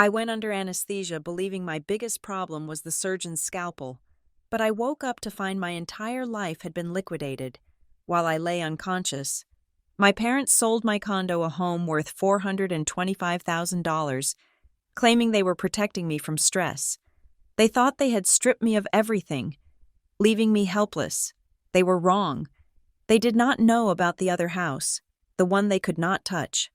I went under anesthesia believing my biggest problem was the surgeon's scalpel, but I woke up to find my entire life had been liquidated. While I lay unconscious, my parents sold my condo a home worth $425,000, claiming they were protecting me from stress. They thought they had stripped me of everything, leaving me helpless. They were wrong. They did not know about the other house, the one they could not touch.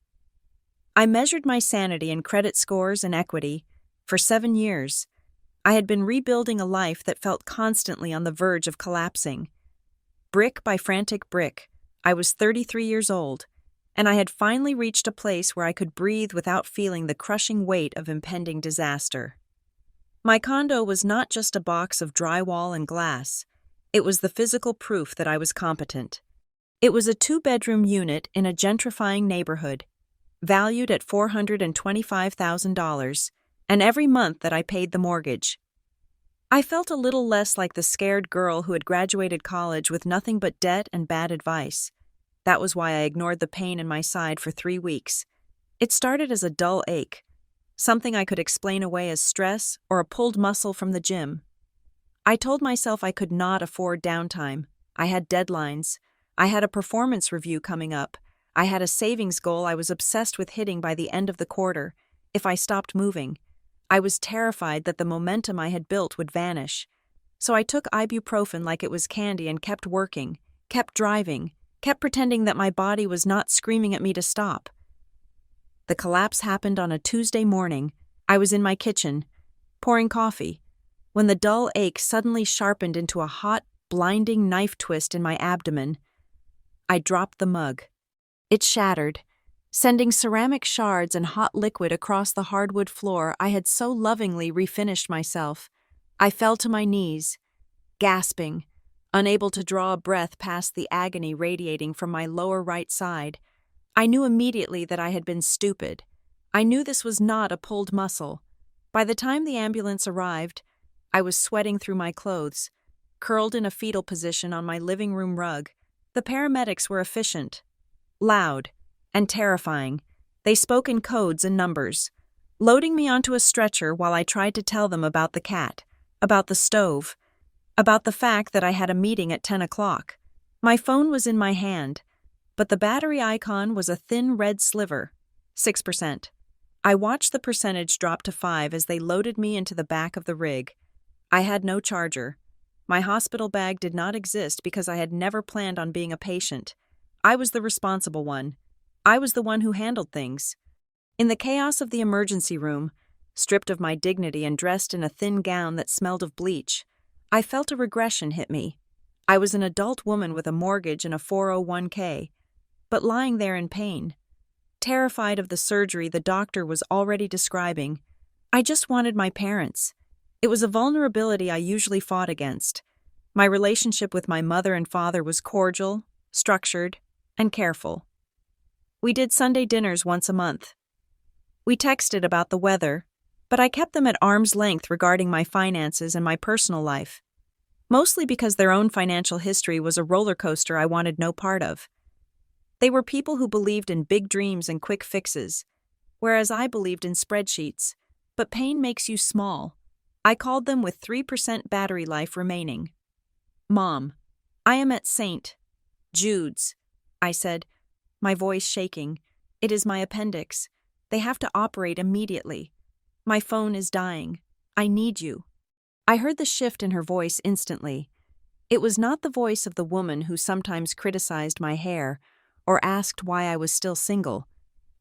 I measured my sanity and credit scores and equity. For 7 years, I had been rebuilding a life that felt constantly on the verge of collapsing. Brick by frantic brick, I was 33 years old, and I had finally reached a place where I could breathe without feeling the crushing weight of impending disaster. My condo was not just a box of drywall and glass. It was the physical proof that I was competent. It was a 2-bedroom unit in a gentrifying neighborhood, valued at $425,000, and every month that I paid the mortgage. I felt a little less like the scared girl who had graduated college with nothing but debt and bad advice. That was why I ignored the pain in my side for 3 weeks. It started as a dull ache, something I could explain away as stress or a pulled muscle from the gym. I told myself I could not afford downtime. I had deadlines. I had a performance review coming up. I had a savings goal I was obsessed with hitting by the end of the quarter. If I stopped moving, I was terrified that the momentum I had built would vanish. So I took ibuprofen like it was candy and kept working, kept driving, kept pretending that my body was not screaming at me to stop. The collapse happened on a Tuesday morning. I was in my kitchen, pouring coffee, when the dull ache suddenly sharpened into a hot, blinding knife twist in my abdomen. I dropped the mug. It shattered, sending ceramic shards and hot liquid across the hardwood floor I had so lovingly refinished myself. I fell to my knees, gasping, unable to draw a breath past the agony radiating from my lower right side. I knew immediately that I had been stupid. I knew this was not a pulled muscle. By the time the ambulance arrived, I was sweating through my clothes, curled in a fetal position on my living room rug. The paramedics were efficient, loud, and terrifying. They spoke in codes and numbers, loading me onto a stretcher while I tried to tell them about the cat, about the stove, about the fact that I had a meeting at 10 o'clock. My phone was in my hand, but the battery icon was a thin red sliver, 6%. I watched the percentage drop to 5 as they loaded me into the back of the rig. I had no charger. My hospital bag did not exist because I had never planned on being a patient. I was the responsible one. I was the one who handled things. In the chaos of the emergency room, stripped of my dignity and dressed in a thin gown that smelled of bleach, I felt a regression hit me. I was an adult woman with a mortgage and a 401k, but lying there in pain, terrified of the surgery the doctor was already describing. I just wanted my parents. It was a vulnerability I usually fought against. My relationship with my mother and father was cordial, structured, and careful. We did Sunday dinners once a month. We texted about the weather, but I kept them at arm's length regarding my finances and my personal life, mostly because their own financial history was a roller coaster I wanted no part of. They were people who believed in big dreams and quick fixes, whereas I believed in spreadsheets, but pain makes you small. I called them with 3% battery life remaining. "Mom, I am at St. Jude's," I said, my voice shaking. "It is my appendix. They have to operate immediately. My phone is dying. I need you." I heard the shift in her voice instantly. It was not the voice of the woman who sometimes criticized my hair or asked why I was still single.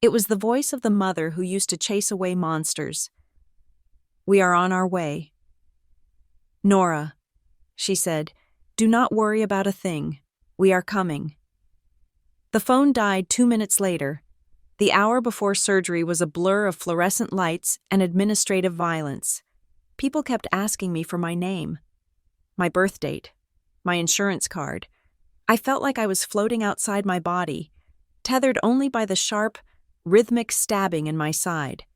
It was the voice of the mother who used to chase away monsters. "We are on our way." "Nora," she said, "do not worry about a thing. We are coming." The phone died 2 minutes later. The hour before surgery was a blur of fluorescent lights and administrative violence. People kept asking me for my name, my birth date, my insurance card. I felt like I was floating outside my body, tethered only by the sharp, rhythmic stabbing in my side.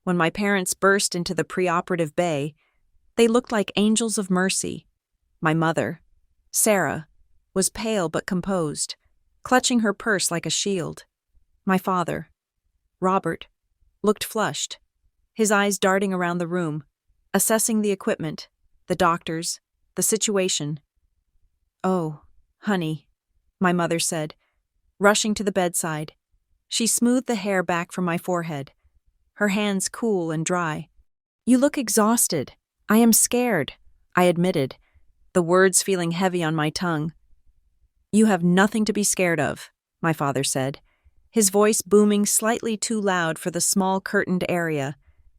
When my parents burst into the preoperative bay, they looked like angels of mercy. My mother, Sarah, was pale but composed, clutching her purse like a shield. My father, Robert, looked flushed, his eyes darting around the room, assessing the equipment, the doctors, the situation. "Oh, honey," my mother said, rushing to the bedside. She smoothed the hair back from my forehead, her hands cool and dry. "You look exhausted. I am scared," I admitted, the words feeling heavy on my tongue. "You have nothing to be scared of," my father said, his voice booming slightly too loud for the small curtained area.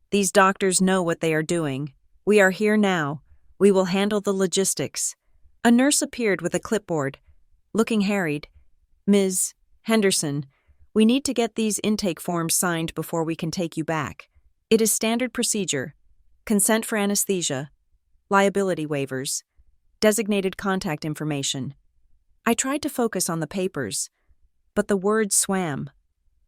"These doctors know what they are doing. We are here now. We will handle the logistics." A nurse appeared with a clipboard, looking harried. "Ms. Henderson, we need to get these intake forms signed before we can take you back. It is standard procedure. Consent for anesthesia, liability waivers, designated contact information." I tried to focus on the papers, but the words swam.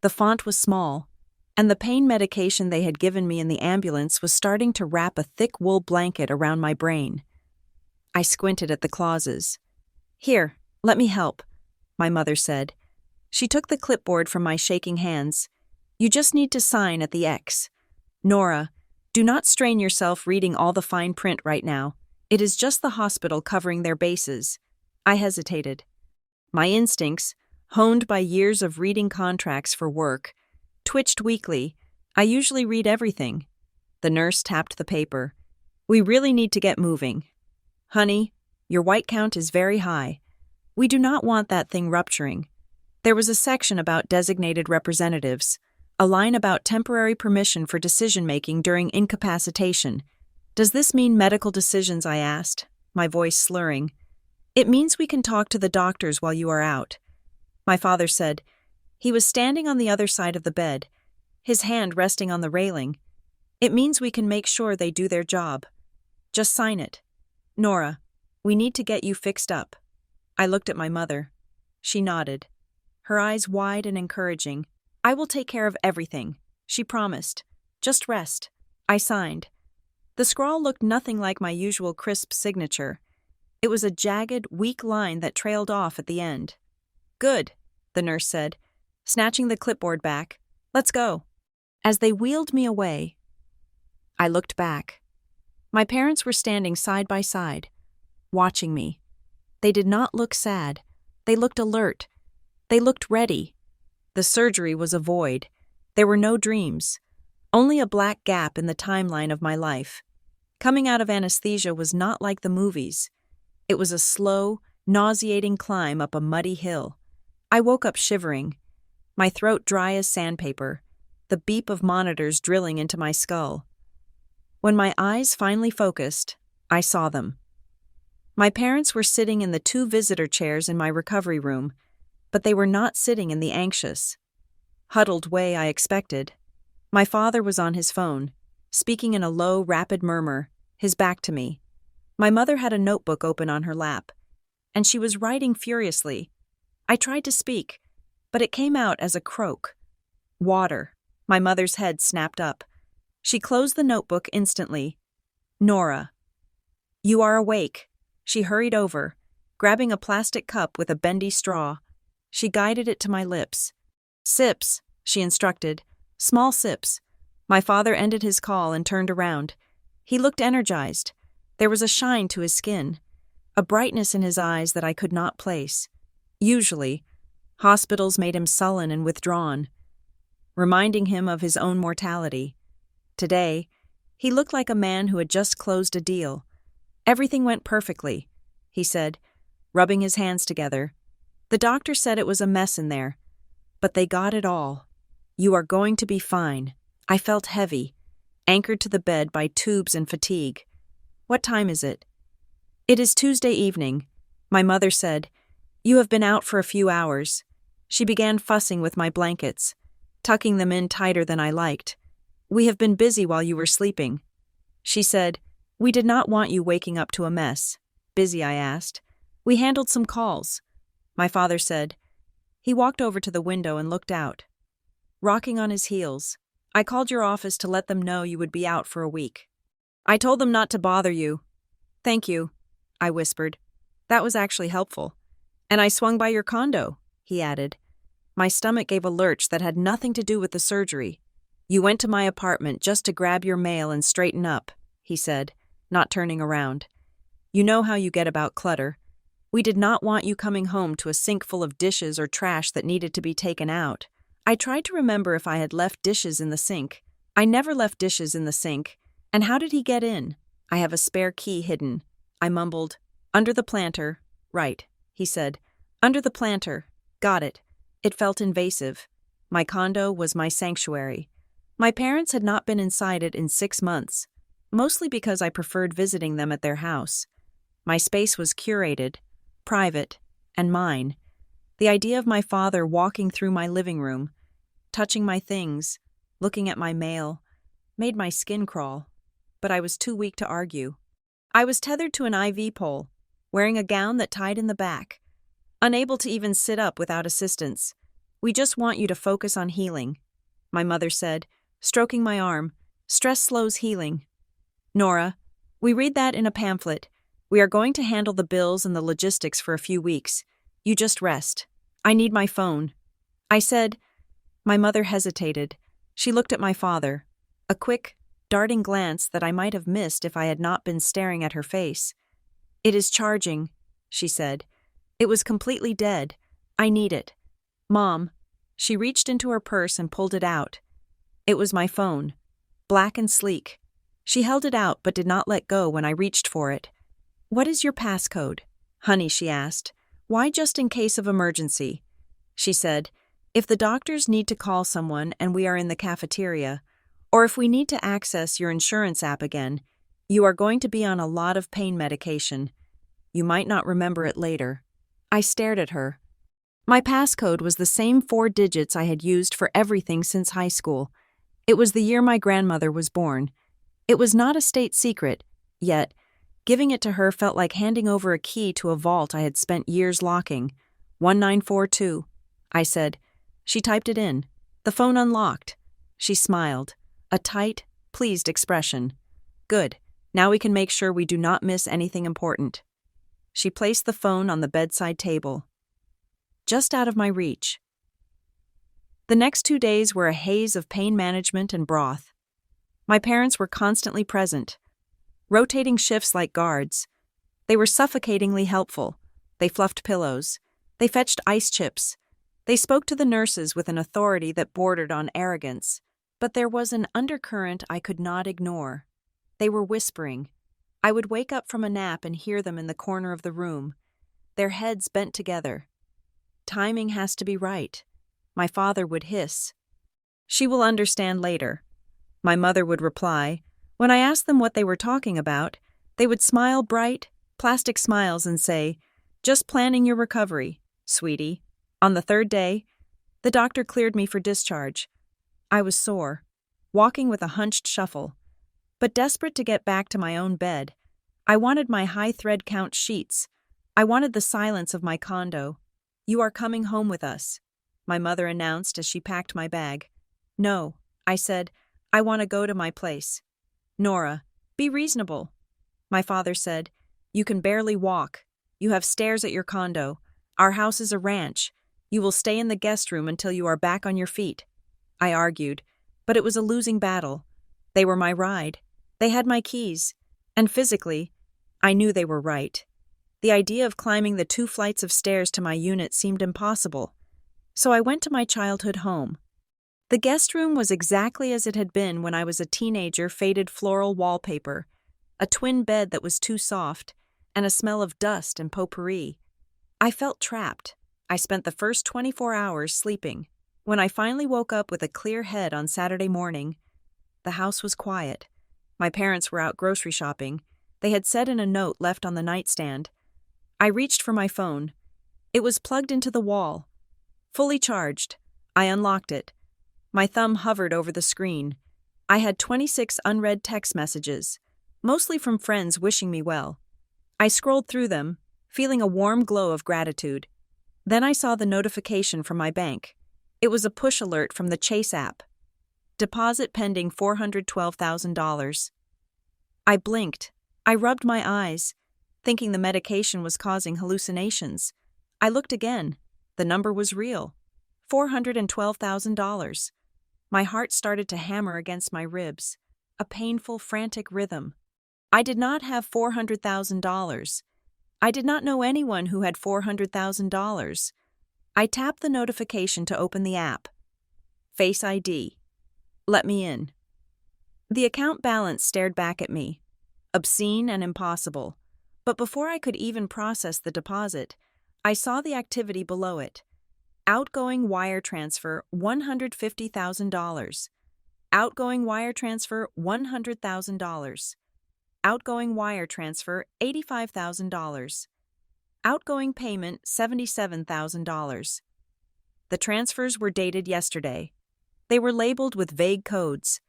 The font was small, and the pain medication they had given me in the ambulance was starting to wrap a thick wool blanket around my brain. I squinted at the clauses. "Here, let me help," my mother said. She took the clipboard from my shaking hands. "You just need to sign at the X. Nora, do not strain yourself reading all the fine print right now. It is just the hospital covering their bases." I hesitated. My instincts, honed by years of reading contracts for work, twitched weakly. I usually read everything. The nurse tapped the paper. "We really need to get moving. Honey, your white count is very high. We do not want that thing rupturing." There was a section about designated representatives, a line about temporary permission for decision-making during incapacitation. "Does this mean medical decisions?" I asked, my voice slurring. "It means we can talk to the doctors while you are out," my father said. He was standing on the other side of the bed, his hand resting on the railing. "It means we can make sure they do their job. Just sign it. Nora, we need to get you fixed up." I looked at my mother. She nodded, her eyes wide and encouraging. "I will take care of everything," she promised. "Just rest." I signed. The scrawl looked nothing like my usual crisp signature. It was a jagged, weak line that trailed off at the end. "Good," the nurse said, snatching the clipboard back. "Let's go." As they wheeled me away, I looked back. My parents were standing side by side, watching me. They did not look sad. They looked alert. They looked ready. The surgery was a void. There were no dreams, only a black gap in the timeline of my life. Coming out of anesthesia was not like the movies. It was a slow, nauseating climb up a muddy hill. I woke up shivering, my throat dry as sandpaper, the beep of monitors drilling into my skull. When my eyes finally focused, I saw them. My parents were sitting in the 2 visitor chairs in my recovery room, but they were not sitting in the anxious, huddled way I expected. My father was on his phone, speaking in a low, rapid murmur, his back to me. My mother had a notebook open on her lap, and she was writing furiously. I tried to speak, but it came out as a croak. "Water." My mother's head snapped up. She closed the notebook instantly. "Nora, you are awake." She hurried over, grabbing a plastic cup with a bendy straw. She guided it to my lips. "Sips," she instructed. "Small sips." My father ended his call and turned around. He looked energized. There was a shine to his skin, a brightness in his eyes that I could not place. Usually, hospitals made him sullen and withdrawn, reminding him of his own mortality. Today, he looked like a man who had just closed a deal. "Everything went perfectly," he said, rubbing his hands together. "The doctor said it was a mess in there, but they got it all. You are going to be fine." I felt heavy, anchored to the bed by tubes and fatigue. "What time is it?" "It is Tuesday evening," my mother said. "You have been out for a few hours." She began fussing with my blankets, tucking them in tighter than I liked. "We have been busy while you were sleeping." She said, "We did not want you waking up to a mess." "Busy?" I asked. "We handled some calls," my father said. He walked over to the window and looked out, rocking on his heels. "I called your office to let them know you would be out for a week. I told them not to bother you." "Thank you," I whispered. "That was actually helpful. And I swung by your condo," he added. My stomach gave a lurch that had nothing to do with the surgery. You went to my apartment just to grab your mail and straighten up, he said, not turning around. You know how you get about clutter. We did not want you coming home to a sink full of dishes or trash that needed to be taken out. I tried to remember if I had left dishes in the sink. I never left dishes in the sink. And how did he get in? I have a spare key hidden. I mumbled. Under the planter. Right, he said. Under the planter. Got it. It felt invasive. My condo was my sanctuary. My parents had not been inside it in 6 months, mostly because I preferred visiting them at their house. My space was curated, private, and mine. The idea of my father walking through my living room, touching my things, looking at my mail, made my skin crawl, but I was too weak to argue. I was tethered to an IV pole, wearing a gown that tied in the back, unable to even sit up without assistance. We just want you to focus on healing, my mother said, stroking my arm. Stress slows healing. Nora, we read that in a pamphlet. We are going to handle the bills and the logistics for a few weeks. You just rest. I need my phone. I said. My mother hesitated. She looked at my father. A quick, darting glance that I might have missed if I had not been staring at her face. It is charging, she said. It was completely dead. I need it. Mom. She reached into her purse and pulled it out. It was my phone. Black and sleek. She held it out but did not let go when I reached for it. What is your passcode? Honey, she asked. Why just in case of emergency? She said, if the doctors need to call someone and we are in the cafeteria, or if we need to access your insurance app again, you are going to be on a lot of pain medication. You might not remember it later. I stared at her. My passcode was the same 4 digits I had used for everything since high school. It was the year my grandmother was born. It was not a state secret, yet giving it to her felt like handing over a key to a vault I had spent years locking. 1942, I said. She typed it in. The phone unlocked. She smiled, a tight, pleased expression. Good. Now we can make sure we do not miss anything important. She placed the phone on the bedside table, just out of my reach. The next 2 days were a haze of pain management and broth. My parents were constantly present, rotating shifts like guards. They were suffocatingly helpful. They fluffed pillows. They fetched ice chips. They spoke to the nurses with an authority that bordered on arrogance. But there was an undercurrent I could not ignore. They were whispering. I would wake up from a nap and hear them in the corner of the room, their heads bent together. Timing has to be right. My father would hiss. She will understand later. My mother would reply. When I asked them what they were talking about, they would smile bright, plastic smiles and say, just planning your recovery, sweetie. On the 3rd day, the doctor cleared me for discharge. I was sore, walking with a hunched shuffle, but desperate to get back to my own bed. I wanted my high thread count sheets. I wanted the silence of my condo. You are coming home with us, my mother announced as she packed my bag. No, I said, I want to go to my place. Nora, be reasonable. My father said, you can barely walk. You have stairs at your condo. Our house is a ranch. You will stay in the guest room until you are back on your feet. I argued, but it was a losing battle. They were my ride. They had my keys. And physically, I knew they were right. The idea of climbing the 2 flights of stairs to my unit seemed impossible. So I went to my childhood home. The guest room was exactly as it had been when I was a teenager, faded floral wallpaper, a twin bed that was too soft, and a smell of dust and potpourri. I felt trapped. I spent the first 24 hours sleeping. When I finally woke up with a clear head on Saturday morning, the house was quiet. My parents were out grocery shopping. They had said in a note left on the nightstand. I reached for my phone. It was plugged into the wall. Fully charged. I unlocked it. My thumb hovered over the screen. I had 26 unread text messages, mostly from friends wishing me well. I scrolled through them, feeling a warm glow of gratitude. Then I saw the notification from my bank. It was a push alert from the Chase app. Deposit pending $412,000. I blinked. I rubbed my eyes, thinking the medication was causing hallucinations. I looked again. The number was real. $412,000. My heart started to hammer against my ribs, a painful, frantic rhythm. I did not have $400,000. I did not know anyone who had $400,000. I tapped the notification to open the app. Face ID. Let me in. The account balance stared back at me, obscene and impossible. But before I could even process the deposit, I saw the activity below it. Outgoing wire transfer $150,000. Outgoing wire transfer $100,000. Outgoing wire transfer $85,000. Outgoing payment $77,000. The transfers were dated yesterday. They were labeled with vague codes.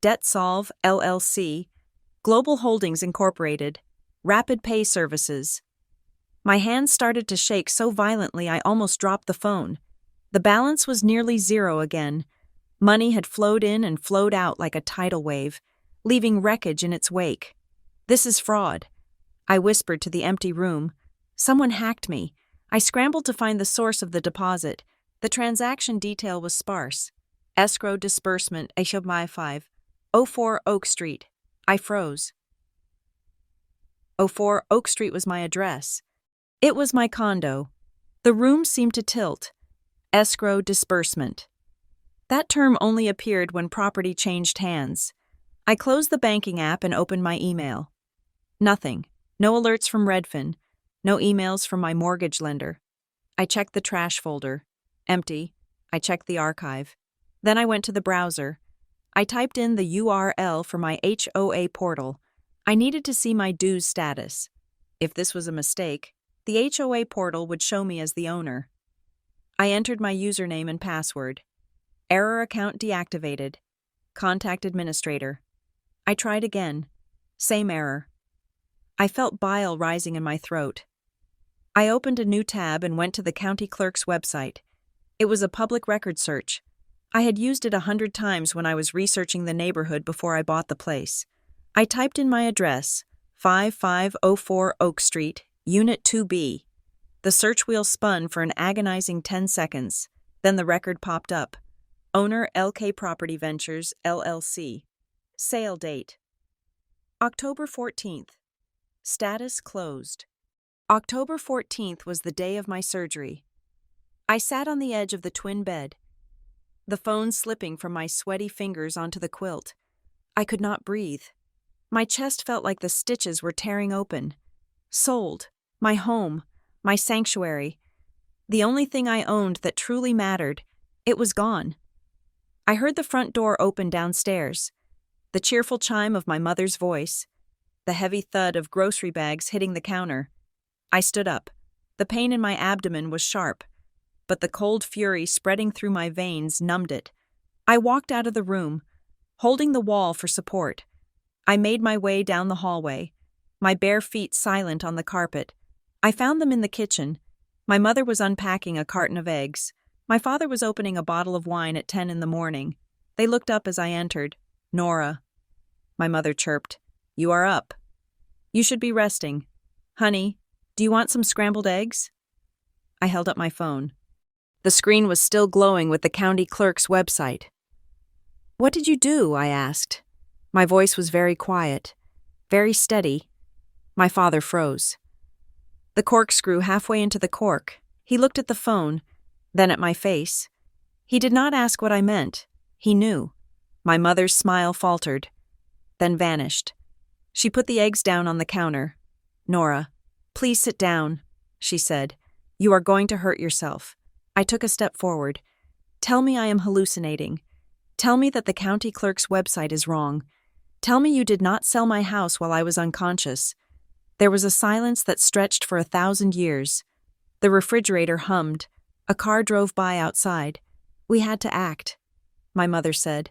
Debt Solve, LLC, Global Holdings Incorporated, Rapid Pay Services. My hands started to shake so violently I almost dropped the phone. The balance was nearly zero again. Money had flowed in and flowed out like a tidal wave, leaving wreckage in its wake. This is fraud. I whispered to the empty room. Someone hacked me. I scrambled to find the source of the deposit. The transaction detail was sparse. Escrow disbursement, HMI 5, 04 Oak Street. I froze. 04 Oak Street was my address. It was my condo. The room seemed to tilt. Escrow disbursement. That term only appeared when property changed hands. I closed the banking app and opened my email. Nothing. No alerts from Redfin. No emails from my mortgage lender. I checked the trash folder. Empty. I checked the archive. Then I went to the browser. I typed in the URL for my HOA portal. I needed to see my dues status. If this was a mistake, the HOA portal would show me as the owner. I entered my username and password. Error account deactivated. Contact administrator. I tried again. Same error. I felt bile rising in my throat. I opened a new tab and went to the county clerk's website. It was a public record search. I had used it 100 times when I was researching the neighborhood before I bought the place. I typed in my address, 5504 Oak Street, Unit 2B. The search wheel spun for an agonizing 10 seconds. Then the record popped up. Owner LK Property Ventures, LLC. Sale date. October 14th. Status closed. October 14th was the day of my surgery. I sat on the edge of the twin bed, the phone slipping from my sweaty fingers onto the quilt. I could not breathe. My chest felt like the stitches were tearing open. Sold. My home. My sanctuary. The only thing I owned that truly mattered. It was gone. I heard the front door open downstairs. The cheerful chime of my mother's voice. The heavy thud of grocery bags hitting the counter. I stood up. The pain in my abdomen was sharp, but the cold fury spreading through my veins numbed it. I walked out of the room, holding the wall for support. I made my way down the hallway, my bare feet silent on the carpet. I found them in the kitchen. My mother was unpacking a carton of eggs. My father was opening a bottle of wine at 10 in the morning. They looked up as I entered. Nora. My mother chirped. You are up. You should be resting. Honey, do you want some scrambled eggs? I held up my phone. The screen was still glowing with the county clerk's website. What did you do? I asked. My voice was very quiet, very steady. My father froze. The corkscrew halfway into the cork. He looked at the phone, then at my face. He did not ask what I meant. He knew. My mother's smile faltered, then vanished. She put the eggs down on the counter. Nora, please sit down, she said. You are going to hurt yourself. I took a step forward. Tell me I am hallucinating. Tell me that the county clerk's website is wrong. Tell me you did not sell my house while I was unconscious. There was a silence that stretched for 1,000 years. The refrigerator hummed. A car drove by outside. We had to act, my mother said.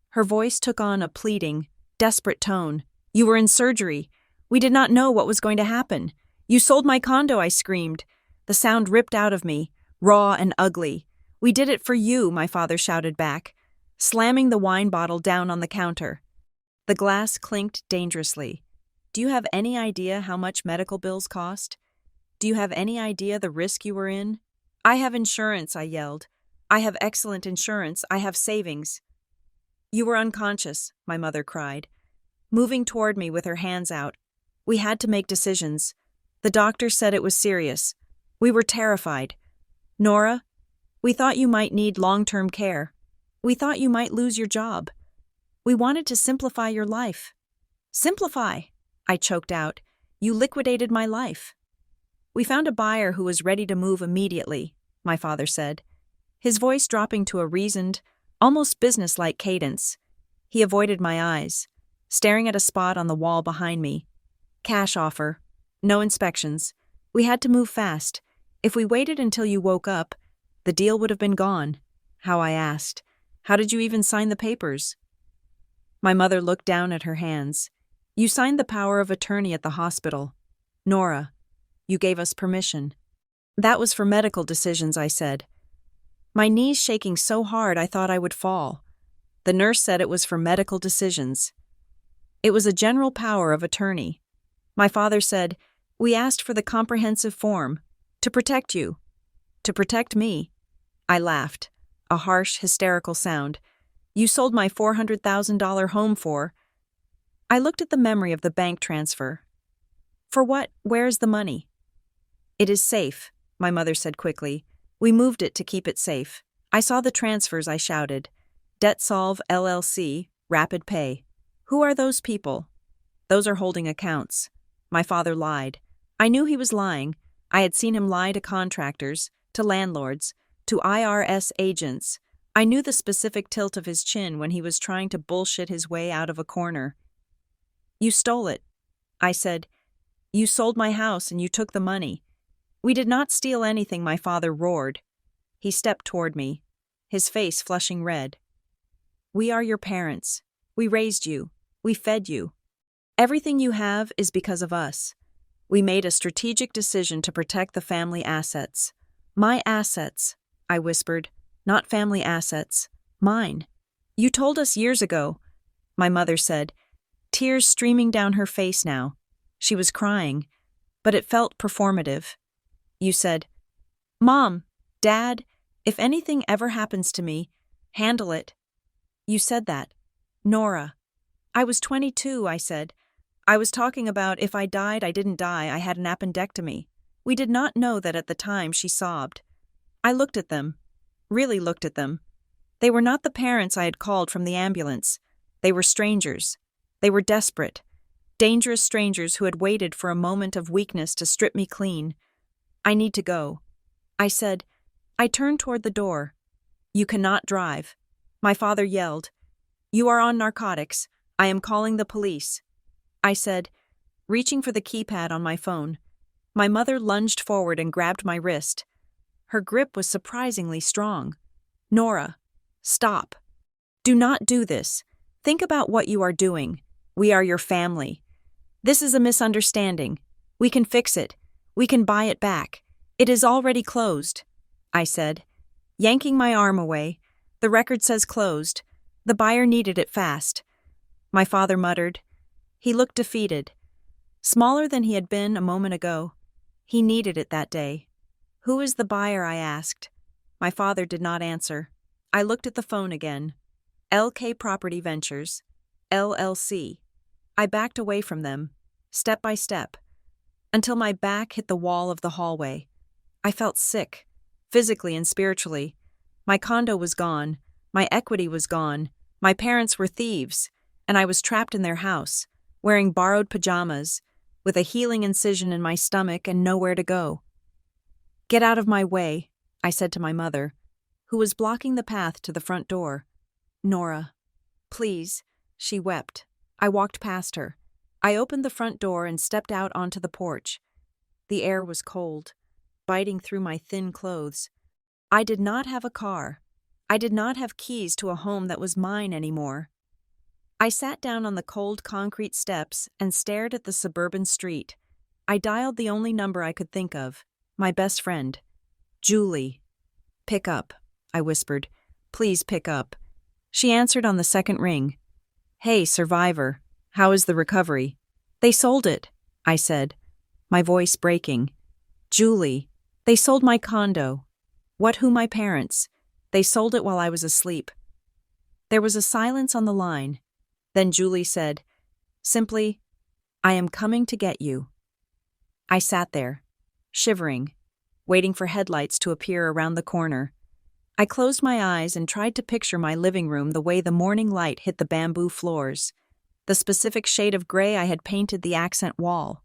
Her voice took on a pleading, desperate tone. You were in surgery. We did not know what was going to happen. You sold my condo, I screamed. The sound ripped out of me, raw and ugly. We did it for you, my father shouted back, slamming the wine bottle down on the counter. The glass clinked dangerously. Do you have any idea how much medical bills cost? Do you have any idea the risk you were in? I have insurance, I yelled. I have excellent insurance. I have savings. You were unconscious, my mother cried, moving toward me with her hands out. We had to make decisions. The doctor said it was serious. We were terrified. Nora, we thought you might need long-term care. We thought you might lose your job. We wanted to simplify your life. Simplify, I choked out. You liquidated my life. We found a buyer who was ready to move immediately, my father said, his voice dropping to a reasoned, almost businesslike cadence. He avoided my eyes, staring at a spot on the wall behind me. Cash offer. No inspections. We had to move fast. If we waited until you woke up, the deal would have been gone. How, I asked. How did you even sign the papers? My mother looked down at her hands. You signed the power of attorney at the hospital. Nora, you gave us permission. That was for medical decisions, I said. My knees shaking so hard I thought I would fall. The nurse said it was for medical decisions. It was a general power of attorney. My father said, we asked for the comprehensive form. To protect you. To protect me. I laughed. A harsh, hysterical sound. You sold my $400,000 home for. I looked at the memory of the bank transfer. For what? Where's the money? It is safe, my mother said quickly. We moved it to keep it safe. I saw the transfers, I shouted. DebtSolve LLC, Rapid Pay. Who are those people? Those are holding accounts. My father lied. I knew he was lying. I had seen him lie to contractors, to landlords, to IRS agents. I knew the specific tilt of his chin when he was trying to bullshit his way out of a corner. You stole it. I said, you sold my house and you took the money. We did not steal anything, my father roared. He stepped toward me, his face flushing red. We are your parents. We raised you. We fed you. Everything you have is because of us. We made a strategic decision to protect the family assets. My assets, I whispered, not family assets. Mine. You told us years ago, my mother said, tears streaming down her face now. She was crying, but it felt performative. You said, Mom, Dad, if anything ever happens to me, handle it. You said that. Nora. I was 22, I said. I was talking about if I died, I didn't die, I had an appendectomy. We did not know that at the time, she sobbed. I looked at them, really looked at them. They were not the parents I had called from the ambulance. They were strangers. They were desperate, dangerous strangers who had waited for a moment of weakness to strip me clean. I need to go. I said. I turned toward the door. You cannot drive. My father yelled. You are on narcotics. I am calling the police. I said, reaching for the keypad on my phone. My mother lunged forward and grabbed my wrist. Her grip was surprisingly strong. Nora, stop. Do not do this. Think about what you are doing. We are your family. This is a misunderstanding. We can fix it. We can buy it back. It is already closed, I said, yanking my arm away. The record says closed. The buyer needed it fast. My father muttered. He looked defeated. Smaller than he had been a moment ago. He needed it that day. Who is the buyer? I asked. My father did not answer. I looked at the phone again. LK Property Ventures, LLC. I backed away from them, step by step, until my back hit the wall of the hallway. I felt sick, physically and spiritually. My condo was gone. My equity was gone. My parents were thieves, and I was trapped in their house, wearing borrowed pajamas, with a healing incision in my stomach and nowhere to go. Get out of my way, I said to my mother, who was blocking the path to the front door. Nora, please, she wept. I walked past her. I opened the front door and stepped out onto the porch. The air was cold, biting through my thin clothes. I did not have a car. I did not have keys to a home that was mine anymore. I sat down on the cold concrete steps and stared at the suburban street. I dialed the only number I could think of, my best friend. Julie. Pick up, I whispered. Please pick up. She answered on the second ring. Hey, survivor. How is the recovery? They sold it, I said, my voice breaking. Julie. They sold my condo. What, who, my parents? They sold it while I was asleep. There was a silence on the line. Then Julie said, simply, "I am coming to get you." I sat there, shivering, waiting for headlights to appear around the corner. I closed my eyes and tried to picture my living room the way the morning light hit the bamboo floors, the specific shade of gray I had painted the accent wall.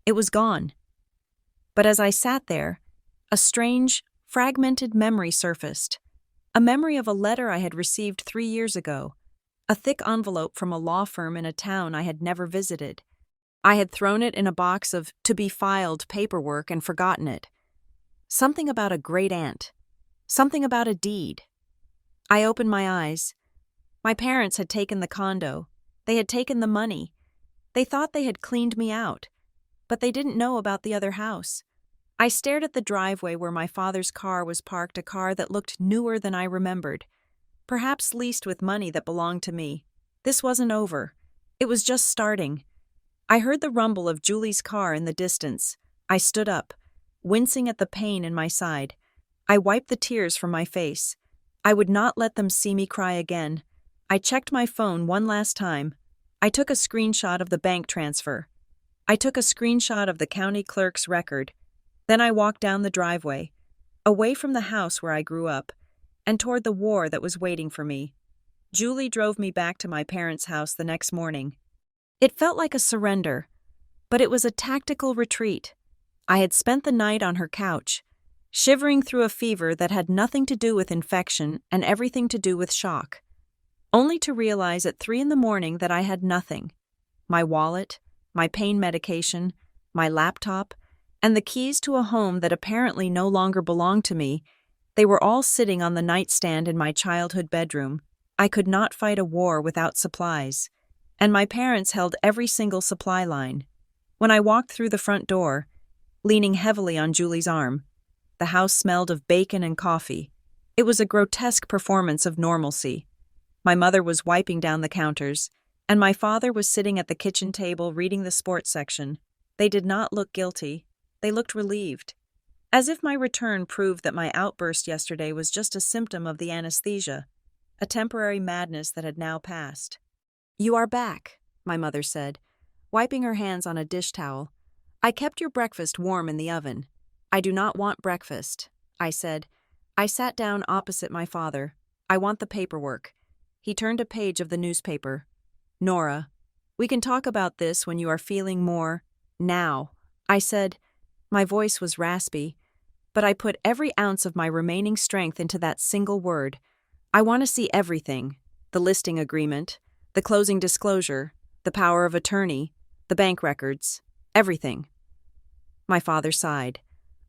It was gone. But as I sat there, a strange, fragmented memory surfaced. A memory of a letter I had received 3 years ago, a thick envelope from a law firm in a town I had never visited. I had thrown it in a box of to-be-filed paperwork and forgotten it. Something about a great aunt. Something about a deed. I opened my eyes. My parents had taken the condo. They had taken the money. They thought they had cleaned me out, but they didn't know about the other house. I stared at the driveway where my father's car was parked, a car that looked newer than I remembered, perhaps leased with money that belonged to me. This wasn't over. It was just starting. I heard the rumble of Julie's car in the distance. I stood up, wincing at the pain in my side. I wiped the tears from my face. I would not let them see me cry again. I checked my phone one last time. I took a screenshot of the bank transfer. I took a screenshot of the county clerk's record. Then I walked down the driveway, away from the house where I grew up, and toward the war that was waiting for me. Julie drove me back to my parents' house the next morning. It felt like a surrender, but it was a tactical retreat. I had spent the night on her couch, shivering through a fever that had nothing to do with infection and everything to do with shock, only to realize at 3 a.m. that I had nothing. My wallet, my pain medication, my laptop, and the keys to a home that apparently no longer belonged to me, they were all sitting on the nightstand in my childhood bedroom. I could not fight a war without supplies, and my parents held every single supply line. When I walked through the front door, leaning heavily on Julie's arm, the house smelled of bacon and coffee. It was a grotesque performance of normalcy. My mother was wiping down the counters, and my father was sitting at the kitchen table reading the sports section. They did not look guilty. They looked relieved, as if my return proved that my outburst yesterday was just a symptom of the anesthesia, a temporary madness that had now passed. "You are back," my mother said, wiping her hands on a dish towel. "I kept your breakfast warm in the oven." "I do not want breakfast," I said. I sat down opposite my father. "I want the paperwork." He turned a page of the newspaper. "Nora, we can talk about this when you are feeling more now," I said. My voice was raspy, but I put every ounce of my remaining strength into that single word. "I want to see everything: the listing agreement, the closing disclosure, the power of attorney, the bank records, everything." My father sighed,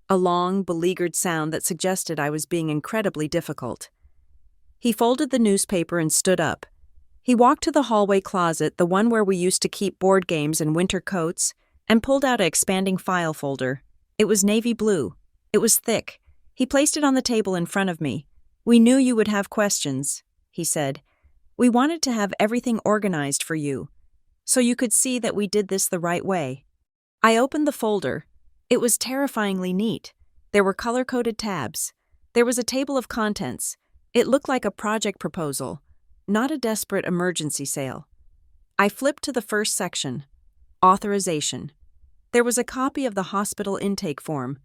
a long, beleaguered sound that suggested I was being incredibly difficult. He folded the newspaper and stood up. He walked to the hallway closet, the one where we used to keep board games and winter coats, and pulled out an expanding file folder. It was navy blue. It was thick. He placed it on the table in front of me. "We knew you would have questions," he said. "We wanted to have everything organized for you, so you could see that we did this the right way." I opened the folder. It was terrifyingly neat. There were color-coded tabs. There was a table of contents. It looked like a project proposal, not a desperate emergency sale. I flipped to the first section, authorization. There was a copy of the hospital intake form,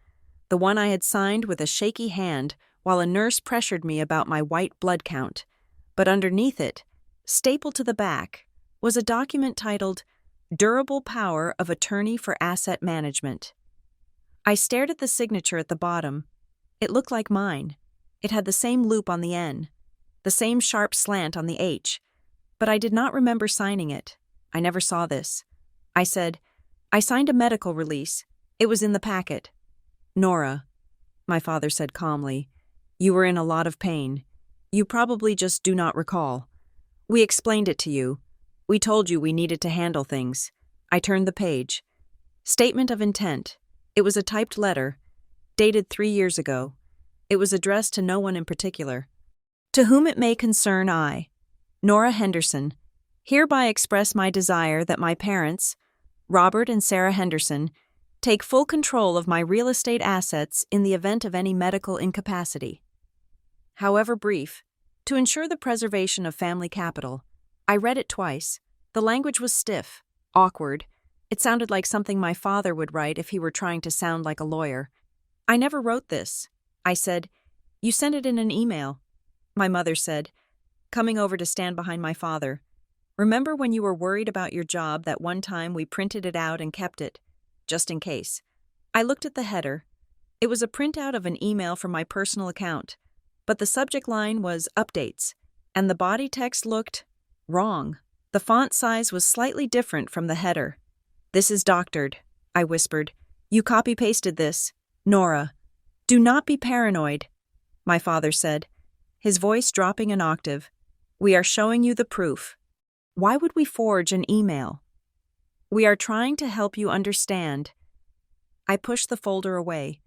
the one I had signed with a shaky hand while a nurse pressured me about my white blood count. But underneath it, stapled to the back, was a document titled Durable Power of Attorney for Asset Management. I stared at the signature at the bottom. It looked like mine. It had the same loop on the N, the same sharp slant on the H, but I did not remember signing it. I never saw this. I said, "I signed a medical release. It was in the packet." "Nora," my father said calmly, "you were in a lot of pain. You probably just do not recall. We explained it to you. We told you we needed to handle things." I turned the page. Statement of intent. It was a typed letter, dated 3 years ago. It was addressed to no one in particular. "To whom it may concern, I, Nora Henderson, hereby express my desire that my parents, Robert and Sarah Henderson, take full control of my real estate assets in the event of any medical incapacity." However brief, To ensure the preservation of family capital. I read it twice. The language was stiff, awkward. It sounded like something my father would write if he were trying to sound like a lawyer. I never wrote this. I said, "You sent it in an email." My mother said, coming over to stand behind my father. "Remember when you were worried about your job that one time we printed it out and kept it, just in case?" I looked at the header. It was a printout of an email from my personal account, but the subject line was updates, and the body text looked wrong. The font size was slightly different from the header. "This is doctored," I whispered. "You copy-pasted this. Nora. Do not be paranoid," my father said, his voice dropping an octave. "We are showing you the proof." Why would we forge an email? "We are trying to help you understand." I pushed the folder away,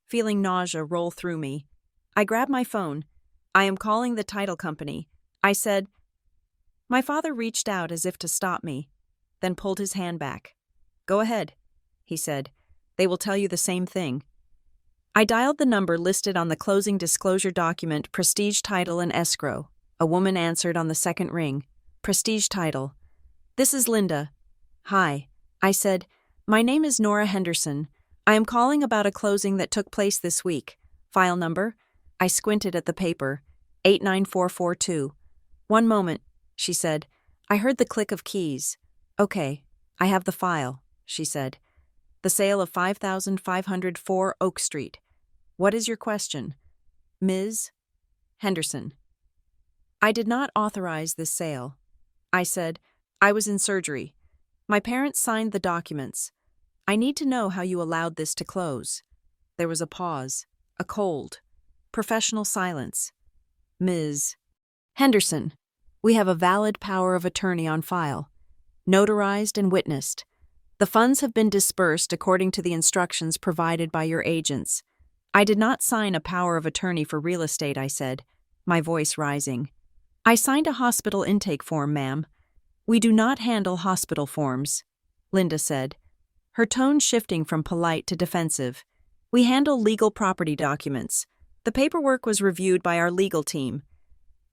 feeling nausea roll through me. I grabbed my phone. "I am calling the title company," I said. My father reached out as if to stop me, then pulled his hand back. "Go ahead," he said. "They will tell you the same thing." I dialed the number listed on the closing disclosure document, Prestige Title and Escrow. A woman answered on the second ring. "Prestige Title. This is Linda." "Hi," I said. "My name is Nora Henderson. I am calling about a closing that took place this week. File number?" I squinted at the paper. 89442. "One moment," she said. I heard the click of keys. "Okay, I have the file," she said. "The sale of 5504 Oak Street. What is your question?" "Ms. Henderson." "I did not authorize this sale." I said, "I was in surgery. My parents signed the documents. I need to know how you allowed this to close." There was a pause, a cold, professional silence. "Ms. Henderson, we have a valid power of attorney on file, notarized and witnessed. The funds have been dispersed according to the instructions provided by your agents. I did not sign a power of attorney for real estate," I said, my voice rising. "I signed a hospital intake form, ma'am." "We do not handle hospital forms," Linda said, her tone shifting from polite to defensive. "We handle legal property documents. The paperwork was reviewed by our legal team.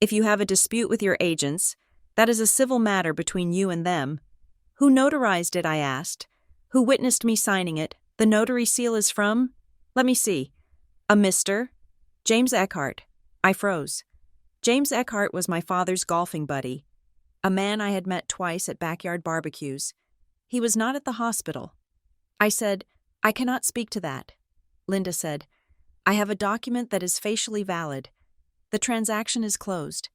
If you have a dispute with your agents, that is a civil matter between you and them." "Who notarized it?" I asked. "Who witnessed me signing it? The notary seal is from?" "Let me see. A Mr. James Eckhart." I froze. James Eckhart was my father's golfing buddy, a man I had met twice at backyard barbecues. He was not at the hospital. I said, "I cannot speak to that." Linda said, "I have a document that is facially valid. The transaction is closed.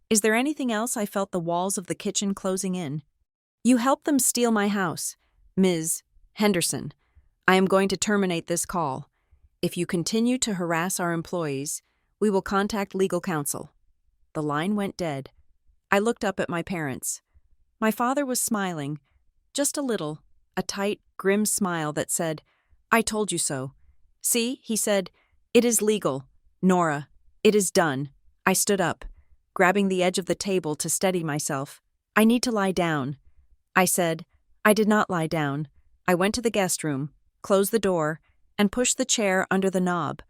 Is there anything else?" I felt the walls of the kitchen closing in. "You helped them steal my house, Ms. Henderson. I am going to terminate this call. If you continue to harass our employees, we will contact legal counsel." The line went dead. I looked up at my parents. My father was smiling, just a little, a tight, grim smile that said, "I told you so." "See," he said, "it is legal. Nora, it is done." I stood up, grabbing the edge of the table to steady myself. "I need to lie down." I said. I did not lie down. I went to the guest room, closed the door, and pushed the chair under the knob.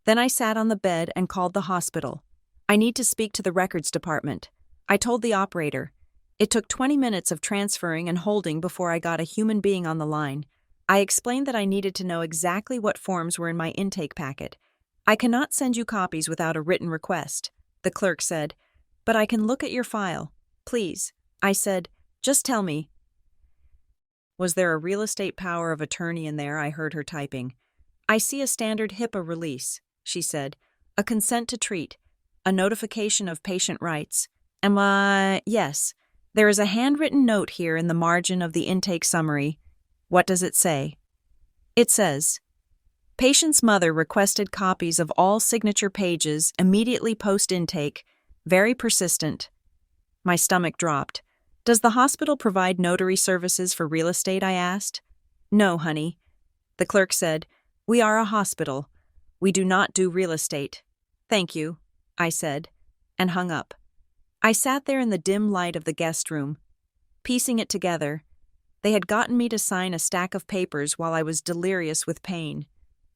Then I sat on the bed and called the hospital. "I need to speak to the records department." I told the operator. It took 20 minutes of transferring and holding before I got a human being on the line. I explained that I needed to know exactly what forms were in my intake packet. "I cannot send you copies without a written request," the clerk said, "but I can look at your file. Please," I said, "just tell me." Was there a real estate power of attorney in there? I heard her typing. "I see a standard HIPAA release," she said, "a consent to treat, a notification of patient rights. Yes. There is a handwritten note here in the margin of the intake summary." "What does it say?" "It says, patient's mother requested copies of all signature pages immediately post-intake. Very persistent." My stomach dropped. "Does the hospital provide notary services for real estate?" I asked. "No, honey." The clerk said, "We are a hospital. We do not do real estate." "Thank you," I said, and hung up. I sat there in the dim light of the guest room, piecing it together. They had gotten me to sign a stack of papers while I was delirious with pain.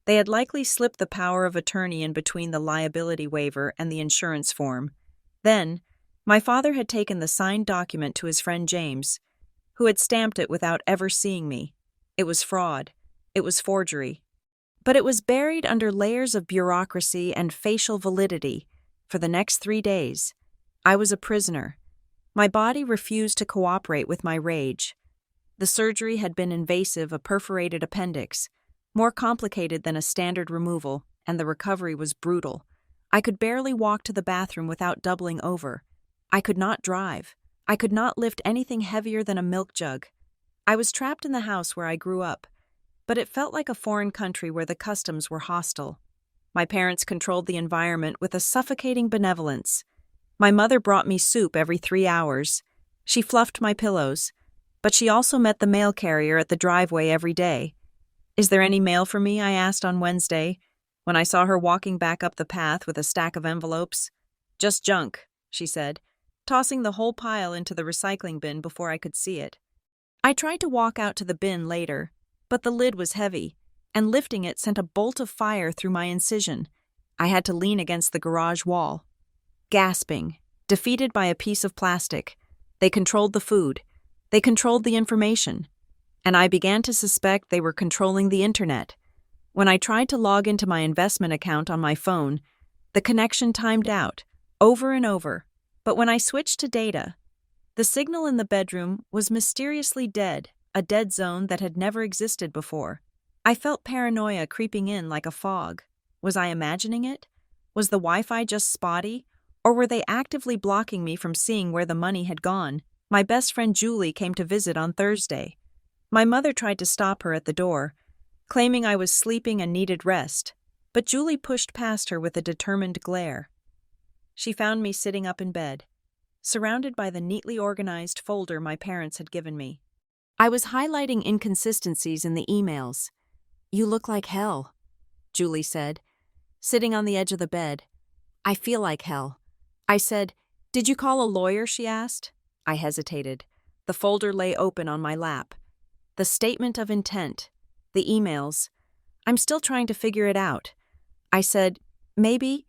They had likely slipped the power of attorney in between the liability waiver and the insurance form. Then, my father had taken the signed document to his friend James, who had stamped it without ever seeing me. It was fraud. It was forgery. But it was buried under layers of bureaucracy and facial validity. For the next 3 days, I was a prisoner. My body refused to cooperate with my rage. The surgery had been invasive, a perforated appendix, more complicated than a standard removal, and the recovery was brutal. I could barely walk to the bathroom without doubling over. I could not drive. I could not lift anything heavier than a milk jug. I was trapped in the house where I grew up, but it felt like a foreign country where the customs were hostile. My parents controlled the environment with a suffocating benevolence. My mother brought me soup every 3 hours. She fluffed my pillows, but she also met the mail carrier at the driveway every day. "Is there any mail for me?" I asked on Wednesday, when I saw her walking back up the path with a stack of envelopes. "Just junk," she said, tossing the whole pile into the recycling bin before I could see it. I tried to walk out to the bin later, but the lid was heavy, and lifting it sent a bolt of fire through my incision. I had to lean against the garage wall. Gasping, defeated by a piece of plastic, they controlled the food. They controlled the information. And I began to suspect they were controlling the internet. When I tried to log into my investment account on my phone, the connection timed out, over and over. But when I switched to data, the signal in the bedroom was mysteriously dead, a dead zone that had never existed before. I felt paranoia creeping in like a fog. Was I imagining it? Was the Wi-Fi just spotty? Or were they actively blocking me from seeing where the money had gone? My best friend Julie came to visit on Thursday. My mother tried to stop her at the door, claiming I was sleeping and needed rest, but Julie pushed past her with a determined glare. She found me sitting up in bed, surrounded by the neatly organized folder my parents had given me. I was highlighting inconsistencies in the emails. "You look like hell," Julie said, sitting on the edge of the bed. "I feel like hell." I said, "Did you call a lawyer?" she asked. I hesitated. The folder lay open on my lap. The statement of intent. The emails. I'm still trying to figure it out. I said, maybe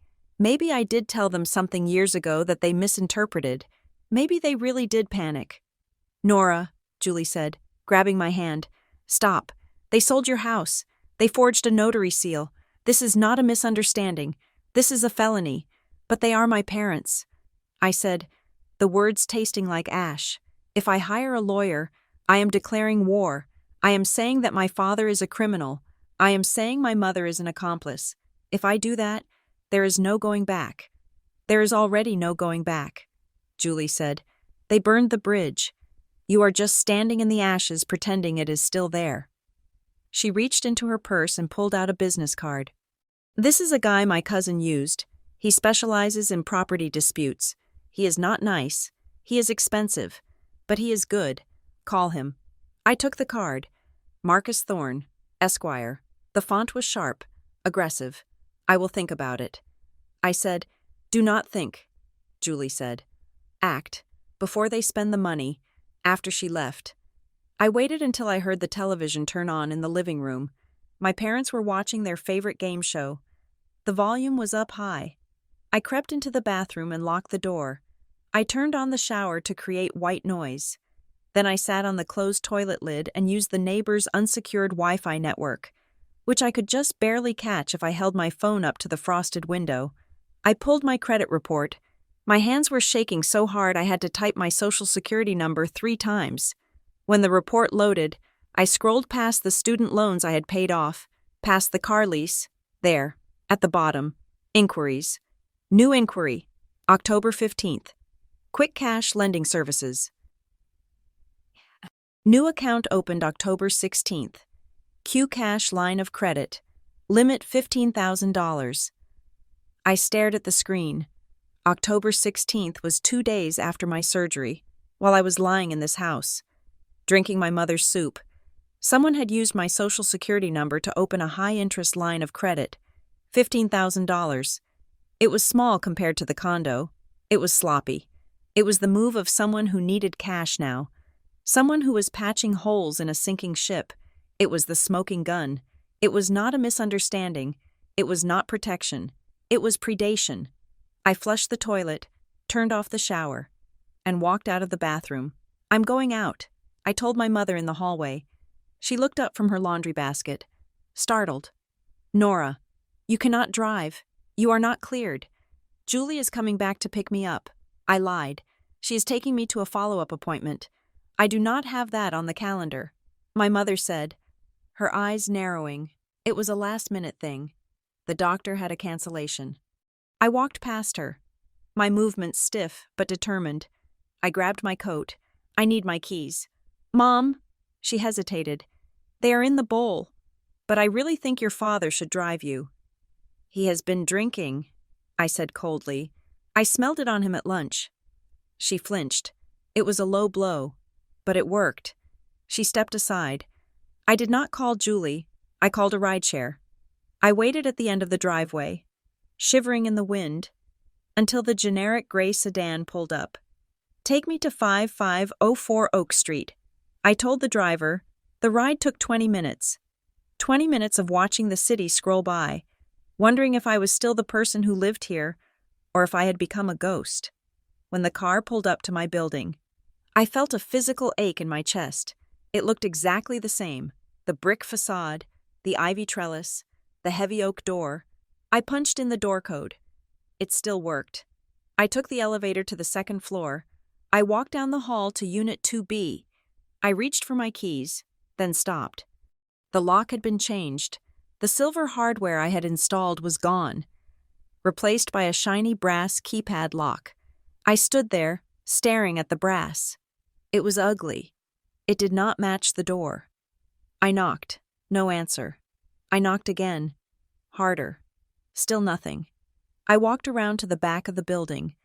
I did tell them something years ago that they misinterpreted. Maybe they really did panic. "Nora," Julie said, grabbing my hand, "stop. They sold your house. They forged a notary seal. This is not a misunderstanding. This is a felony. But they are my parents." I said, the words tasting like ash. "If I hire a lawyer, I am declaring war. I am saying that my father is a criminal. I am saying my mother is an accomplice. If I do that, there is no going back." "There is already no going back," Julie said. "They burned the bridge. You are just standing in the ashes pretending it is still there." She reached into her purse and pulled out a business card. "This is a guy my cousin used. He specializes in property disputes. He is not nice. He is expensive. But he is good. Call him." I took the card. Marcus Thorne, Esquire. The font was sharp, aggressive. "I will think about it." I said, "Do not think," Julie said. "Act, before they spend the money." After she left, I waited until I heard the television turn on in the living room. My parents were watching their favorite game show. The volume was up high. I crept into the bathroom and locked the door. I turned on the shower to create white noise. Then I sat on the closed toilet lid and used the neighbor's unsecured Wi-Fi network, which I could just barely catch if I held my phone up to the frosted window. I pulled my credit report. My hands were shaking so hard I had to type my social security number 3 times. When the report loaded, I scrolled past the student loans I had paid off, past the car lease. There, at the bottom, inquiries. New inquiry, October 15th. Quick Cash Lending Services. New account opened October 16th. Q Cash line of credit. Limit $15,000. I stared at the screen. October 16th was 2 days after my surgery, while I was lying in this house, drinking my mother's soup. Someone had used my social security number to open a high-interest line of credit, $15,000. It was small compared to the condo. It was sloppy. It was the move of someone who needed cash now. Someone who was patching holes in a sinking ship. It was the smoking gun. It was not a misunderstanding. It was not protection. It was predation. I flushed the toilet, turned off the shower, and walked out of the bathroom. I'm going out, I told my mother in the hallway. She looked up from her laundry basket, startled. Nora, you cannot drive. You are not cleared. Julie is coming back to pick me up. I lied. She is taking me to a follow-up appointment. I do not have that on the calendar. My mother said, her eyes narrowing. It was a last-minute thing. The doctor had a cancellation. I walked past her, my movements stiff but determined. I grabbed my coat. I need my keys. Mom, she hesitated. They are in the bowl, but I really think your father should drive you. He has been drinking, I said coldly. I smelled it on him at lunch. She flinched. It was a low blow, but it worked. She stepped aside. I did not call Julie. I called a rideshare. I waited at the end of the driveway, shivering in the wind, until the generic gray sedan pulled up. Take me to 5504 Oak Street. I told the driver. The ride took 20 minutes. 20 minutes of watching the city scroll by, wondering if I was still the person who lived here, or if I had become a ghost. When the car pulled up to my building, I felt a physical ache in my chest. It looked exactly the same. The brick facade, the ivy trellis, the heavy oak door. I punched in the door code. It still worked. I took the elevator to the second floor. I walked down the hall to Unit 2B. I reached for my keys, then stopped. The lock had been changed. The silver hardware I had installed was gone, replaced by a shiny brass keypad lock. I stood there, staring at the brass. It was ugly. It did not match the door. I knocked. No answer. I knocked again. Harder. Still nothing. I walked around to the back of the building.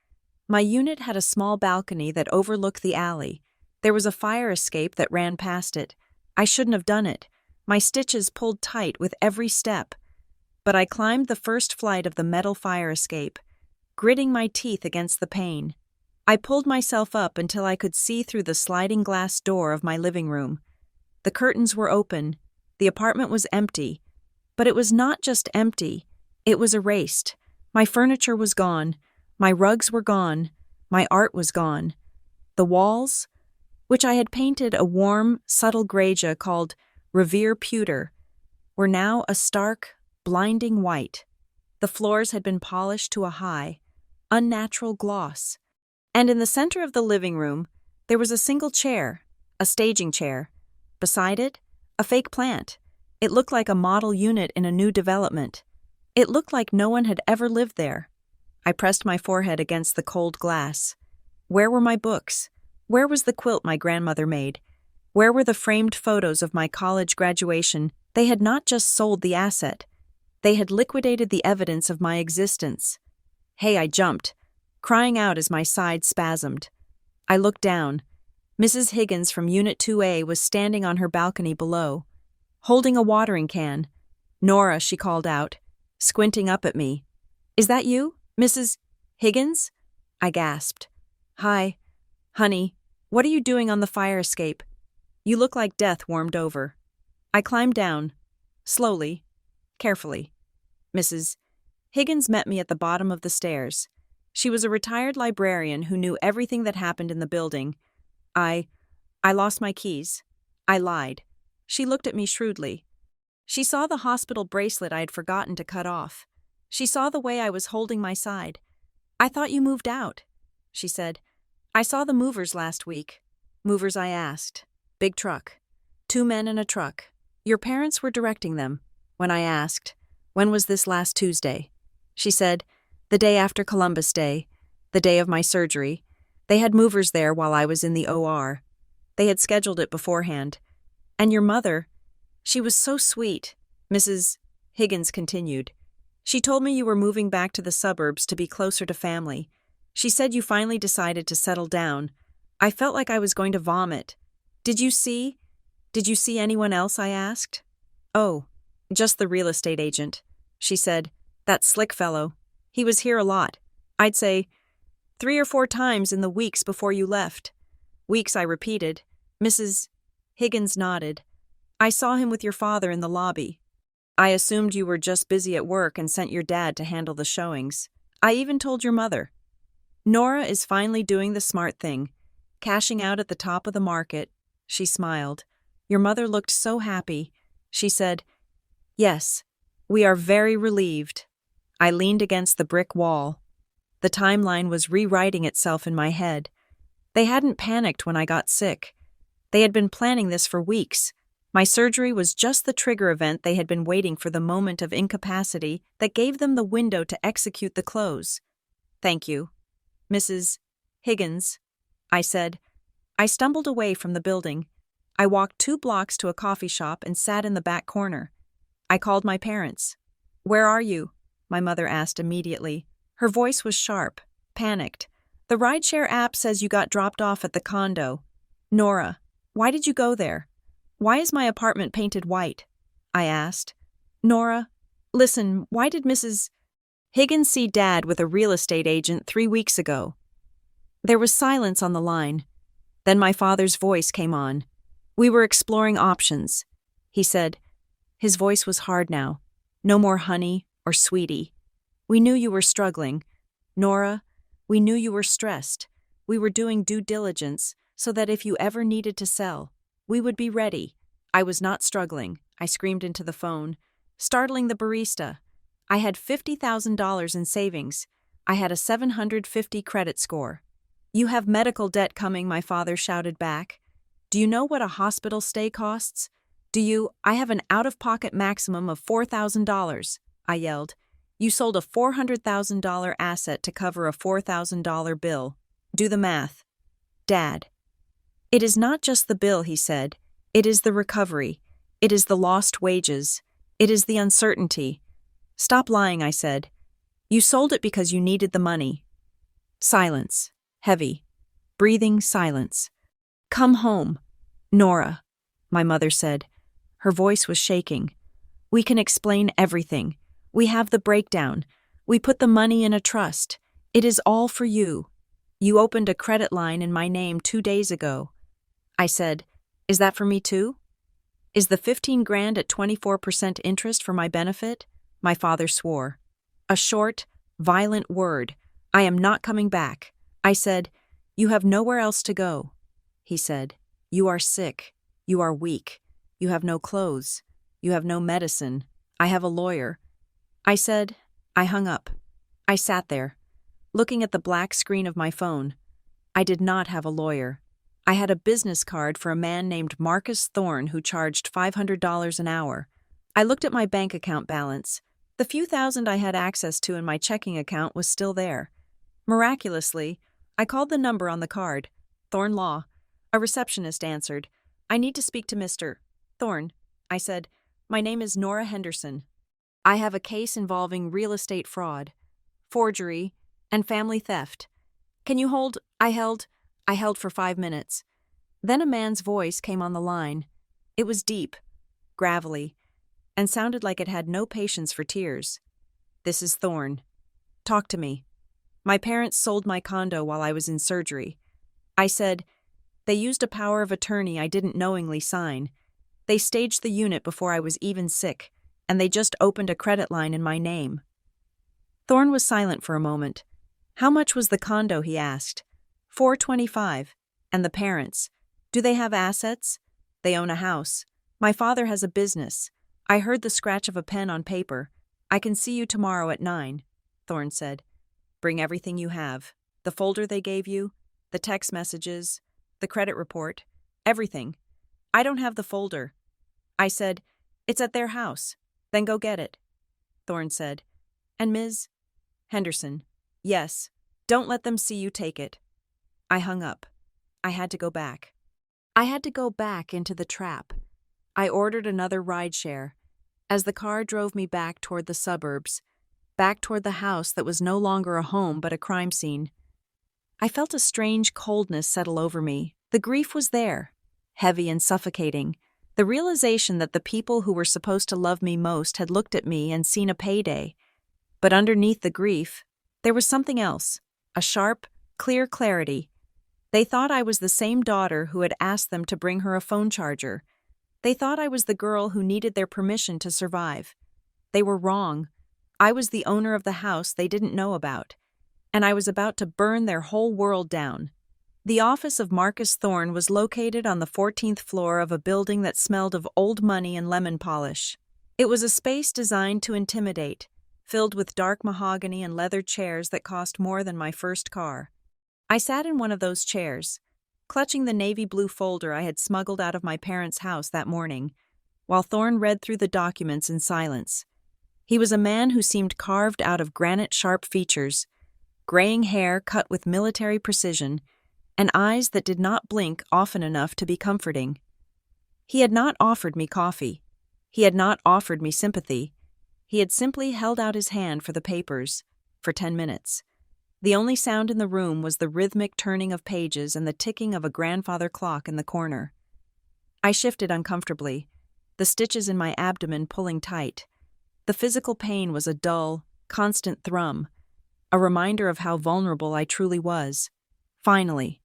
My unit had a small balcony that overlooked the alley. There was a fire escape that ran past it. I shouldn't have done it. My stitches pulled tight with every step. But I climbed the first flight of the metal fire escape, gritting my teeth against the pain. I pulled myself up until I could see through the sliding glass door of my living room. The curtains were open. The apartment was empty. But it was not just empty. It was erased. My furniture was gone. My rugs were gone. My art was gone. The walls, which I had painted a warm, subtle grayja called Revere Pewter, were now a stark, blinding white. The floors had been polished to a high, unnatural gloss. And in the center of the living room, there was a single chair, a staging chair. Beside it, a fake plant. It looked like a model unit in a new development. It looked like no one had ever lived there. I pressed my forehead against the cold glass. Where were my books? Where was the quilt my grandmother made? Where were the framed photos of my college graduation? They had not just sold the asset. They had liquidated the evidence of my existence. Hey, I jumped, crying out as my side spasmed. I looked down. Mrs. Higgins from Unit 2A was standing on her balcony below, holding a watering can. Nora, she called out, squinting up at me. Is that you, Mrs. Higgins? I gasped. Hi, honey, what are you doing on the fire escape? You look like death warmed over. I climbed down, slowly, carefully. Mrs. Higgins met me at the bottom of the stairs. She was a retired librarian who knew everything that happened in the building. I lost my keys. I lied. She looked at me shrewdly. She saw the hospital bracelet I had forgotten to cut off. She saw the way I was holding my side. I thought you moved out, she said. I saw the movers last week. Movers, I asked. Big truck. 2 men in a truck. Your parents were directing them. When I asked, when was this last Tuesday? She said, the day after Columbus Day, the day of my surgery. They had movers there while I was in the OR. They had scheduled it beforehand. And your mother, she was so sweet, Mrs. Higgins continued. She told me you were moving back to the suburbs to be closer to family. She said you finally decided to settle down. I felt like I was going to vomit. Did you see anyone else? I asked. Oh, just the real estate agent, she said. That slick fellow. He was here a lot. I'd say 3 or 4 times in the weeks before you left. Weeks, I repeated. Mrs. Higgins nodded. I saw him with your father in the lobby. I assumed you were just busy at work and sent your dad to handle the showings. I even told your mother. Nora is finally doing the smart thing, cashing out at the top of the market. She smiled. Your mother looked so happy. She said, Yes, we are very relieved. I leaned against the brick wall. The timeline was rewriting itself in my head. They hadn't panicked when I got sick. They had been planning this for weeks. My surgery was just the trigger event they had been waiting for, the moment of incapacity that gave them the window to execute the close. Thank you, Mrs. Higgins, I said. I stumbled away from the building. I walked 2 blocks to a coffee shop and sat in the back corner. I called my parents. Where are you? My mother asked immediately. Her voice was sharp, panicked. The rideshare app says you got dropped off at the condo. Nora, why did you go there? Why is my apartment painted white? I asked. Nora, listen, why did Mrs. Higgins see Dad with a real estate agent 3 weeks ago? There was silence on the line. Then my father's voice came on. We were exploring options, he said. His voice was hard now. No more honey or sweetie. We knew you were struggling. Nora, we knew you were stressed. We were doing due diligence so that if you ever needed to sell, we would be ready. I was not struggling, I screamed into the phone, startling the barista. I had $50,000 in savings. I had a 750 credit score. You have medical debt coming, my father shouted back. Do you know what a hospital stay costs? I have an out-of-pocket maximum of $4,000, I yelled. You sold a $400,000 asset to cover a $4,000 bill. Do the math. Dad. It is not just the bill, he said. It is the recovery. It is the lost wages. It is the uncertainty. Stop lying, I said. You sold it because you needed the money. Silence. Heavy. Breathing silence. Come home. Nora, my mother said. Her voice was shaking. We can explain everything. We have the breakdown. We put the money in a trust. It is all for you. You opened a credit line in my name 2 days ago. I said, Is that for me too? Is the 15 grand at 24% interest for my benefit? My father swore. A short, violent word. I am not coming back. I said, You have nowhere else to go. He said, You are sick. You are weak. You have no clothes. You have no medicine. I have a lawyer. I said, I hung up. I sat there, looking at the black screen of my phone. I did not have a lawyer. I had a business card for a man named Marcus Thorne who charged $500 an hour. I looked at my bank account balance. The few thousand I had access to in my checking account was still there. Miraculously, I called the number on the card. Thorne Law. A receptionist answered. I need to speak to Mr. Thorne. I said, My name is Nora Henderson. I have a case involving real estate fraud, forgery, and family theft. Can you hold? I held for 5 minutes. Then a man's voice came on the line. It was deep, gravelly, and sounded like it had no patience for tears. This is Thorne. Talk to me. My parents sold my condo while I was in surgery. I said, They used a power of attorney I didn't knowingly sign. They staged the unit before I was even sick, and they just opened a credit line in my name. Thorne was silent for a moment. How much was the condo, he asked. $425. And the parents? Do they have assets? They own a house. My father has a business. I heard the scratch of a pen on paper. I can see you tomorrow at 9, Thorne said. Bring everything you have. The folder they gave you, the text messages, the credit report, everything. I don't have the folder. I said, It's at their house. Then go get it. Thorne said. And Ms. Henderson? Yes. Don't let them see you take it. I hung up. I had to go back. I had to go back into the trap. I ordered another rideshare. As the car drove me back toward the suburbs, back toward the house that was no longer a home but a crime scene, I felt a strange coldness settle over me. The grief was there, heavy and suffocating. The realization that the people who were supposed to love me most had looked at me and seen a payday. But underneath the grief, there was something else, a sharp, clear clarity. They thought I was the same daughter who had asked them to bring her a phone charger. They thought I was the girl who needed their permission to survive. They were wrong. I was the owner of the house they didn't know about. and I was about to burn their whole world down. The office of Marcus Thorne was located on the 14th floor of a building that smelled of old money and lemon polish. It was a space designed to intimidate, filled with dark mahogany and leather chairs that cost more than my first car. I sat in one of those chairs, clutching the navy blue folder I had smuggled out of my parents' house that morning, while Thorne read through the documents in silence. He was a man who seemed carved out of granite-sharp features, graying hair cut with military precision, and eyes that did not blink often enough to be comforting. He had not offered me coffee. He had not offered me sympathy. He had simply held out his hand for the papers, for 10 minutes. The only sound in the room was the rhythmic turning of pages and the ticking of a grandfather clock in the corner. I shifted uncomfortably, the stitches in my abdomen pulling tight. The physical pain was a dull, constant thrum, a reminder of how vulnerable I truly was. Finally,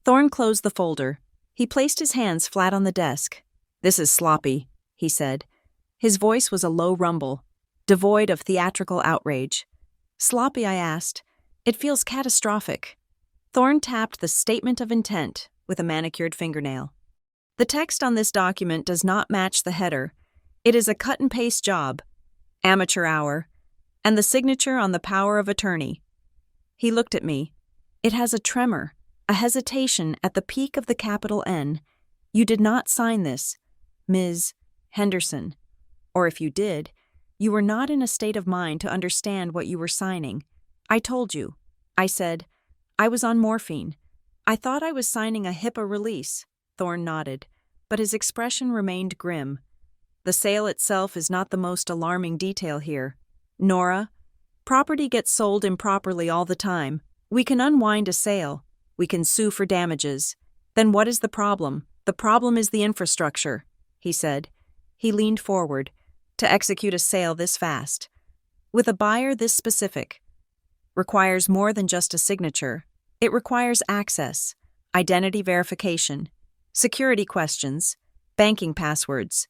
Thorne closed the folder. He placed his hands flat on the desk. "This is sloppy," he said. His voice was a low rumble, devoid of theatrical outrage. "Sloppy?" I asked. "It feels catastrophic." Thorne tapped the statement of intent with a manicured fingernail. "The text on this document does not match the header. It is a cut-and-paste job, amateur hour, and the signature on the power of attorney." He looked at me. "It has a tremor, a hesitation at the peak of the capital N. You did not sign this, Ms. Henderson. Or if you did, you were not in a state of mind to understand what you were signing. I told you," I said. "I was on morphine. I thought I was signing a HIPAA release." Thorne nodded, but his expression remained grim. "The sale itself is not the most alarming detail here. Nora, property gets sold improperly all the time. We can unwind a sale. We can sue for damages. Then what is the problem? The problem is the infrastructure," he said. He leaned forward. "To execute a sale this fast, with a buyer this specific, requires more than just a signature. It requires access, identity verification, security questions, banking passwords.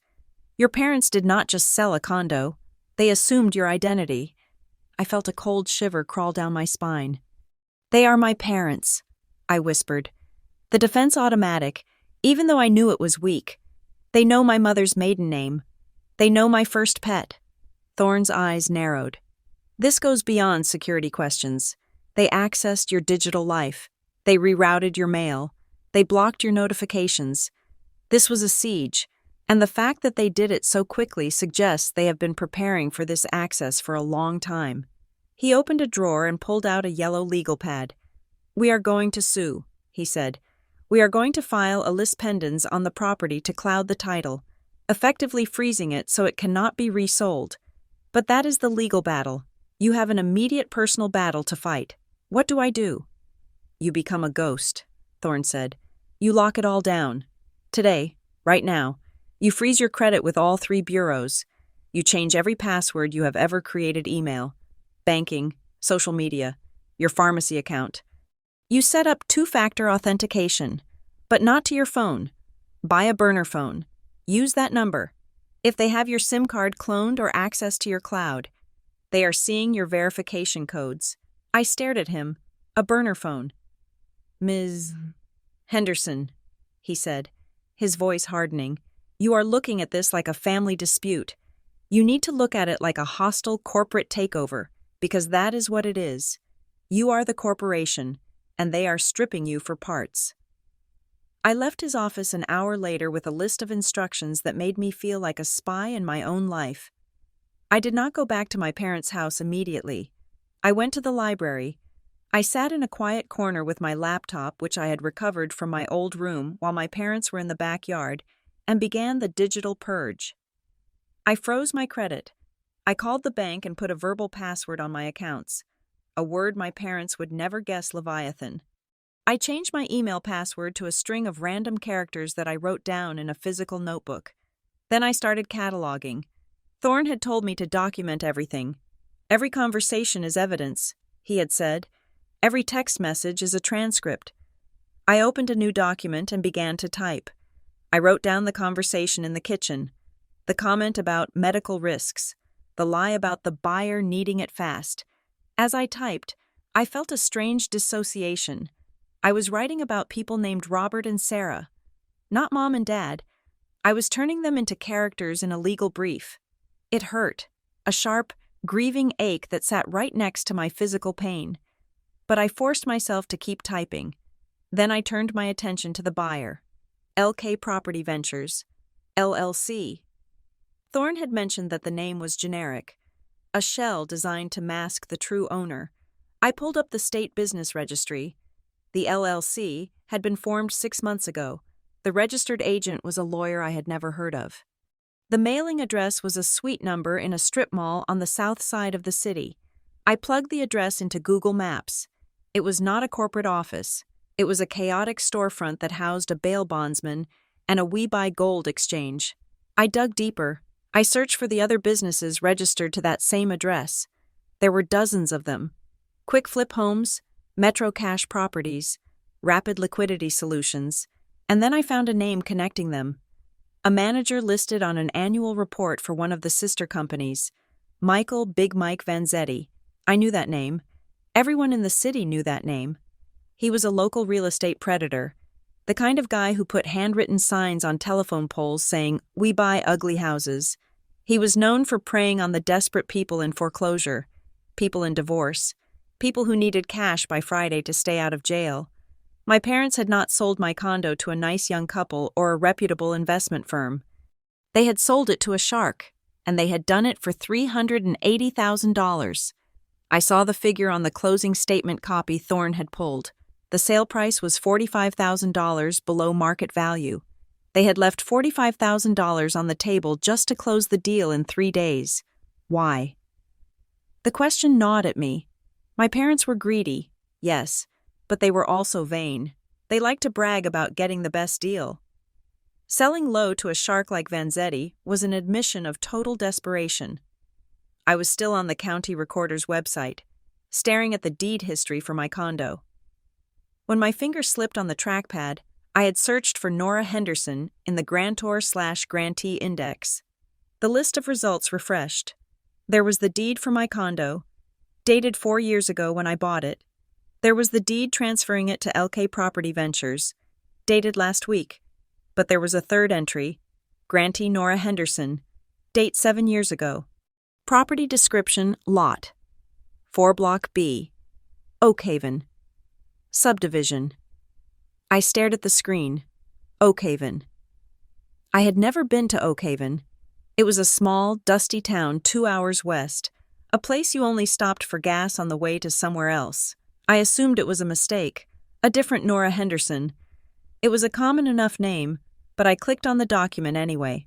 Your parents did not just sell a condo. They assumed your identity." I felt a cold shiver crawl down my spine. "They are my parents," I whispered. The defense automatic, even though I knew it was weak. "They know my mother's maiden name. They know my first pet." Thorne's eyes narrowed. "This goes beyond security questions. They accessed your digital life. They rerouted your mail. They blocked your notifications. This was a siege, and the fact that they did it so quickly suggests they have been preparing for this access for a long time." He opened a drawer and pulled out a yellow legal pad. "We are going to sue," he said. "We are going to file a lis pendens on the property to cloud the title, effectively freezing it so it cannot be resold. But that is the legal battle. You have an immediate personal battle to fight. What do I do?" "You become a ghost," Thorne said. "You lock it all down. Today, right now, you freeze your credit with all 3 bureaus. You change every password you have ever created: email, banking, social media, your pharmacy account. You set up 2-factor authentication, but not to your phone. Buy a burner phone. Use that number. If they have your SIM card cloned or access to your cloud, they are seeing your verification codes." I stared at him. "A burner phone." "Ms. Henderson," he said, his voice hardening. "You are looking at this like a family dispute. You need to look at it like a hostile corporate takeover, because that is what it is. You are the corporation, and they are stripping you for parts." I left his office an hour later with a list of instructions that made me feel like a spy in my own life. I did not go back to my parents' house immediately. I went to the library. I sat in a quiet corner with my laptop, which I had recovered from my old room while my parents were in the backyard, and began the digital purge. I froze my credit. I called the bank and put a verbal password on my accounts, a word my parents would never guess: Leviathan. I changed my email password to a string of random characters that I wrote down in a physical notebook. Then I started cataloging. Thorne had told me to document everything. "Every conversation is evidence," he had said. "Every text message is a transcript." I opened a new document and began to type. I wrote down the conversation in the kitchen, the comment about medical risks, the lie about the buyer needing it fast. As I typed, I felt a strange dissociation. I was writing about people named Robert and Sarah, not Mom and Dad. I was turning them into characters in a legal brief. It hurt, a sharp, grieving ache that sat right next to my physical pain. But I forced myself to keep typing. Then I turned my attention to the buyer. LK Property Ventures, LLC. Thorne had mentioned that the name was generic, a shell designed to mask the true owner. I pulled up the state business registry. The LLC had been formed 6 months ago. The registered agent was a lawyer I had never heard of. The mailing address was a suite number in a strip mall on the south side of the city. I plugged the address into Google Maps. It was not a corporate office. It was a chaotic storefront that housed a bail bondsman and a We Buy Gold exchange. I dug deeper. I searched for the other businesses registered to that same address. There were dozens of them. Quick Flip Homes, Metro Cash Properties, Rapid Liquidity Solutions, and then I found a name connecting them. A manager listed on an annual report for one of the sister companies, Michael Big Mike Vanzetti. I knew that name. Everyone in the city knew that name. He was a local real estate predator, the kind of guy who put handwritten signs on telephone poles saying, "We buy ugly houses." He was known for preying on the desperate people in foreclosure, people in divorce, people who needed cash by Friday to stay out of jail. My parents had not sold my condo to a nice young couple or a reputable investment firm. They had sold it to a shark, and they had done it for $380,000. I saw the figure on the closing statement copy Thorne had pulled. The sale price was $45,000 below market value. They had left $45,000 on the table just to close the deal in 3 days. Why? The question gnawed at me. My parents were greedy, yes, but they were also vain. They liked to brag about getting the best deal. Selling low to a shark like Vanzetti was an admission of total desperation. I was still on the county recorder's website, staring at the deed history for my condo. When my finger slipped on the trackpad, I had searched for Nora Henderson in the grantor/grantee index. The list of results refreshed. There was the deed for my condo, dated 4 years ago when I bought it. There was the deed transferring it to LK Property Ventures, dated last week. But there was a third entry, grantee Nora Henderson, date 7 years ago. Property description, lot. 4 Block B, Oakhaven. Subdivision. I stared at the screen. Oakhaven. I had never been to Oakhaven. It was a small, dusty town 2 hours west, a place you only stopped for gas on the way to somewhere else. I assumed it was a mistake, a different Nora Henderson. It was a common enough name, but I clicked on the document anyway.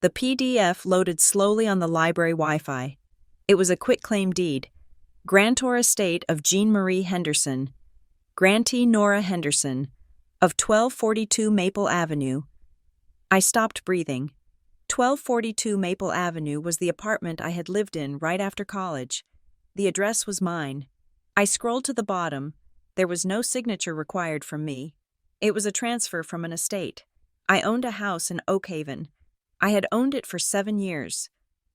The PDF loaded slowly on the library Wi-Fi. It was a quitclaim deed. Grantor Estate of Jean Marie Henderson. Grantee Nora Henderson, of 1242 Maple Avenue. I stopped breathing. 1242 Maple Avenue was the apartment I had lived in right after college. The address was mine. I scrolled to the bottom. There was no signature required from me. It was a transfer from an estate. I owned a house in Oakhaven. I had owned it for 7 years.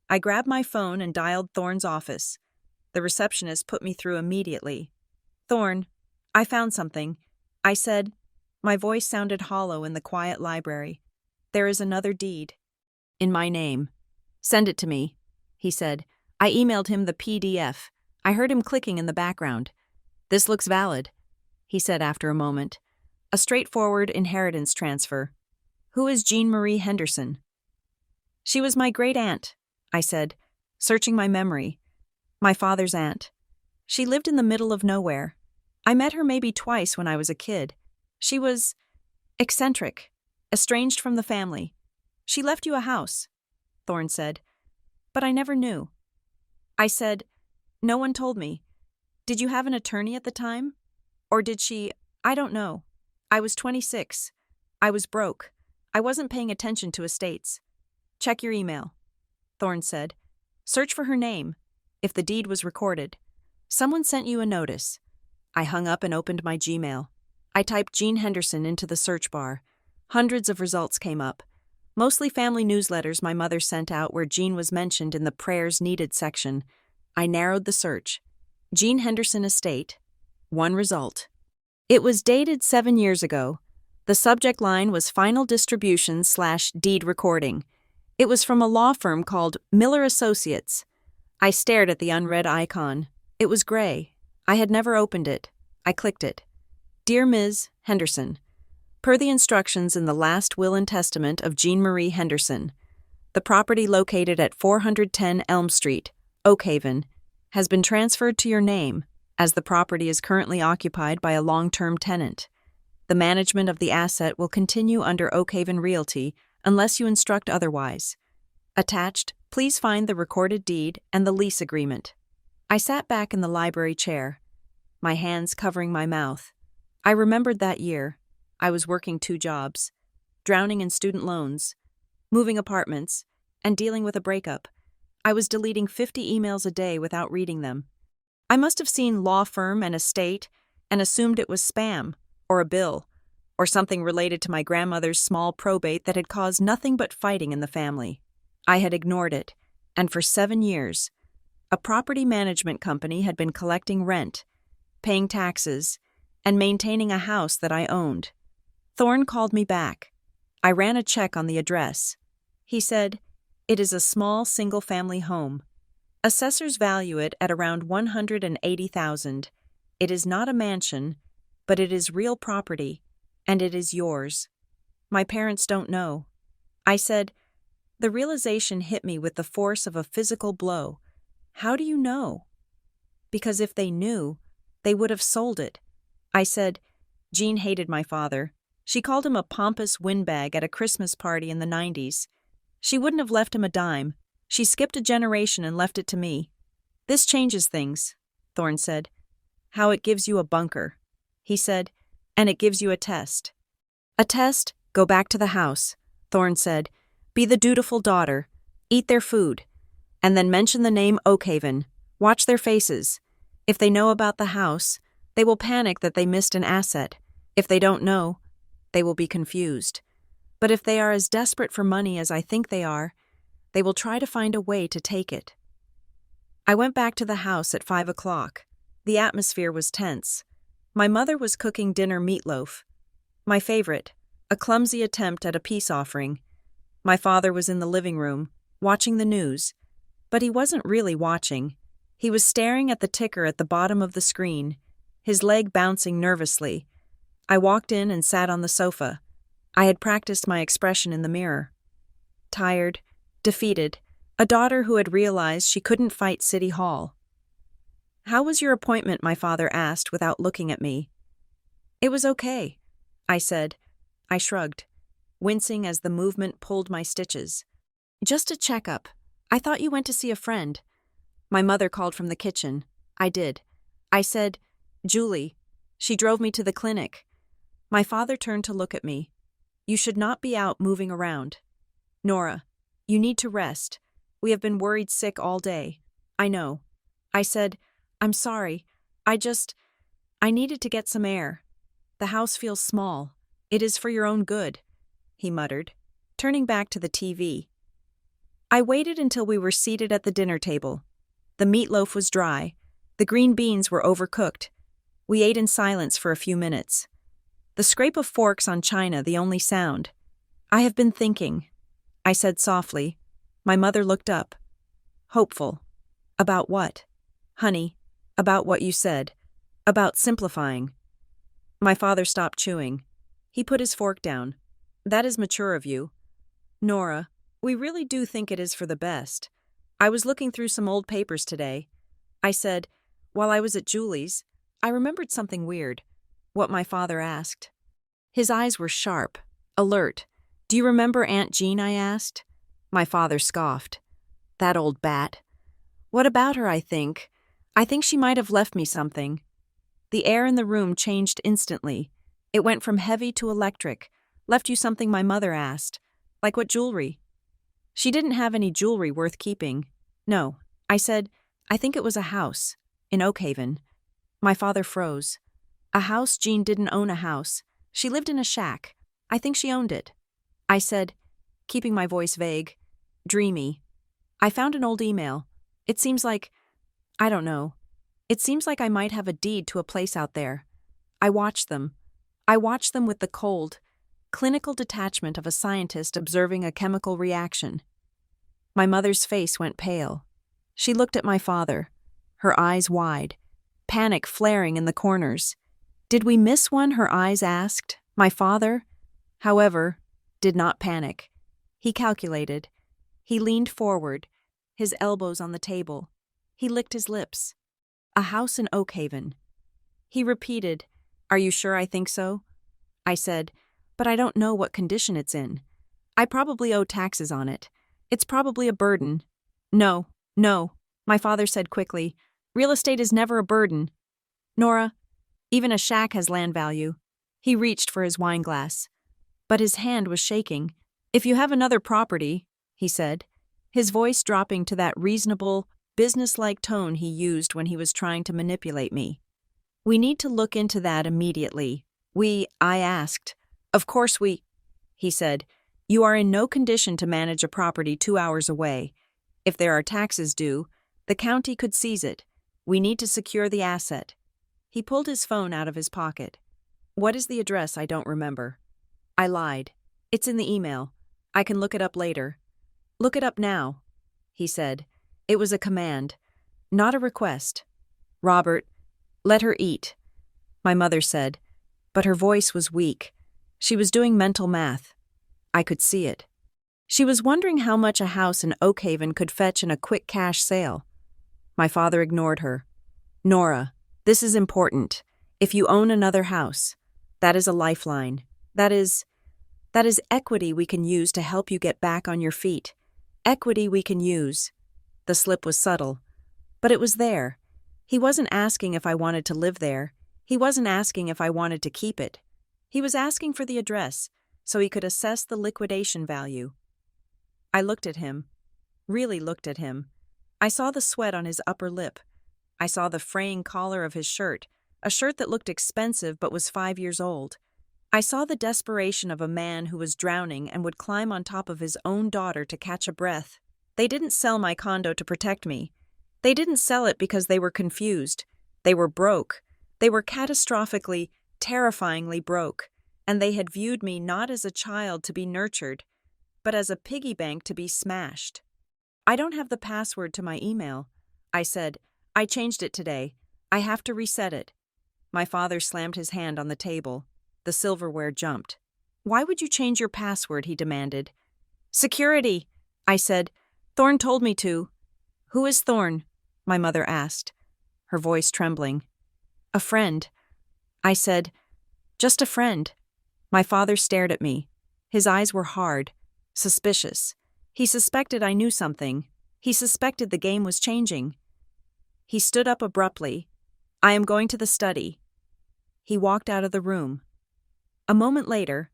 I grabbed my phone and dialed Thorne's office. The receptionist put me through immediately. "Thorne, I found something," I said. My voice sounded hollow in the quiet library. "There is another deed. In my name." "Send it to me," he said. I emailed him the PDF. I heard him clicking in the background. "This looks valid," he said after a moment. "A straightforward inheritance transfer. Who is Jean Marie Henderson?" "She was my great-aunt," I said, searching my memory. "My father's aunt. She lived in the middle of nowhere. I met her maybe twice when I was a kid. She was eccentric, estranged from the family. She left you a house," Thorne said. "But I never knew." I said, "No one told me. Did you have an attorney at the time? Or did she? I don't know. I was 26. I was broke. I wasn't paying attention to estates." "Check your email," Thorne said. "Search for her name, if the deed was recorded. Someone sent you a notice." I hung up and opened my Gmail. I typed Jean Henderson into the search bar. Hundreds of results came up. Mostly family newsletters my mother sent out where Jean was mentioned in the prayers needed section. I narrowed the search. Jean Henderson Estate, one result. It was dated 7 years ago. The subject line was Final Distribution/Deed Recording. It was from a law firm called Miller Associates. I stared at the unread icon. It was gray. I had never opened it. I clicked it. Dear Ms. Henderson, per the instructions in the last will and testament of Jean Marie Henderson, the property located at 410 Elm Street, Oakhaven, has been transferred to your name, as the property is currently occupied by a long-term tenant. The management of the asset will continue under Oakhaven Realty unless you instruct otherwise. Attached, please find the recorded deed and the lease agreement. I sat back in the library chair, my hands covering my mouth. I remembered that year. I was working 2 jobs, drowning in student loans, moving apartments, and dealing with a breakup. I was deleting 50 emails a day without reading them. I must have seen law firm and estate and assumed it was spam, or a bill, or something related to my grandmother's small probate that had caused nothing but fighting in the family. I had ignored it, and for 7 years, a property management company had been collecting rent, paying taxes, and maintaining a house that I owned. Thorne called me back. I ran a check on the address. He said, "It is a small single-family home. Assessors value it at around $180,000. It is not a mansion, but it is real property, and it is yours. My parents don't know." I said, "The realization hit me with the force of a physical blow. How do you know?" "Because if they knew, they would have sold it." I said, "Jean hated my father. She called him a pompous windbag at a Christmas party in the 90s. She wouldn't have left him a dime. She skipped a generation and left it to me." "This changes things," Thorne said. "How it gives you a bunker." He said, "And it gives you a test." "A test? Go back to the house," Thorne said. "Be the dutiful daughter. Eat their food. And then mention the name Oakhaven. Watch their faces. If they know about the house, they will panic that they missed an asset. If they don't know, they will be confused. But if they are as desperate for money as I think they are, they will try to find a way to take it." I went back to the house at 5 o'clock. The atmosphere was tense. My mother was cooking dinner meatloaf, my favorite, a clumsy attempt at a peace offering. My father was in the living room, watching the news. But he wasn't really watching. He was staring at the ticker at the bottom of the screen, his leg bouncing nervously. I walked in and sat on the sofa. I had practiced my expression in the mirror. Tired, defeated, a daughter who had realized she couldn't fight City Hall. "How was your appointment?" my father asked without looking at me. "It was okay," I said. I shrugged, wincing as the movement pulled my stitches. "Just a checkup. I thought you went to see a friend." My mother called from the kitchen. I did. I said, "Julie." She drove me to the clinic. My father turned to look at me. "You should not be out moving around. Nora, you need to rest. We have been worried sick all day." "I know." I said, "I'm sorry. I needed to get some air. The house feels small. It is for your own good," he muttered, turning back to the TV. I waited until we were seated at the dinner table. The meatloaf was dry. The green beans were overcooked. We ate in silence for a few minutes. The scrape of forks on china the only sound. "I have been thinking," I said softly. My mother looked up. "Hopeful. About what?" "Honey, about what you said. About simplifying." My father stopped chewing. He put his fork down. "That is mature of you. Nora, we really do think it is for the best. I was looking through some old papers today." I said, "While I was at Julie's, I remembered something weird." "What?" my father asked. His eyes were sharp, alert. "Do you remember Aunt Jean?" I asked. My father scoffed. "That old bat." "What about her?" I think she might have left me something." The air in the room changed instantly. It went from heavy to electric. "Left you something?" my mother asked. "Like what jewelry?" "She didn't have any jewelry worth keeping." "No." I said, "I think it was a house. In Oakhaven." My father froze. "A house?" Jean didn't own a house. She lived in a shack. I think she owned it." I said, keeping my voice vague, dreamy. "I found an old email. It seems like, I don't know." It seems like I might have a deed to a place out there. I watched them. I watched them with the cold, clinical detachment of a scientist observing a chemical reaction. My mother's face went pale. She looked at my father, her eyes wide, panic flaring in the corners. Did we miss one? Her eyes asked. My father, however, did not panic. He calculated. He leaned forward, his elbows on the table. He licked his lips. A house in Oakhaven. He repeated, "Are you sure I think so?" I said, "But I don't know what condition it's in. I probably owe taxes on it. It's probably a burden." No, my father said quickly. "Real estate is never a burden. Nora, even a shack has land value." He reached for his wine glass, but his hand was shaking. "If you have another property," he said, his voice dropping to that reasonable, businesslike tone he used when he was trying to manipulate me. "We need to look into that immediately." I asked. "Of course he said. "You are in no condition to manage a property 2 hours away. If there are taxes due, the county could seize it. We need to secure the asset." He pulled his phone out of his pocket. "What is the address? I don't remember." I lied. "It's in the email. I can look it up later." "Look it up now," he said. It was a command, not a request. "Robert, let her eat," my mother said, but her voice was weak. She was doing mental math. I could see it. She was wondering how much a house in Oakhaven could fetch in a quick cash sale. My father ignored her. "Nora, this is important. If you own another house, that is a lifeline. That is equity we can use to help you get back on your feet. Equity we can use." The slip was subtle, but it was there. He wasn't asking if I wanted to live there. He wasn't asking if I wanted to keep it. He was asking for the address so he could assess the liquidation value. I looked at him, really looked at him. I saw the sweat on his upper lip. I saw the fraying collar of his shirt, a shirt that looked expensive but was 5 years old. I saw the desperation of a man who was drowning and would climb on top of his own daughter to catch a breath. They didn't sell my condo to protect me. They didn't sell it because they were confused. They were broke. They were catastrophically, terrifyingly broke, and they had viewed me not as a child to be nurtured, but as a piggy bank to be smashed. "I don't have the password to my email," I said. "I changed it today. I have to reset it." My father slammed his hand on the table. The silverware jumped. "Why would you change your password?" he demanded. "Security," I said. "Thorne told me to." "Who is Thorne?" my mother asked, her voice trembling. "A friend," I said. "Just a friend." My father stared at me. His eyes were hard, suspicious. He suspected I knew something. He suspected the game was changing. He stood up abruptly. "I am going to the study." He walked out of the room. A moment later,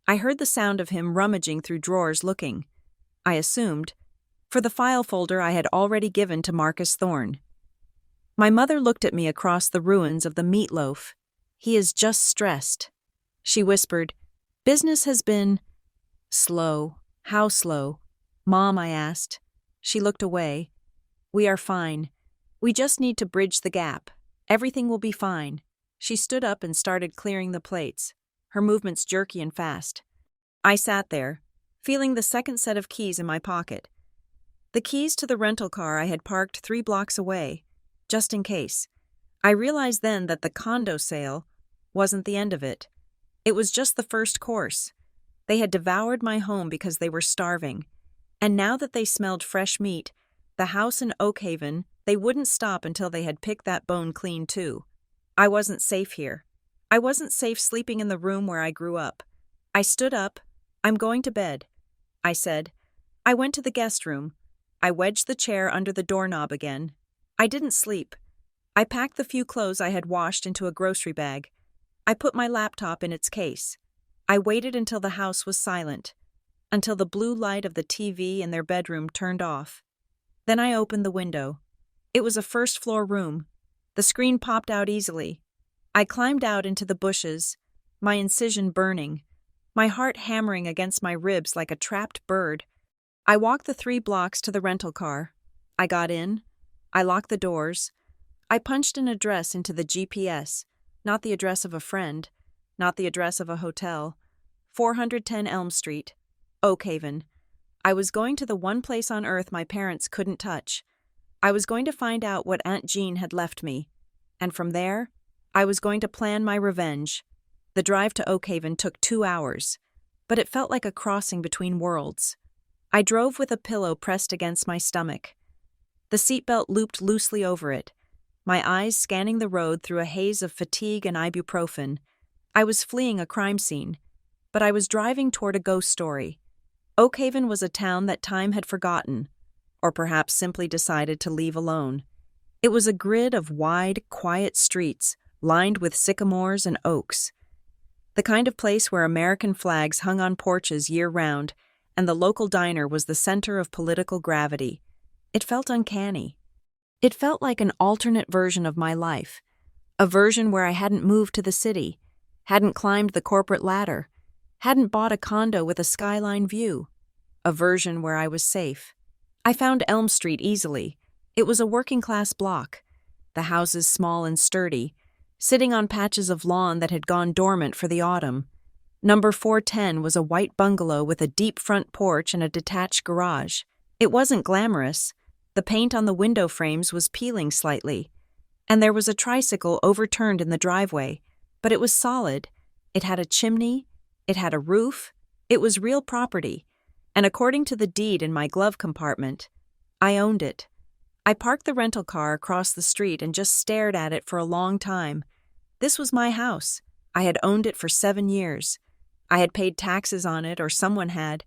I heard the sound of him rummaging through drawers looking, I assumed, for the file folder I had already given to Marcus Thorne. My mother looked at me across the ruins of the meatloaf. "He is just stressed," she whispered. "Business has been slow." "How slow?" "Mom," I asked. She looked away. "We are fine. We just need to bridge the gap. Everything will be fine." She stood up and started clearing the plates, her movements jerky and fast. I sat there, feeling the second set of keys in my pocket. The keys to the rental car I had parked 3 blocks away, just in case. I realized then that the condo sale wasn't the end of it. It was just the first course. They had devoured my home because they were starving. And now that they smelled fresh meat, the house in Oakhaven, they wouldn't stop until they had picked that bone clean too. I wasn't safe here. I wasn't safe sleeping in the room where I grew up. I stood up. "I'm going to bed," I said. I went to the guest room. I wedged the chair under the doorknob again. I didn't sleep. I packed the few clothes I had washed into a grocery bag. I put my laptop in its case. I waited until the house was silent, until the blue light of the TV in their bedroom turned off. Then I opened the window. It was a first-floor room. The screen popped out easily. I climbed out into the bushes, my incision burning, my heart hammering against my ribs like a trapped bird. I walked the 3 blocks to the rental car. I got in. I locked the doors. I punched an address into the GPS, not the address of a friend, not the address of a hotel. 410 Elm Street, Oak Haven. I was going to the one place on earth my parents couldn't touch. I was going to find out what Aunt Jean had left me. And from there, I was going to plan my revenge. The drive to Oak Haven took 2 hours, but it felt like a crossing between worlds. I drove with a pillow pressed against my stomach. The seatbelt looped loosely over it, my eyes scanning the road through a haze of fatigue and ibuprofen. I was fleeing a crime scene, but I was driving toward a ghost story. Oak Haven was a town that time had forgotten, or perhaps simply decided to leave alone. It was a grid of wide, quiet streets lined with sycamores and oaks. The kind of place where American flags hung on porches year-round, and the local diner was the center of political gravity. It felt uncanny. It felt like an alternate version of my life, a version where I hadn't moved to the city, hadn't climbed the corporate ladder, hadn't bought a condo with a skyline view, a version where I was safe. I found Elm Street easily. It was a working-class block, the houses small and sturdy, sitting on patches of lawn that had gone dormant for the autumn. Number 410 was a white bungalow with a deep front porch and a detached garage. It wasn't glamorous. The paint on the window frames was peeling slightly, and there was a tricycle overturned in the driveway, but it was solid. It had a chimney, it had a roof, it was real property, and according to the deed in my glove compartment, I owned it. I parked the rental car across the street and just stared at it for a long time. This was my house. I had owned it for 7 years. I had paid taxes on it, or someone had.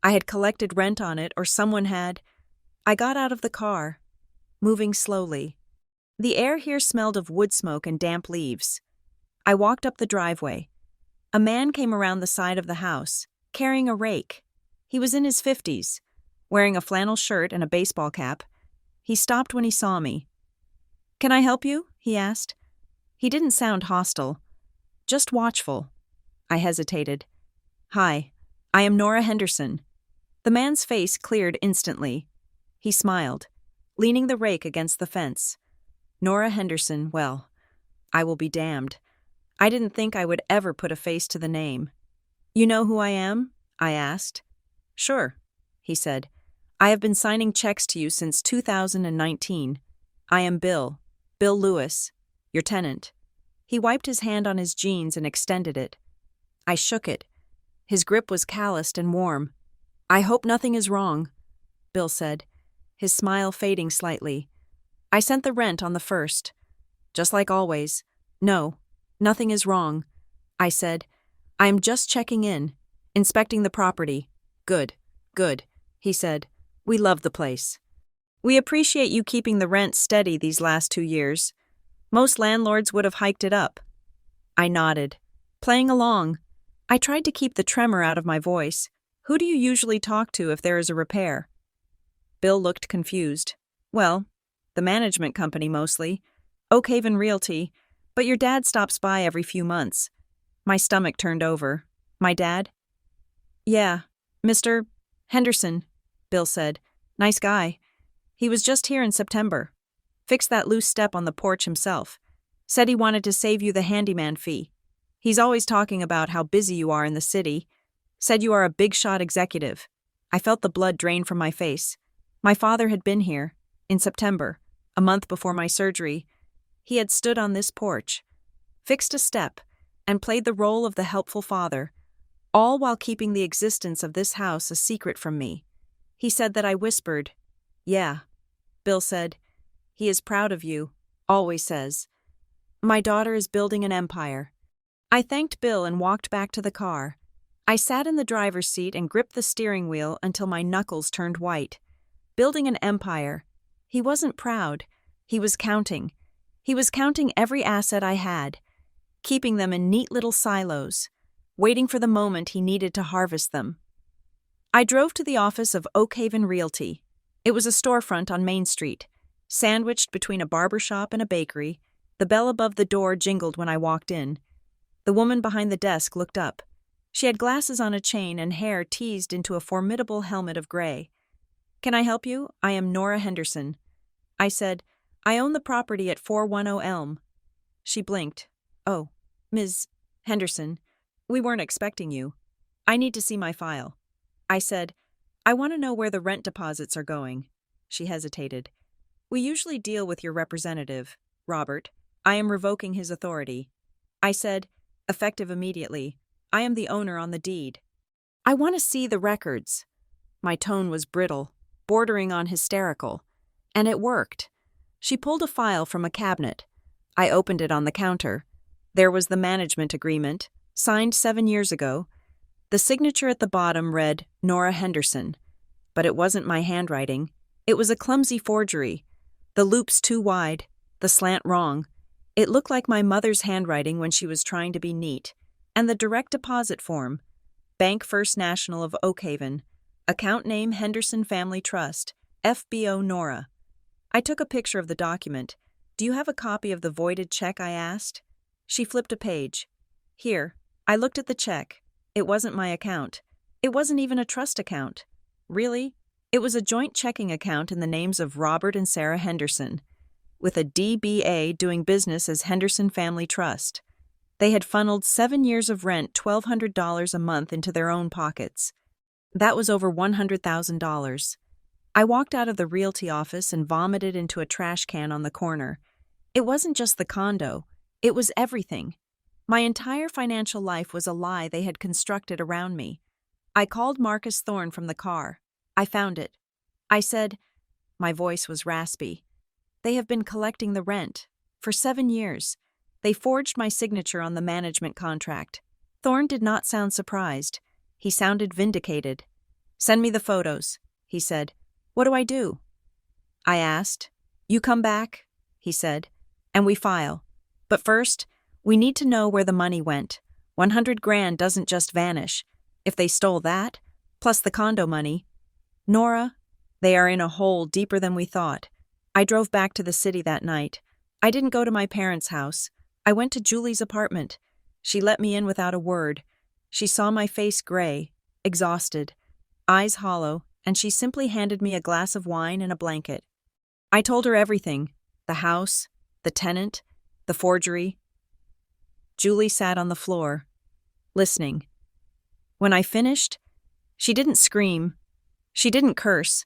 I had collected rent on it, or someone had. I got out of the car, moving slowly. The air here smelled of wood smoke and damp leaves. I walked up the driveway. A man came around the side of the house, carrying a rake. He was in his 50s, wearing a flannel shirt and a baseball cap. He stopped when he saw me. "Can I help you?" he asked. He didn't sound hostile, just watchful. I hesitated. "Hi, I am Nora Henderson." The man's face cleared instantly. He smiled, leaning the rake against the fence. Nora Henderson, well, I will be damned. I didn't think I would ever put a face to the name. "You know who I am?" I asked. "Sure," he said. "I have been signing checks to you since 2019. I am Bill Lewis, your tenant." He wiped his hand on his jeans and extended it. I shook it. His grip was calloused and warm. "I hope nothing is wrong," Bill said, his smile fading slightly. "I sent the rent on the 1st. Just like always. No, nothing is wrong," I said. "I am just checking in, inspecting the property." Good, he said. "We love the place. We appreciate you keeping the rent steady these last 2 years. Most landlords would have hiked it up." I nodded, playing along. I tried to keep the tremor out of my voice. "Who do you usually talk to if there is a repair?" Bill looked confused. "Well, the management company mostly. Oak Haven Realty, but your dad stops by every few months." My stomach turned over. "My dad?" "Yeah, Mr. Henderson," Bill said. "Nice guy. He was just here in September. Fixed that loose step on the porch himself. Said he wanted to save you the handyman fee. He's always talking about how busy you are in the city. Said you are a big-shot executive." I felt the blood drain from my face. My father had been here, in September, a month before my surgery. He had stood on this porch, fixed a step, and played the role of the helpful father, all while keeping the existence of this house a secret from me. He said that I whispered. "Yeah," Bill said. "He is proud of you, always says. My daughter is building an empire." I thanked Bill and walked back to the car. I sat in the driver's seat and gripped the steering wheel until my knuckles turned white. Building an empire. He wasn't proud. He was counting. He was counting every asset I had, keeping them in neat little silos, waiting for the moment he needed to harvest them. I drove to the office of Oak Haven Realty. It was a storefront on Main Street, sandwiched between a barber shop and a bakery. The bell above the door jingled when I walked in. The woman behind the desk looked up. She had glasses on a chain and hair teased into a formidable helmet of gray. "Can I help you? I am Nora Henderson." I said, I own the property at 410 Elm. She blinked. Oh, Ms. Henderson, we weren't expecting you. I need to see my file. I said, I want to know where the rent deposits are going. She hesitated. We usually deal with your representative, Robert. I am revoking his authority. I said, effective immediately. I am the owner on the deed. I want to see the records. My tone was brittle, bordering on hysterical. And it worked. She pulled a file from a cabinet. I opened it on the counter. There was the management agreement, signed 7 years ago. The signature at the bottom read, Nora Henderson. But it wasn't my handwriting. It was a clumsy forgery. The loops too wide, the slant wrong. It looked like my mother's handwriting when she was trying to be neat. And the direct deposit form. Bank First National of Oakhaven. Account name Henderson Family Trust. FBO Nora. I took a picture of the document. Do you have a copy of the voided check? I asked. She flipped a page. Here. I looked at the check. It wasn't my account. It wasn't even a trust account. Really? It was a joint checking account in the names of Robert and Sarah Henderson, with a DBA doing business as Henderson Family Trust. They had funneled 7 years of rent, $1,200 a month into their own pockets. That was over $100,000. I walked out of the realty office and vomited into a trash can on the corner. It wasn't just the condo. It was everything. My entire financial life was a lie they had constructed around me. I called Marcus Thorne from the car. I found it. I said, my voice was raspy, they have been collecting the rent. For 7 years. They forged my signature on the management contract. Thorne did not sound surprised. He sounded vindicated. Send me the photos, he said. What do I do? I asked. You come back, he said, and we file. But first, we need to know where the money went. 100 grand doesn't just vanish. If they stole that, plus the condo money. Nora, they are in a hole deeper than we thought. I drove back to the city that night. I didn't go to my parents' house. I went to Julie's apartment. She let me in without a word. She saw my face gray, exhausted, eyes hollow, and she simply handed me a glass of wine and a blanket. I told her everything, the house, the tenant, the forgery. Julie sat on the floor, listening. When I finished, she didn't scream. She didn't curse.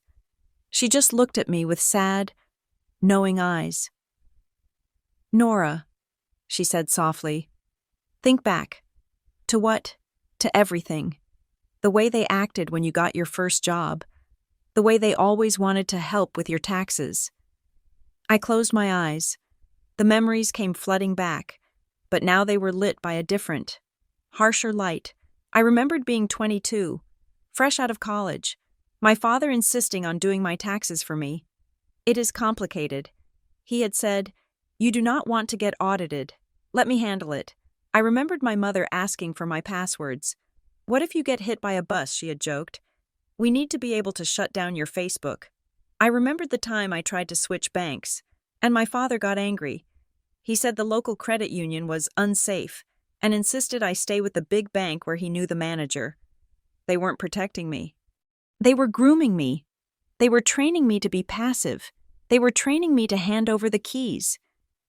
She just looked at me with sad, knowing eyes. Nora, she said softly, think back. To what? To everything. The way they acted when you got your first job. The way they always wanted to help with your taxes. I closed my eyes. The memories came flooding back, but now they were lit by a different, harsher light. I remembered being 22, fresh out of college, my father insisting on doing my taxes for me. It is complicated. He had said, you do not want to get audited. Let me handle it. I remembered my mother asking for my passwords. What if you get hit by a bus, she had joked. We need to be able to shut down your Facebook. I remembered the time I tried to switch banks, and my father got angry. He said the local credit union was unsafe and insisted I stay with the big bank where he knew the manager. They weren't protecting me. They were grooming me. They were training me to be passive. They were training me to hand over the keys.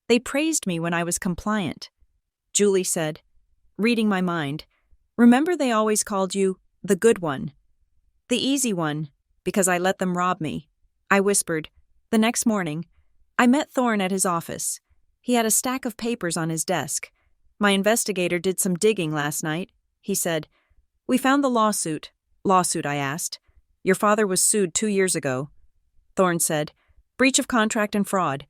They praised me when I was compliant. Julie said, reading my mind, remember they always called you the good one. The easy one, because I let them rob me. I whispered. The next morning, I met Thorne at his office. He had a stack of papers on his desk. My investigator did some digging last night, he said. We found the lawsuit. Lawsuit, I asked. Your father was sued 2 years ago. Thorne said, breach of contract and fraud.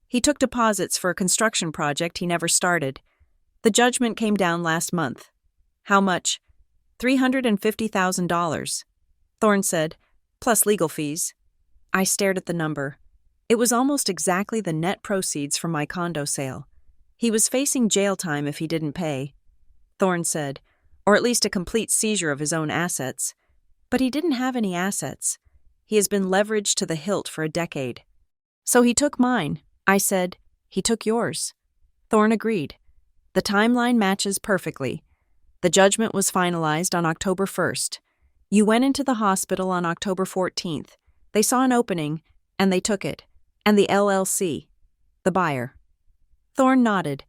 He took deposits for a construction project he never started. The judgment came down last month. How much? $350,000. Thorne said, plus legal fees. I stared at the number. It was almost exactly the net proceeds from my condo sale. He was facing jail time if he didn't pay. Thorne said, or at least a complete seizure of his own assets. But he didn't have any assets. He has been leveraged to the hilt for a decade. So he took mine. I said, he took yours. Thorne agreed. The timeline matches perfectly. The judgment was finalized on October 1st. You went into the hospital on October 14th. They saw an opening, and they took it. And the LLC. The buyer. Thorne nodded.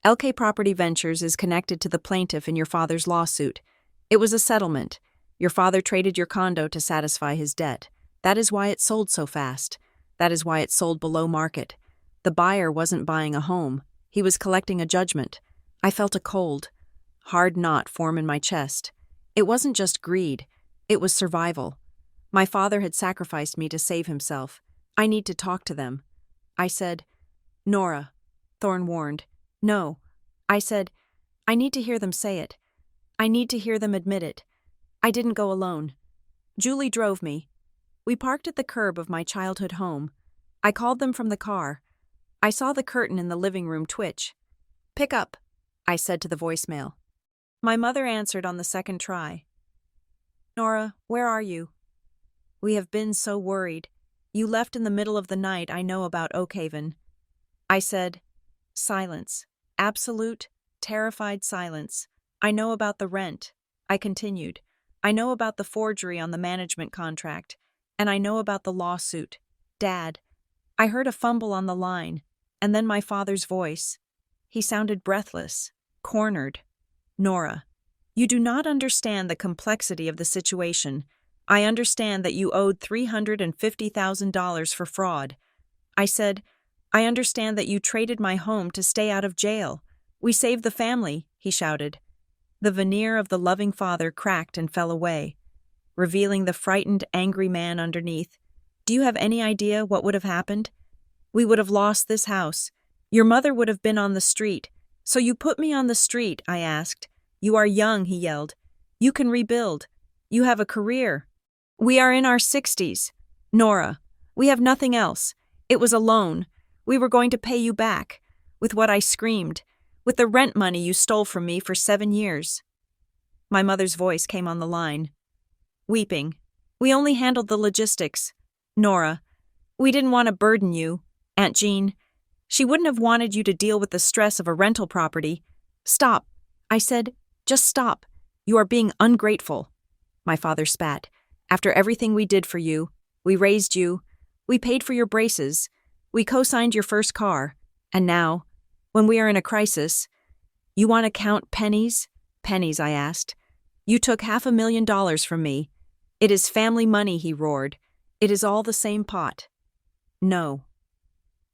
LK Property Ventures is connected to the plaintiff in your father's lawsuit. It was a settlement. Your father traded your condo to satisfy his debt. That is why it sold so fast. That is why it sold below market. The buyer wasn't buying a home. He was collecting a judgment. I felt a cold, hard knot form in my chest. It wasn't just greed. It was survival. My father had sacrificed me to save himself. I need to talk to them. I said, Nora. Thorne warned. No. I said, I need to hear them say it. I need to hear them admit it. I didn't go alone. Julie drove me. We parked at the curb of my childhood home. I called them from the car. I saw the curtain in the living room twitch. Pick up, I said to the voicemail. My mother answered on the second try. Nora, where are you? We have been so worried. You left in the middle of the night. I know about Oakhaven. I said, silence. Absolute, terrified silence. I know about the rent. I continued. I know about the forgery on the management contract. And I know about the lawsuit. Dad. I heard a fumble on the line, and then my father's voice. He sounded breathless, cornered. Nora, you do not understand the complexity of the situation. I understand that you owed $350,000 for fraud. I said, I understand that you traded my home to stay out of jail. We saved the family, he shouted. The veneer of the loving father cracked and fell away, revealing the frightened, angry man underneath. Do you have any idea what would have happened? We would have lost this house. Your mother would have been on the street. So you put me on the street, I asked. You are young, he yelled. You can rebuild. You have a career. We are in our 60s. Nora, we have nothing else. It was a loan. We were going to pay you back. With what I screamed. With the rent money you stole from me for 7 years. My mother's voice came on the line. Weeping. We only handled the logistics. Nora, we didn't want to burden you. Aunt Jean, she wouldn't have wanted you to deal with the stress of a rental property. Stop. I said, just stop. You are being ungrateful. My father spat. After everything we did for you, we raised you, we paid for your braces, we co-signed your first car, and now, when we are in a crisis, you want to count pennies? Pennies, I asked. You took $500,000 from me. It is family money, he roared. It is all the same pot. No.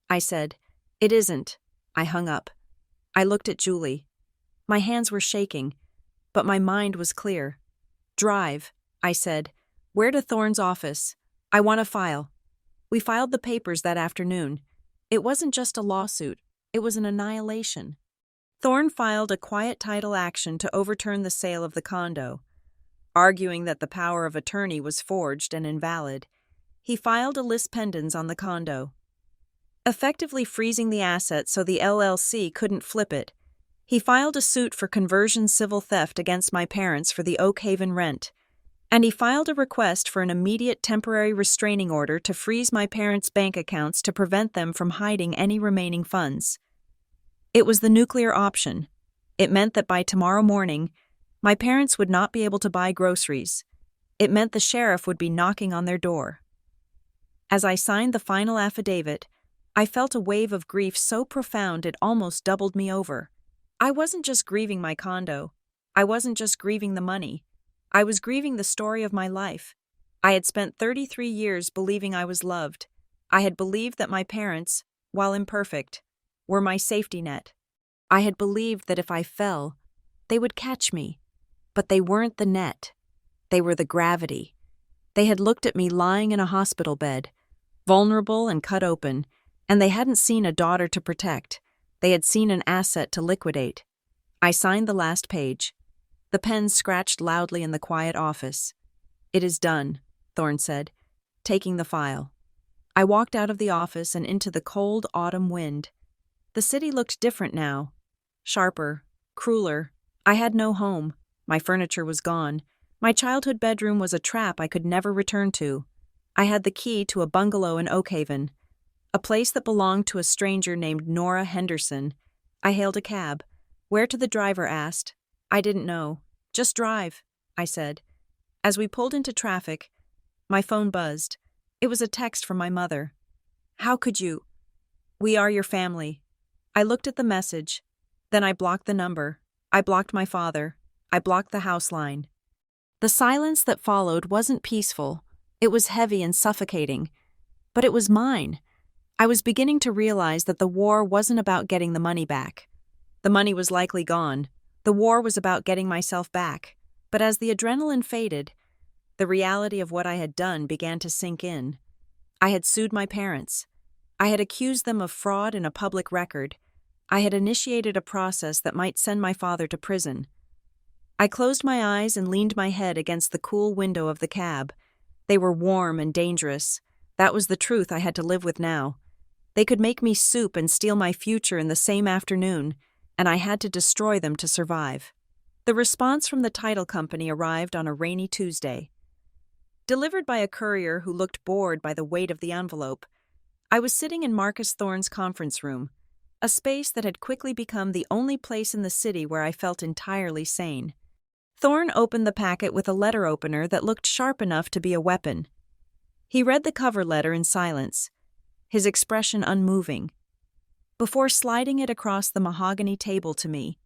I said, it isn't. I hung up. I looked at Julie. My hands were shaking, but my mind was clear. Drive, I said. Where to Thorne's office? I want a file. We filed the papers that afternoon. It wasn't just a lawsuit. It was an annihilation. Thorne filed a quiet title action to overturn the sale of the condo, arguing that the power of attorney was forged and invalid. He filed a lis pendens on the condo, effectively freezing the asset so the LLC couldn't flip it. He filed a suit for conversion civil theft against my parents for the Oakhaven rent, and he filed a request for an immediate temporary restraining order to freeze my parents' bank accounts to prevent them from hiding any remaining funds. It was the nuclear option. It meant that by tomorrow morning, my parents would not be able to buy groceries. It meant the sheriff would be knocking on their door. As I signed the final affidavit, I felt a wave of grief so profound it almost doubled me over. I wasn't just grieving my condo. I wasn't just grieving the money. I was grieving the story of my life. I had spent 33 years believing I was loved. I had believed that my parents, while imperfect, were my safety net. I had believed that if I fell, they would catch me. But they weren't the net. They were the gravity. They had looked at me lying in a hospital bed, vulnerable and cut open, and they hadn't seen a daughter to protect. They had seen an asset to liquidate. I signed the last page. The pen scratched loudly in the quiet office. It is done, Thorne said, taking the file. I walked out of the office and into the cold autumn wind. The city looked different now. Sharper, crueler. I had no home. My furniture was gone. My childhood bedroom was a trap I could never return to. I had the key to a bungalow in Oakhaven, a place that belonged to a stranger named Nora Henderson. I hailed a cab. Where to, the driver asked. I didn't know. Just drive, I said. As we pulled into traffic, my phone buzzed. It was a text from my mother. How could you? We are your family. I looked at the message. Then I blocked the number. I blocked my father. I blocked the house line. The silence that followed wasn't peaceful. It was heavy and suffocating. But it was mine. I was beginning to realize that the war wasn't about getting the money back. The money was likely gone. The war was about getting myself back. But as the adrenaline faded, the reality of what I had done began to sink in. I had sued my parents. I had accused them of fraud in a public record. I had initiated a process that might send my father to prison. I closed my eyes and leaned my head against the cool window of the cab. They were warm and dangerous. That was the truth I had to live with now. They could make me soup and steal my future in the same afternoon, and I had to destroy them to survive. The response from the title company arrived on a rainy Tuesday. Delivered by a courier who looked bored by the weight of the envelope, I was sitting in Marcus Thorne's conference room, a space that had quickly become the only place in the city where I felt entirely sane. Thorne opened the packet with a letter opener that looked sharp enough to be a weapon. He read the cover letter in silence, his expression unmoving. Before sliding it across the mahogany table to me,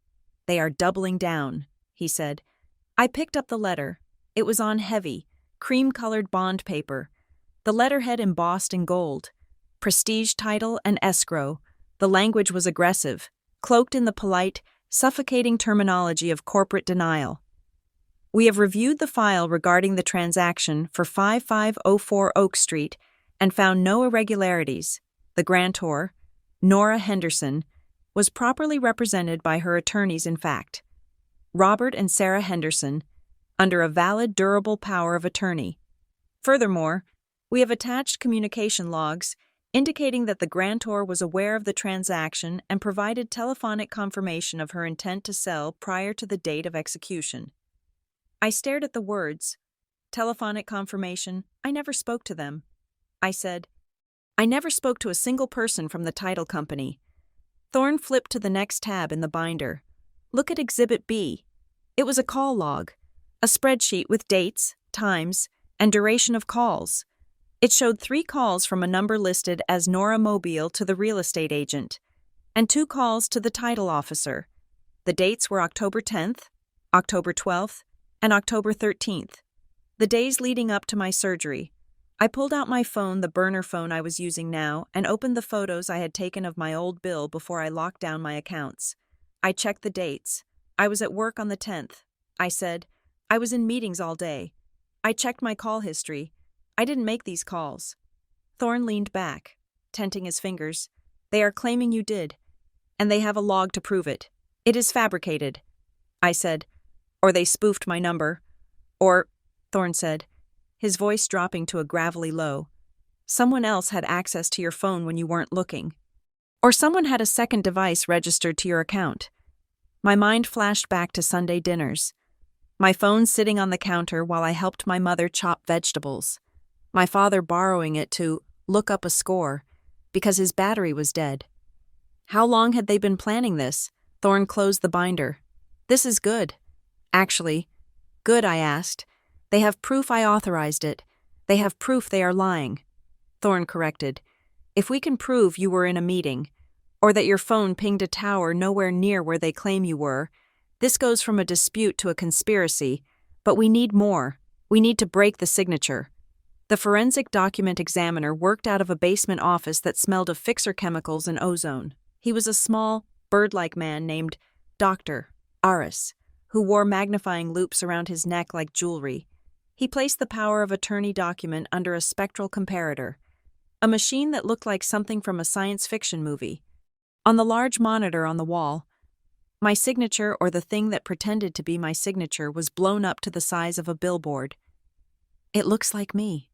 "They are doubling down," he said. I picked up the letter. It was on heavy, cream-colored bond paper, the letterhead embossed in gold. Prestige title and escrow. The language was aggressive, cloaked in the polite, suffocating terminology of corporate denial. "We have reviewed the file regarding the transaction for 5504 Oak Street and found no irregularities. The grantor, Nora Henderson, was properly represented by her attorneys in fact, Robert and Sarah Henderson, under a valid durable power of attorney. Furthermore, we have attached communication logs indicating that the grantor was aware of the transaction and provided telephonic confirmation of her intent to sell prior to the date of execution." I stared at the words. Telephonic confirmation. I never spoke to them. I said, "I never spoke to a single person from the title company." Thorne flipped to the next tab in the binder. "Look at Exhibit B." It was a call log, a spreadsheet with dates, times, and duration of calls. It showed 3 calls from a number listed as Nora Mobile to the real estate agent, and 2 calls to the title officer. The dates were October 10th, October 12th, and October 13th, the days leading up to my surgery. I pulled out my phone, the burner phone I was using now, and opened the photos I had taken of my old bill before I locked down my accounts. I checked the dates. I was at work on the 10th. I said, "I was in meetings all day." I checked my call history. I didn't make these calls. Thorne leaned back, tenting his fingers. "They are claiming you did, and they have a log to prove it. It is fabricated." I said, "Or they spoofed my number. Or," Thorne said, his voice dropping to a gravelly low, "someone else had access to your phone when you weren't looking. Or someone had a second device registered to your account." My mind flashed back to Sunday dinners. My phone sitting on the counter while I helped my mother chop vegetables. My father borrowing it to look up a score because his battery was dead. How long had they been planning this? Thorne closed the binder. "This is good." "Actually, good?" I asked. "They have proof I authorized it. They have proof they are lying." Thorne corrected. "If we can prove you were in a meeting, or that your phone pinged a tower nowhere near where they claim you were, this goes from a dispute to a conspiracy, but we need more. We need to break the signature." The forensic document examiner worked out of a basement office that smelled of fixer chemicals and ozone. He was a small, bird-like man named Dr. Aris, who wore magnifying loops around his neck like jewelry. He placed the power of attorney document under a spectral comparator, a machine that looked like something from a science fiction movie. On the large monitor on the wall, my signature, or the thing that pretended to be my signature, was blown up to the size of a billboard. "It looks like me,"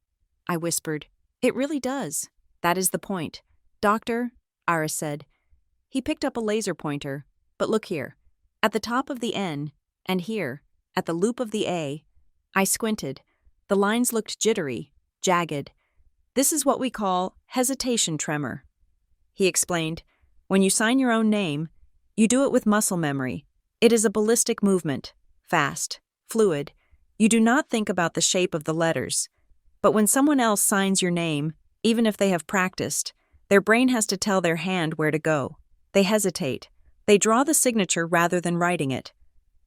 I whispered. "It really does. That is the point." "Doctor," Aris said. He picked up a laser pointer. "But look here. At the top of the N, and here, at the loop of the A." I squinted. The lines looked jittery, jagged. "This is what we call hesitation tremor." He explained, "When you sign your own name, you do it with muscle memory. It is a ballistic movement, fast, fluid. You do not think about the shape of the letters. But when someone else signs your name, even if they have practiced, Their brain has to tell their hand where to go. They hesitate. They draw the signature rather than writing it.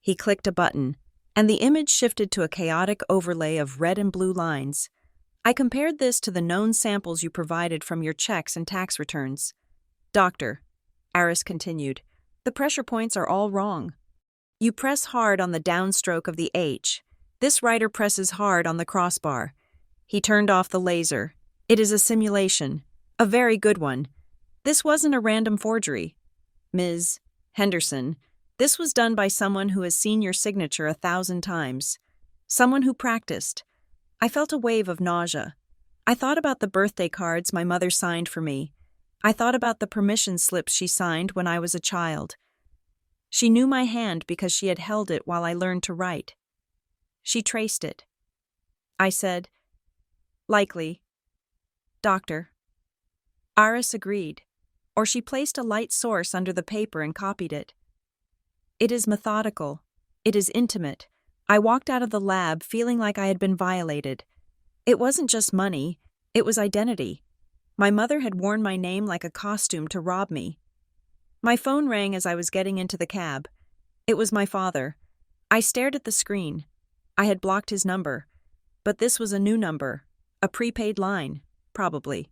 He clicked a button, and the image shifted to a chaotic overlay of red and blue lines. I compared this to the known samples you provided from your checks and tax returns. Doctor, Aris continued, the pressure points are all wrong. You press hard on the downstroke of the H. This writer presses hard on the crossbar. He turned off the laser. It is a simulation. A very good one. This wasn't a random forgery. Ms. Henderson, this was done by someone who has seen your signature 1,000 times. Someone who practiced. I felt a wave of nausea. I thought about the birthday cards my mother signed for me. I thought about the permission slips she signed when I was a child. She knew my hand because she had held it while I learned to write. She traced it. I said, likely. Doctor. Aris agreed, or she placed a light source under the paper and copied it. It is methodical. It is intimate. I walked out of the lab feeling like I had been violated. It wasn't just money, it was identity. My mother had worn my name like a costume to rob me. My phone rang as I was getting into the cab. It was my father. I stared at the screen. I had blocked his number. But this was a new number. A prepaid line, probably.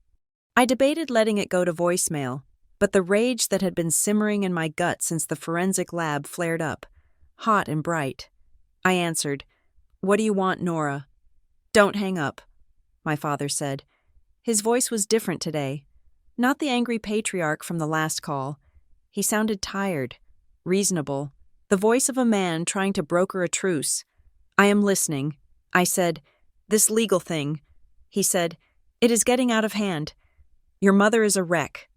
I debated letting it go to voicemail, but the rage that had been simmering in my gut since the forensic lab flared up, hot and bright. I answered, "What do you want, Nora?" "Don't hang up," my father said. His voice was different today. Not the angry patriarch from the last call. He sounded tired, reasonable, the voice of a man trying to broker a truce. "I am listening." I said, "This legal thing." He said, "It is getting out of hand. Your mother is a wreck.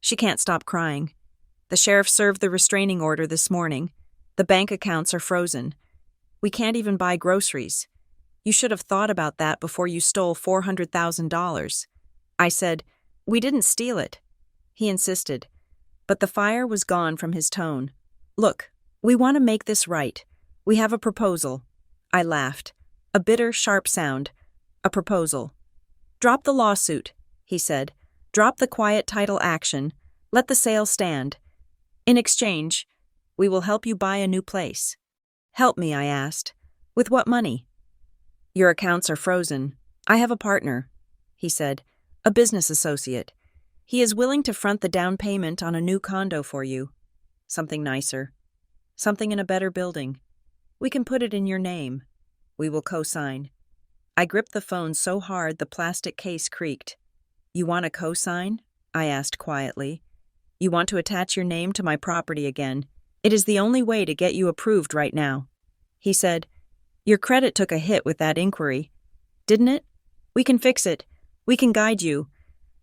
She can't stop crying. The sheriff served the restraining order this morning. The bank accounts are frozen. We can't even buy groceries. You should have thought about that before you stole $400,000. I said, "We didn't steal it." He insisted, but the fire was gone from his tone. "Look, we want to make this right. We have a proposal." I laughed. A bitter, sharp sound. A proposal. "Drop the lawsuit," he said. "Drop the quiet title action. Let the sale stand. In exchange, we will help you buy a new place." "Help me," I asked. "With what money?" "Your accounts are frozen. I have a partner," he said, "a business associate. He is willing to front the down payment on a new condo for you. Something nicer. Something in a better building. We can put it in your name. We will co-sign." I gripped the phone so hard the plastic case creaked. "You want to co-sign?" I asked quietly. "You want to attach your name to my property again. It is the only way to get you approved right now." He said, "Your credit took a hit with that inquiry. Didn't it? We can fix it. We can guide you.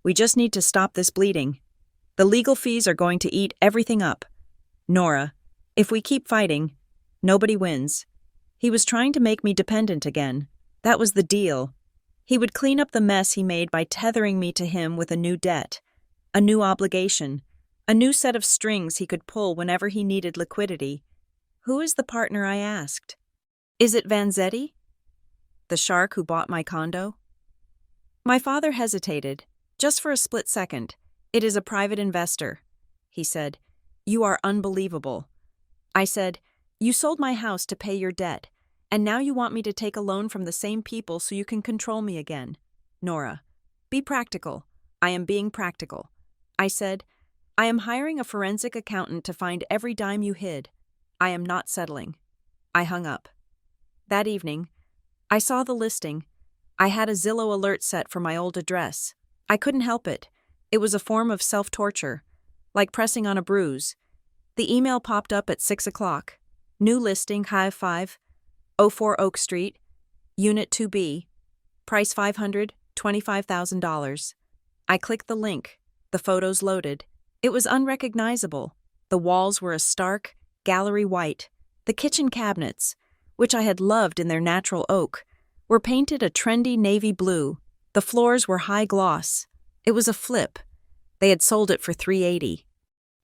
We just need to stop this bleeding. The legal fees are going to eat everything up. Nora, if we keep fighting, nobody wins." He was trying to make me dependent again. That was the deal. He would clean up the mess he made by tethering me to him with a new debt, a new obligation, a new set of strings he could pull whenever he needed liquidity. "Who is the partner?" I asked. "Is it Vanzetti? The shark who bought my condo?" My father hesitated, just for a split second. "It is a private investor," he said. "You are unbelievable." I said, "You sold my house to pay your debt, and now you want me to take a loan from the same people so you can control me again. Nora, be practical." "I am being practical." I said, "I am hiring a forensic accountant to find every dime you hid. I am not settling." I hung up. That evening, I saw the listing. I had a Zillow alert set for my old address. I couldn't help it. It was a form of self-torture, like pressing on a bruise. The email popped up at 6 o'clock. New listing, Hive 5, 04 Oak Street, Unit 2B, price $525,000. I clicked the link. The photos loaded. It was unrecognizable. The walls were a stark, gallery white. The kitchen cabinets, which I had loved in their natural oak, were painted a trendy navy blue. The floors were high gloss. It was a flip. They had sold it for $380.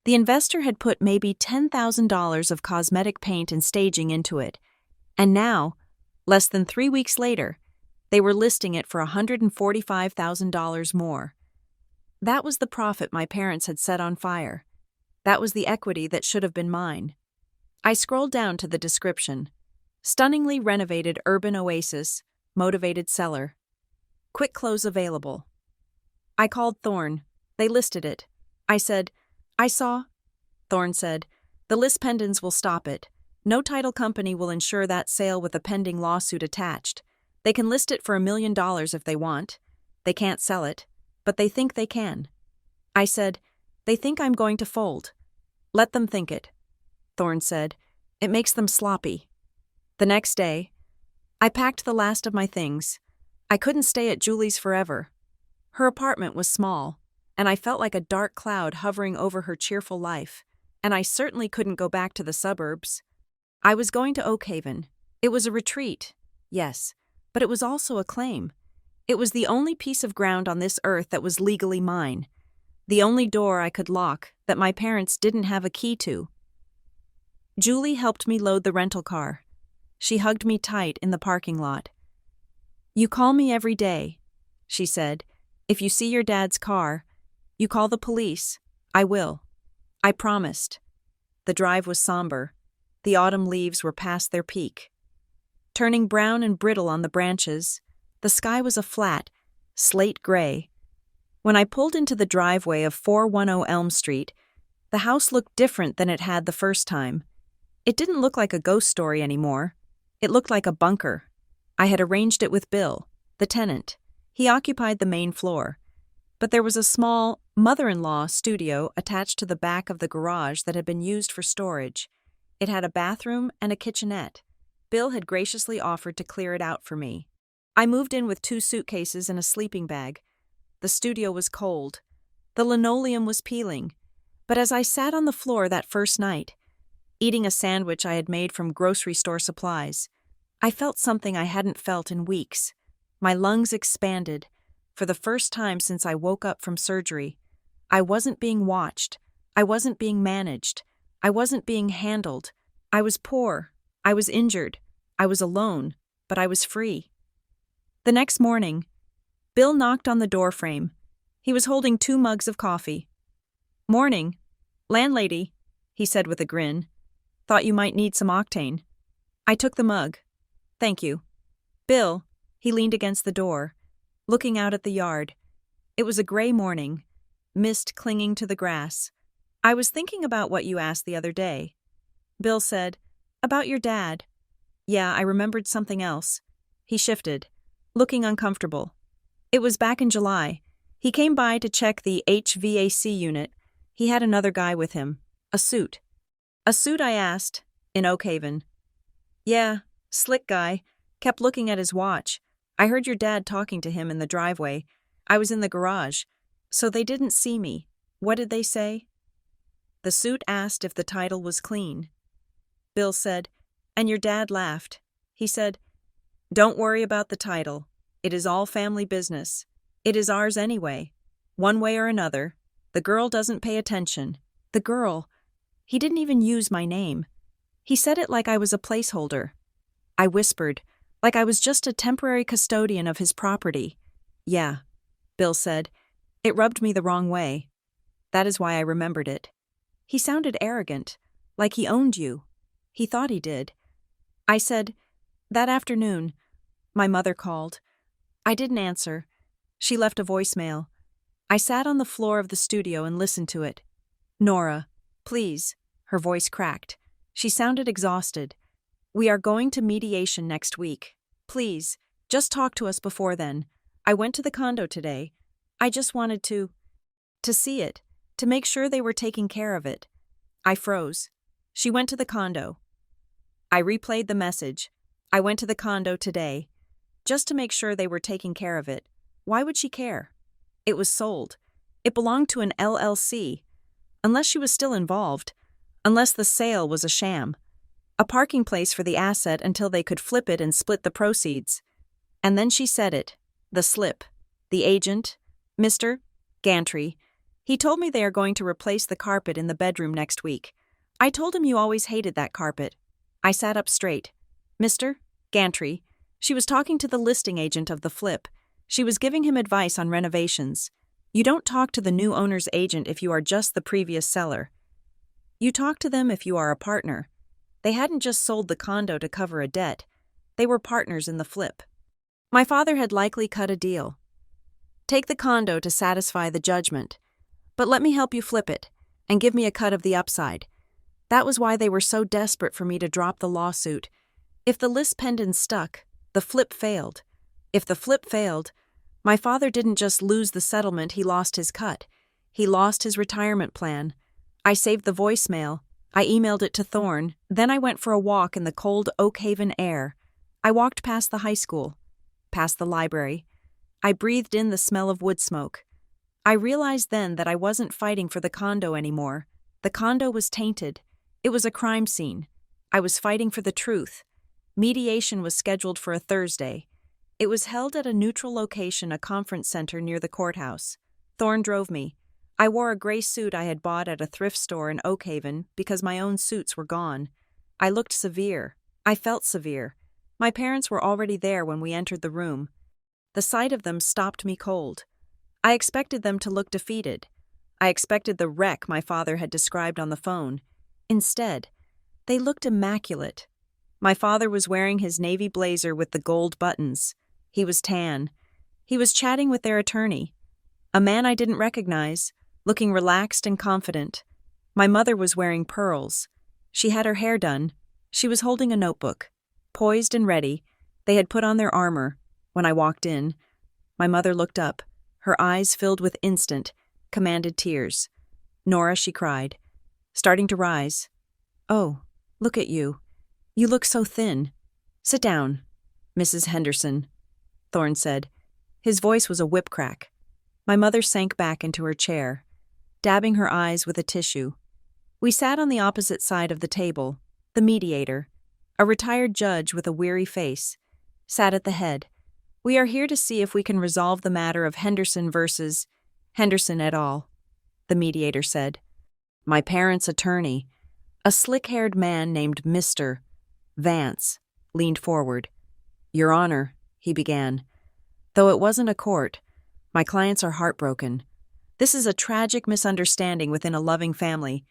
The investor had put maybe $10,000 of cosmetic paint and staging into it, and now, less than 3 weeks later, they were listing it for $145,000 more. That was the profit my parents had set on fire. That was the equity that should have been mine. I scrolled down to the description. Stunningly renovated urban oasis, motivated seller. Quick close available. I called Thorne. They listed it. I said, I saw. Thorne said, the list pendants will stop it. No title company will insure that sale with a pending lawsuit attached. They can list it for $1 million if they want. They can't sell it, but they think they can. I said, they think I'm going to fold. Let them think it. Thorne said, it makes them sloppy. The next day, I packed the last of my things. I couldn't stay at Julie's forever. Her apartment was small, and I felt like a dark cloud hovering over her cheerful life, and I certainly couldn't go back to the suburbs. I was going to Oakhaven. It was a retreat, yes, but it was also a claim. It was the only piece of ground on this earth that was legally mine, the only door I could lock that my parents didn't have a key to. Julie helped me load the rental car. She hugged me tight in the parking lot. You call me every day, she said. If you see your dad's car, you call the police. I will. I promised. The drive was somber. The autumn leaves were past their peak. Turning brown and brittle on the branches, the sky was a flat, slate gray. When I pulled into the driveway of 410 Elm Street, the house looked different than it had the first time. It didn't look like a ghost story anymore. It looked like a bunker. I had arranged it with Bill, the tenant. He occupied the main floor. But there was a small mother-in-law studio attached to the back of the garage that had been used for storage. It had a bathroom and a kitchenette. Bill had graciously offered to clear it out for me. I moved in with 2 suitcases and a sleeping bag. The studio was cold. The linoleum was peeling. But as I sat on the floor that first night, eating a sandwich I had made from grocery store supplies, I felt something I hadn't felt in weeks. My lungs expanded. For the first time since I woke up from surgery, I wasn't being watched. I wasn't being managed. I wasn't being handled. I was poor. I was injured. I was alone, but I was free. The next morning, Bill knocked on the doorframe. He was holding 2 mugs of coffee. Morning, landlady, he said with a grin. Thought you might need some octane. I took the mug. Thank you. Bill, he leaned against the door, looking out at the yard. It was a gray morning, mist clinging to the grass. I was thinking about what you asked the other day. Bill said, about your dad. Yeah, I remembered something else. He shifted, looking uncomfortable. It was back in July. He came by to check the HVAC unit. He had another guy with him. A suit. A suit, I asked, in Oakhaven. Yeah, slick guy. Kept looking at his watch. I heard your dad talking to him in the driveway. I was in the garage, so they didn't see me. What did they say? The suit asked if the title was clean. Bill said, and your dad laughed. He said, don't worry about the title. It is all family business. It is ours anyway. One way or another. The girl doesn't pay attention. The girl. He didn't even use my name. He said it like I was a placeholder. I whispered, like I was just a temporary custodian of his property. Yeah, Bill said. It rubbed me the wrong way. That is why I remembered it. He sounded arrogant, like he owned you. He thought he did. I said, that afternoon, my mother called. I didn't answer. She left a voicemail. I sat on the floor of the studio and listened to it. Nora, please. Her voice cracked. She sounded exhausted. We are going to mediation next week. Please, just talk to us before then. I went to the condo today. I just wanted to see it, to make sure they were taking care of it. I froze. She went to the condo. I replayed the message. I went to the condo today, just to make sure they were taking care of it. Why would she care? It was sold. It belonged to an LLC. Unless she was still involved. Unless the sale was a sham. A parking place for the asset until they could flip it and split the proceeds. And then she said it. The slip. The agent. Mr. Gantry. He told me they are going to replace the carpet in the bedroom next week. I told him you always hated that carpet. I sat up straight. Mr. Gantry. She was talking to the listing agent of the flip. She was giving him advice on renovations. You don't talk to the new owner's agent if you are just the previous seller. You talk to them if you are a partner. They hadn't just sold the condo to cover a debt. They were partners in the flip. My father had likely cut a deal. Take the condo to satisfy the judgment, but let me help you flip it and give me a cut of the upside. That was why they were so desperate for me to drop the lawsuit. If the list pendant stuck, the flip failed. If the flip failed, my father didn't just lose the settlement, he lost his cut. He lost his retirement plan. I saved the voicemail. I emailed it to Thorne. Then I went for a walk in the cold Oak Haven air. I walked past the high school, past the library. I breathed in the smell of wood smoke. I realized then that I wasn't fighting for the condo anymore. The condo was tainted. It was a crime scene. I was fighting for the truth. Mediation was scheduled for a Thursday. It was held at a neutral location, a conference center near the courthouse. Thorne drove me. I wore a gray suit I had bought at a thrift store in Oak Haven because my own suits were gone. I looked severe. I felt severe. My parents were already there when we entered the room. The sight of them stopped me cold. I expected them to look defeated. I expected the wreck my father had described on the phone. Instead, they looked immaculate. My father was wearing his navy blazer with the gold buttons. He was tan. He was chatting with their attorney, a man I didn't recognize, looking relaxed and confident. My mother was wearing pearls. She had her hair done. She was holding a notebook. Poised and ready, they had put on their armor. When I walked in, my mother looked up, her eyes filled with instant, commanded tears. "Nora," she cried, starting to rise. "Oh, look at you. You look so thin. Sit down, Mrs. Henderson," Thorne said. His voice was a whip crack. My mother sank back into her chair, dabbing her eyes with a tissue. We sat on the opposite side of the table. The mediator, a retired judge with a weary face, sat at the head. "We are here to see if we can resolve the matter of Henderson versus Henderson et al.," the mediator said. My parents' attorney, a slick-haired man named Mr. Vance, leaned forward. "Your Honor," he began, "though it wasn't a court, my clients are heartbroken. This is a tragic misunderstanding within a loving family.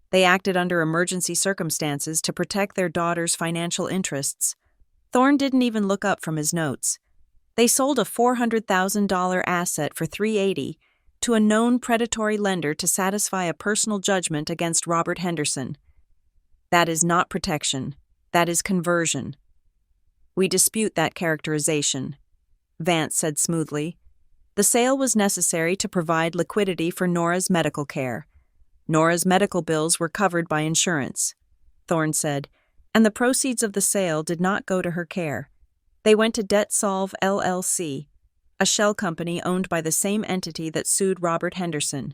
They acted under emergency circumstances to protect their daughter's financial interests." Thorne didn't even look up from his notes. They sold a $400,000 asset for $380,000 to a known predatory lender to satisfy a personal judgment against Robert Henderson. That is not protection. That is conversion. "We dispute that characterization," Vance said smoothly. "The sale was necessary to provide liquidity for Nora's medical care. Nora's medical bills were covered by insurance," Thorne said, "and the proceeds of the sale did not go to her care. They went to Debt Solve LLC, a shell company owned by the same entity that sued Robert Henderson."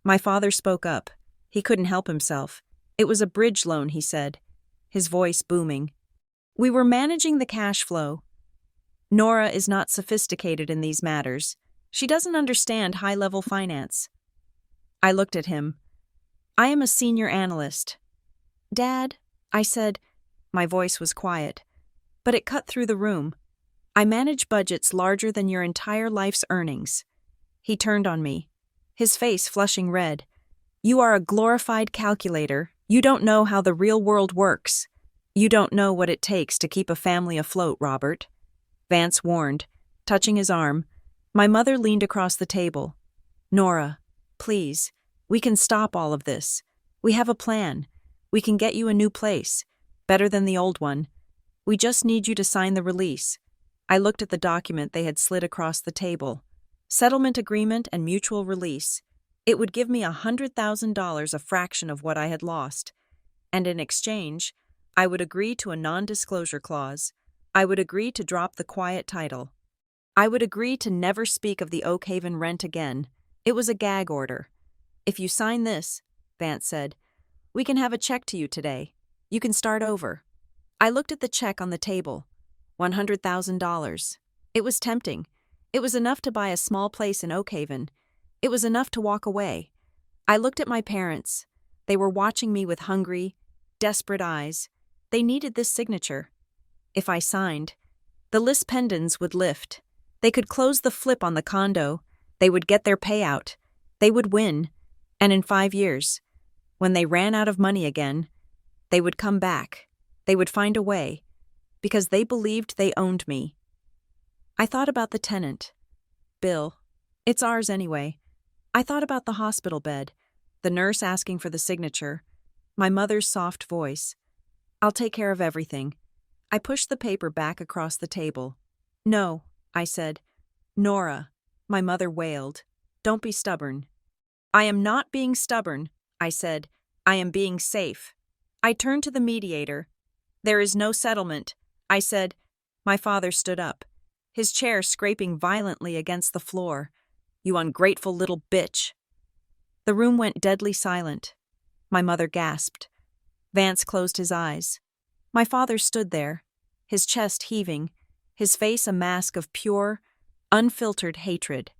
My father spoke up. He couldn't help himself. "It was a bridge loan," he said, his voice booming. "We were managing the cash flow. Nora is not sophisticated in these matters. She doesn't understand high-level finance." I looked at him. "I am a senior analyst." "Dad," I said. My voice was quiet, but it cut through the room. "I manage budgets larger than your entire life's earnings." He turned on me, his face flushing red. "You are a glorified calculator. You don't know how the real world works. You don't know what it takes to keep a family afloat, Robert," Vance warned, touching his arm. My mother leaned across the table. "Nora, please, we can stop all of this. We have a plan. We can get you a new place, better than the old one. We just need you to sign the release." I looked at the document they had slid across the table. Settlement agreement and mutual release. It would give me $100,000, a fraction of what I had lost. And in exchange, I would agree to a non-disclosure clause. I would agree to drop the quiet title. I would agree to never speak of the Oak Haven rent again. It was a gag order. "If you sign this," Vance said, "we can have a check to you today. You can start over." I looked at the check on the table. $100,000. It was tempting. It was enough to buy a small place in Oak Haven. It was enough to walk away. I looked at my parents. They were watching me with hungry, desperate eyes. They needed this signature. If I signed, the list pendants would lift. They could close the flip on the condo. They would get their payout. They would win. And in 5 years, when they ran out of money again, they would come back. They would find a way, because they believed they owned me. I thought about the tenant. Bill. It's ours anyway. I thought about the hospital bed, the nurse asking for the signature, my mother's soft voice. I'll take care of everything. I pushed the paper back across the table. No, I said. Nora, my mother wailed. Don't be stubborn. I am not being stubborn, I said. I am being safe. I turned to the mediator. There is no settlement, I said. My father stood up, his chair scraping violently against the floor. You ungrateful little bitch. The room went deadly silent. My mother gasped. Vance closed his eyes. My father stood there, his chest heaving, his face a mask of pure, unfiltered hatred.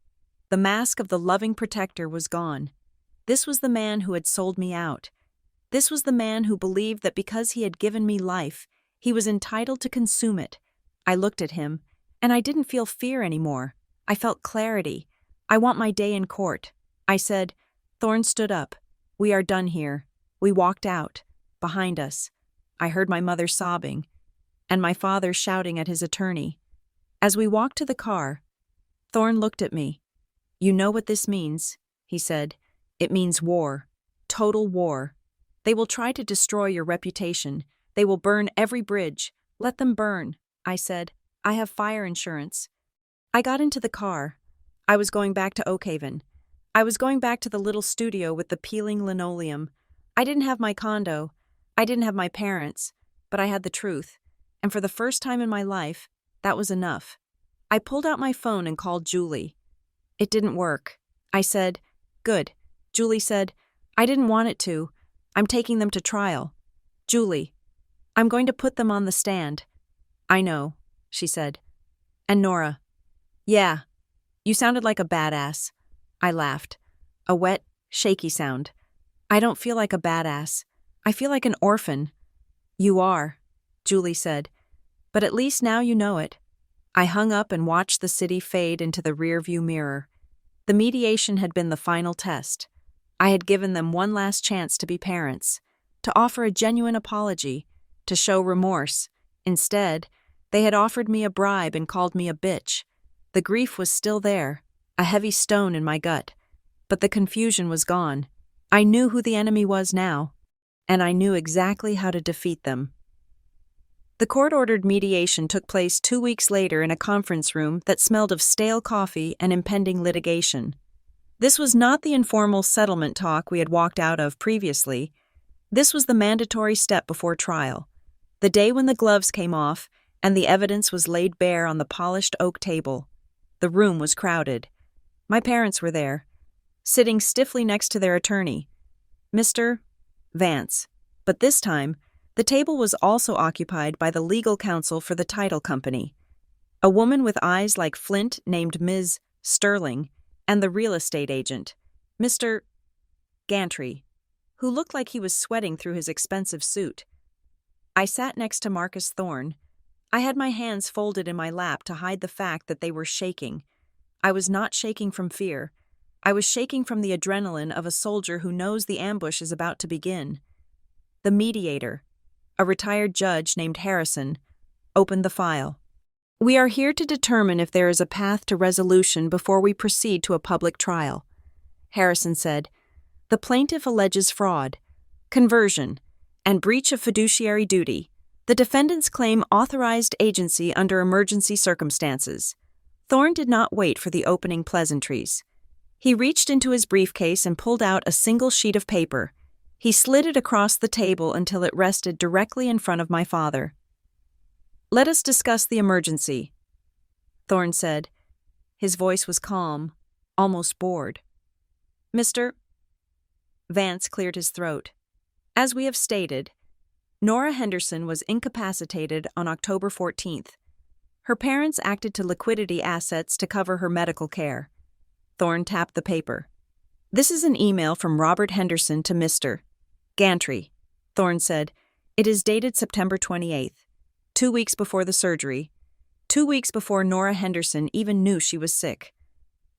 The mask of the loving protector was gone. This was the man who had sold me out. This was the man who believed that because he had given me life, he was entitled to consume it. I looked at him, and I didn't feel fear anymore. I felt clarity. I want my day in court. I said. Thorne stood up. We are done here. We walked out. Behind us, I heard my mother sobbing, and my father shouting at his attorney. As we walked to the car, Thorne looked at me. You know what this means, he said. It means war. Total war. They will try to destroy your reputation. They will burn every bridge. Let them burn, I said. I have fire insurance. I got into the car. I was going back to Oakhaven. I was going back to the little studio with the peeling linoleum. I didn't have my condo. I didn't have my parents, but I had the truth. And for the first time in my life, that was enough. I pulled out my phone and called Julie. It didn't work. I said, Good. Julie said, I didn't want it to. I'm taking them to trial. Julie, I'm going to put them on the stand. I know, she said. And Nora, yeah, you sounded like a badass. I laughed. A wet, shaky sound. I don't feel like a badass. I feel like an orphan. You are, Julie said. But at least now you know it. I hung up and watched the city fade into the rearview mirror. The mediation had been the final test. I had given them one last chance to be parents, to offer a genuine apology, to show remorse. Instead, they had offered me a bribe and called me a bitch. The grief was still there, a heavy stone in my gut. But the confusion was gone. I knew who the enemy was now, and I knew exactly how to defeat them. The court-ordered mediation took place 2 weeks later in a conference room that smelled of stale coffee and impending litigation. This was not the informal settlement talk we had walked out of previously. This was the mandatory step before trial, the day when the gloves came off and the evidence was laid bare on the polished oak table. The room was crowded. My parents were there, sitting stiffly next to their attorney, Mr. Vance. But this time, the table was also occupied by the legal counsel for the title company, a woman with eyes like flint named Ms. Sterling, and the real estate agent, Mr. Gantry, who looked like he was sweating through his expensive suit. I sat next to Marcus Thorne. I had my hands folded in my lap to hide the fact that they were shaking. I was not shaking from fear. I was shaking from the adrenaline of a soldier who knows the ambush is about to begin. The mediator, a retired judge named Harrison, opened the file. We are here to determine if there is a path to resolution before we proceed to a public trial. Harrison said, The plaintiff alleges fraud, conversion, and breach of fiduciary duty. The defendants claim authorized agency under emergency circumstances. Thorne did not wait for the opening pleasantries. He reached into his briefcase and pulled out a single sheet of paper. He slid it across the table until it rested directly in front of my father. Let us discuss the emergency, Thorne said. His voice was calm, almost bored. Mr. Vance cleared his throat. As we have stated, Nora Henderson was incapacitated on October 14th. Her parents acted to liquidity assets to cover her medical care. Thorne tapped the paper. This is an email from Robert Henderson to Mr. Gantry, Thorne said. It is dated September 28th, 2 weeks before the surgery, 2 weeks before Nora Henderson even knew she was sick.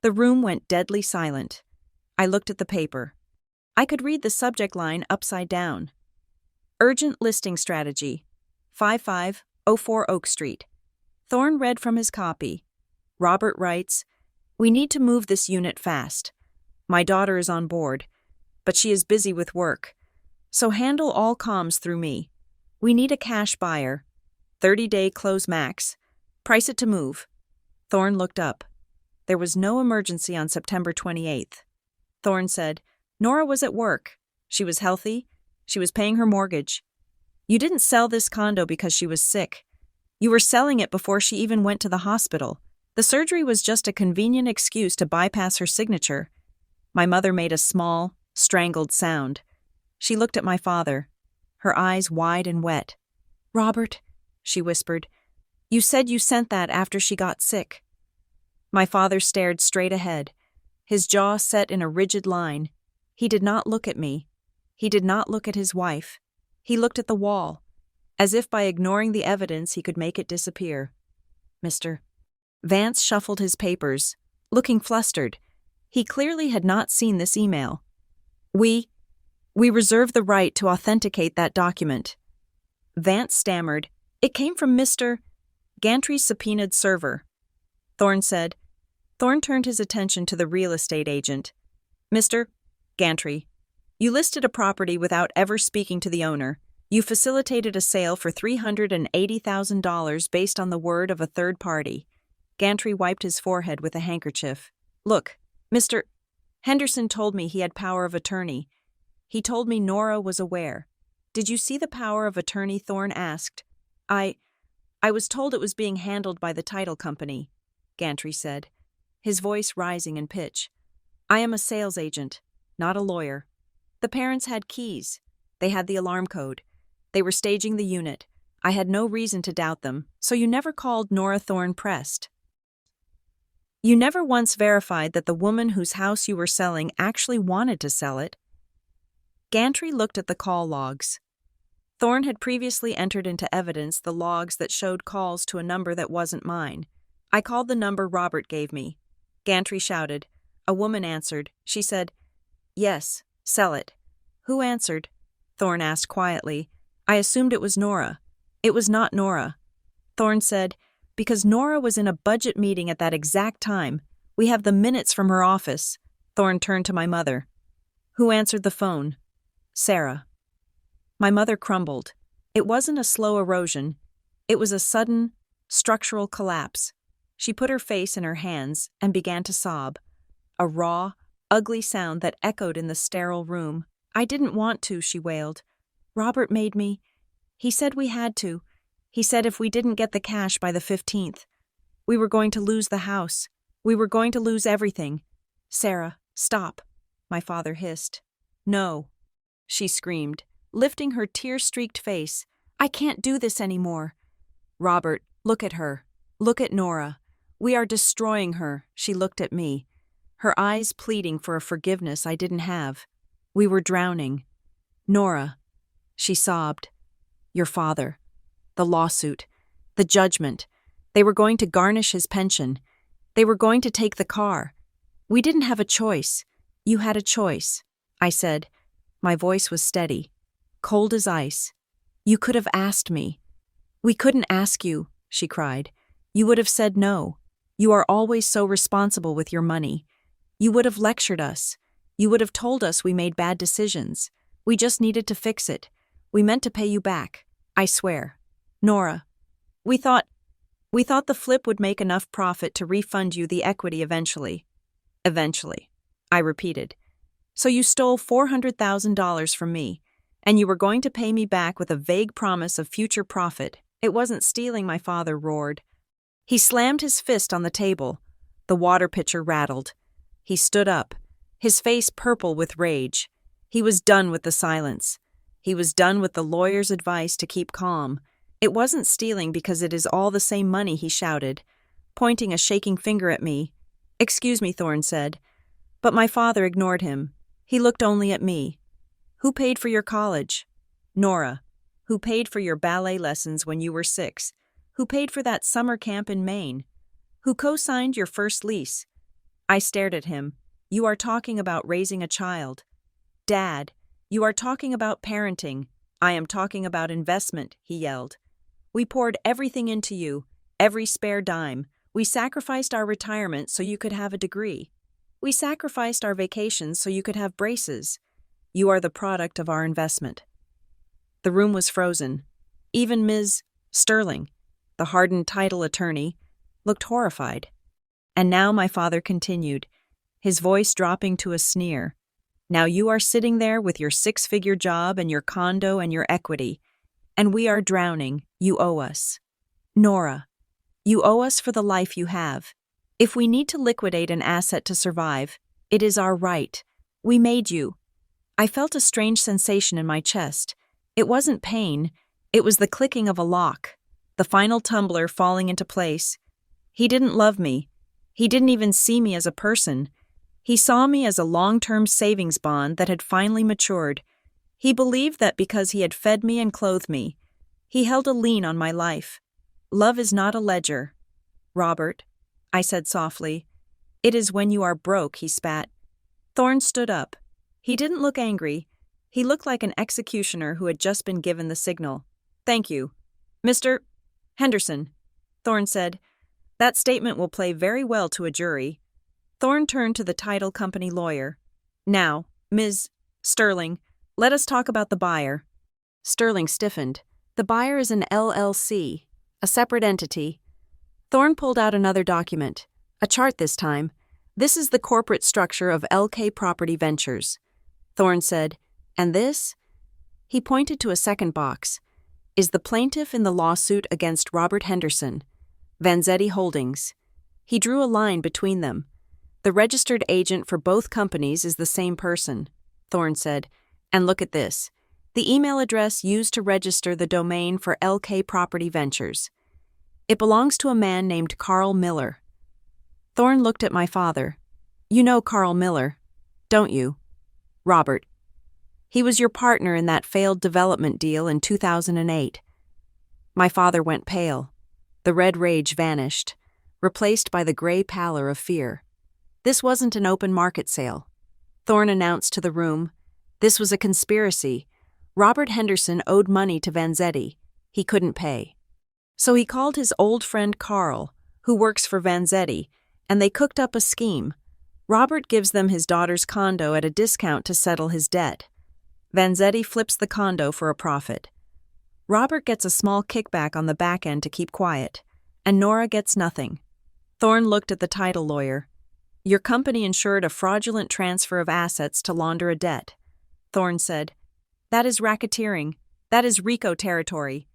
The room went deadly silent. I looked at the paper. I could read the subject line upside down. Urgent listing strategy. 5504 Oak Street. Thorne read from his copy. Robert writes, "We need to move this unit fast. My daughter is on board, but she is busy with work. So handle all comms through me. We need a cash buyer. 30-day close max. Price it to move." Thorne looked up. There was no emergency on September 28th. Thorne said, "Nora was at work. She was healthy. She was paying her mortgage. You didn't sell this condo because she was sick. You were selling it before she even went to the hospital. The surgery was just a convenient excuse to bypass her signature." My mother made a small, strangled sound. She looked at my father, her eyes wide and wet. "Robert," she whispered, "you said you sent that after she got sick." My father stared straight ahead, his jaw set in a rigid line. He did not look at me. He did not look at his wife. He looked at the wall, as if by ignoring the evidence he could make it disappear. "Mr." Vance shuffled his papers, looking flustered. He clearly had not seen this email. We reserve the right to authenticate that document." Vance stammered, "It came from Mr. Gantry's subpoenaed server." Thorne turned his attention to the real estate agent. "Mr. Gantry, you listed a property without ever speaking to the owner. You facilitated a sale for $380,000 based on the word of a third party." Gantry wiped his forehead with a handkerchief. "Look, Mr. Henderson told me he had power of attorney. He told me Nora was aware. Did you see the power of attorney?" Thorne asked. I was told it was being handled by the title company," Gantry said, his voice rising in pitch. "I am a sales agent, not a lawyer. The parents had keys. They had the alarm code. They were staging the unit. I had no reason to doubt them, so you never called Nora." Thorne pressed. "You never once verified that the woman whose house you were selling actually wanted to sell it." Gantry looked at the call logs. Thorne had previously entered into evidence the logs that showed calls to a number that wasn't mine. "I called the number Robert gave me." Gantry shouted. A woman answered. She said, "Yes, sell it." "Who answered?" Thorne asked quietly. "I assumed it was Nora." "It was not Nora." Thorne said, "Because Nora was in a budget meeting at that exact time. We have the minutes from her office." Thorne turned to my mother. "Who answered the phone?" "Sarah." My mother crumbled. It wasn't a slow erosion. It was a sudden, structural collapse. She put her face in her hands and began to sob. A raw, ugly sound that echoed in the sterile room. "I didn't want to," she wailed. "Robert made me. He said we had to. He said if we didn't get the cash by the 15th, we were going to lose the house. We were going to lose everything." "Sarah, stop," my father hissed. "No," she screamed, lifting her tear-streaked face. "I can't do this anymore." "Robert, look at her. Look at Nora. We are destroying her." She looked at me, her eyes pleading for a forgiveness I didn't have. We were drowning. "Nora," she sobbed. "Your father. The lawsuit. The judgment. They were going to garnish his pension. They were going to take the car. We didn't have a choice. You had a choice," I said. My voice was steady, cold as ice. "You could have asked me." "We couldn't ask you," she cried. "You would have said no. You are always so responsible with your money. You would have lectured us. You would have told us we made bad decisions. We just needed to fix it. We meant to pay you back. I swear. Nora, we thought the flip would make enough profit to refund you the equity eventually." "Eventually," I repeated. "So you stole $400,000 from me, and you were going to pay me back with a vague promise of future profit." "It wasn't stealing," my father roared. He slammed his fist on the table. The water pitcher rattled. He stood up, his face purple with rage. He was done with the silence. He was done with the lawyer's advice to keep calm. "It wasn't stealing because it is all the same money," he shouted, pointing a shaking finger at me. "Excuse me," Thorne said. But my father ignored him. He looked only at me. "Who paid for your college?" "Nora." "Who paid for your ballet lessons when you were 6? Who paid for that summer camp in Maine? Who co-signed your first lease?" I stared at him. You are talking about raising a child. Dad, you are talking about parenting. I am talking about investment, he yelled. We poured everything into you, every spare dime. We sacrificed our retirement so you could have a degree. We sacrificed our vacations so you could have braces. You are the product of our investment. The room was frozen. Even Ms. Sterling, the hardened title attorney, looked horrified. And now my father continued, his voice dropping to a sneer. Now you are sitting there with your six-figure job and your condo and your equity, and we are drowning. You owe us. Nora, you owe us for the life you have. If we need to liquidate an asset to survive, it is our right. We made you. I felt a strange sensation in my chest. It wasn't pain, it was the clicking of a lock, the final tumbler falling into place. He didn't love me. He didn't even see me as a person. He saw me as a long-term savings bond that had finally matured. He believed that because he had fed me and clothed me, he held a lien on my life. Love is not a ledger. Robert, I said softly. It is when you are broke, he spat. Thorne stood up. He didn't look angry. He looked like an executioner who had just been given the signal. Thank you. Mr. Henderson, Thorne said. That statement will play very well to a jury. Thorne turned to the title company lawyer. Now, Ms. Sterling, let us talk about the buyer. Sterling stiffened. The buyer is an LLC, a separate entity. Thorne pulled out another document, a chart this time. This is the corporate structure of LK Property Ventures. Thorne said, and this? He pointed to a second box. Is the plaintiff in the lawsuit against Robert Henderson, Vanzetti Holdings. He drew a line between them. The registered agent for both companies is the same person, Thorne said. And look at this. The email address used to register the domain for LK Property Ventures. It belongs to a man named Carl Miller. Thorne looked at my father. You know Carl Miller, don't you? Robert. He was your partner in that failed development deal in 2008. My father went pale. The red rage vanished, replaced by the gray pallor of fear. This wasn't an open market sale. Thorne announced to the room. This was a conspiracy. Robert Henderson owed money to Vanzetti. He couldn't pay. So he called his old friend Carl, who works for Vanzetti, and they cooked up a scheme. Robert gives them his daughter's condo at a discount to settle his debt. Vanzetti flips the condo for a profit. Robert gets a small kickback on the back end to keep quiet, and Nora gets nothing. Thorne looked at the title lawyer. Your company ensured a fraudulent transfer of assets to launder a debt. Thorne said, That is racketeering. That is RICO territory.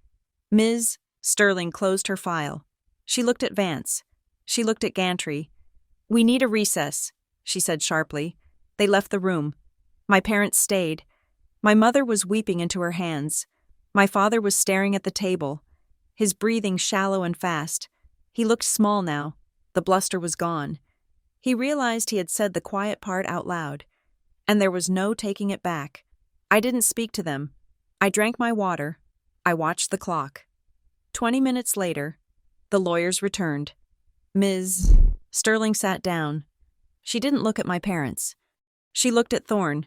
Ms. Sterling closed her file. She looked at Vance. She looked at Gantry. We need a recess, she said sharply. They left the room. My parents stayed. My mother was weeping into her hands. My father was staring at the table, his breathing shallow and fast. He looked small now. The bluster was gone. He realized he had said the quiet part out loud, and there was no taking it back. I didn't speak to them. I drank my water. I watched the clock. 20 minutes later, the lawyers returned. Ms. Sterling sat down. She didn't look at my parents. She looked at Thorne.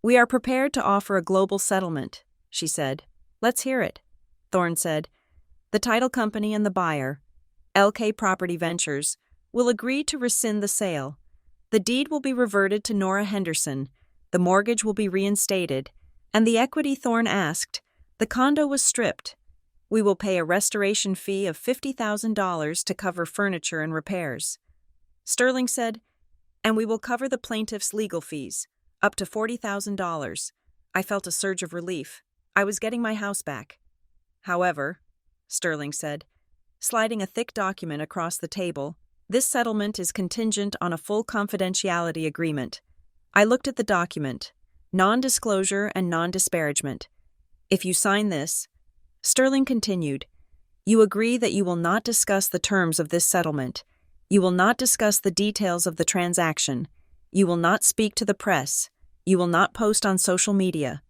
We are prepared to offer a global settlement, she said. Let's hear it, Thorne said. The title company and the buyer, LK Property Ventures, will agree to rescind the sale. The deed will be reverted to Nora Henderson, the mortgage will be reinstated, and the equity Thorne asked, the condo was stripped. We will pay a restoration fee of $50,000 to cover furniture and repairs. Sterling said, and we will cover the plaintiff's legal fees, up to $40,000. I felt a surge of relief. I was getting my house back. However, Sterling said, sliding a thick document across the table, this settlement is contingent on a full confidentiality agreement. I looked at the document, non-disclosure and non-disparagement. If you sign this, Sterling continued, you agree that you will not discuss the terms of this settlement. You will not discuss the details of the transaction. You will not speak to the press. You will not post on social media.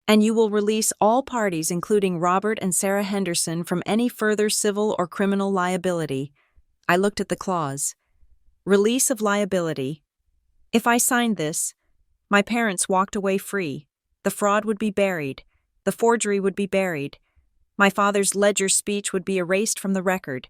And you will release all parties, including Robert and Sarah Henderson, from any further civil or criminal liability. I looked at the clause. Release of liability. If I signed this, my parents walked away free. The fraud would be buried. The forgery would be buried. My father's ledger speech would be erased from the record.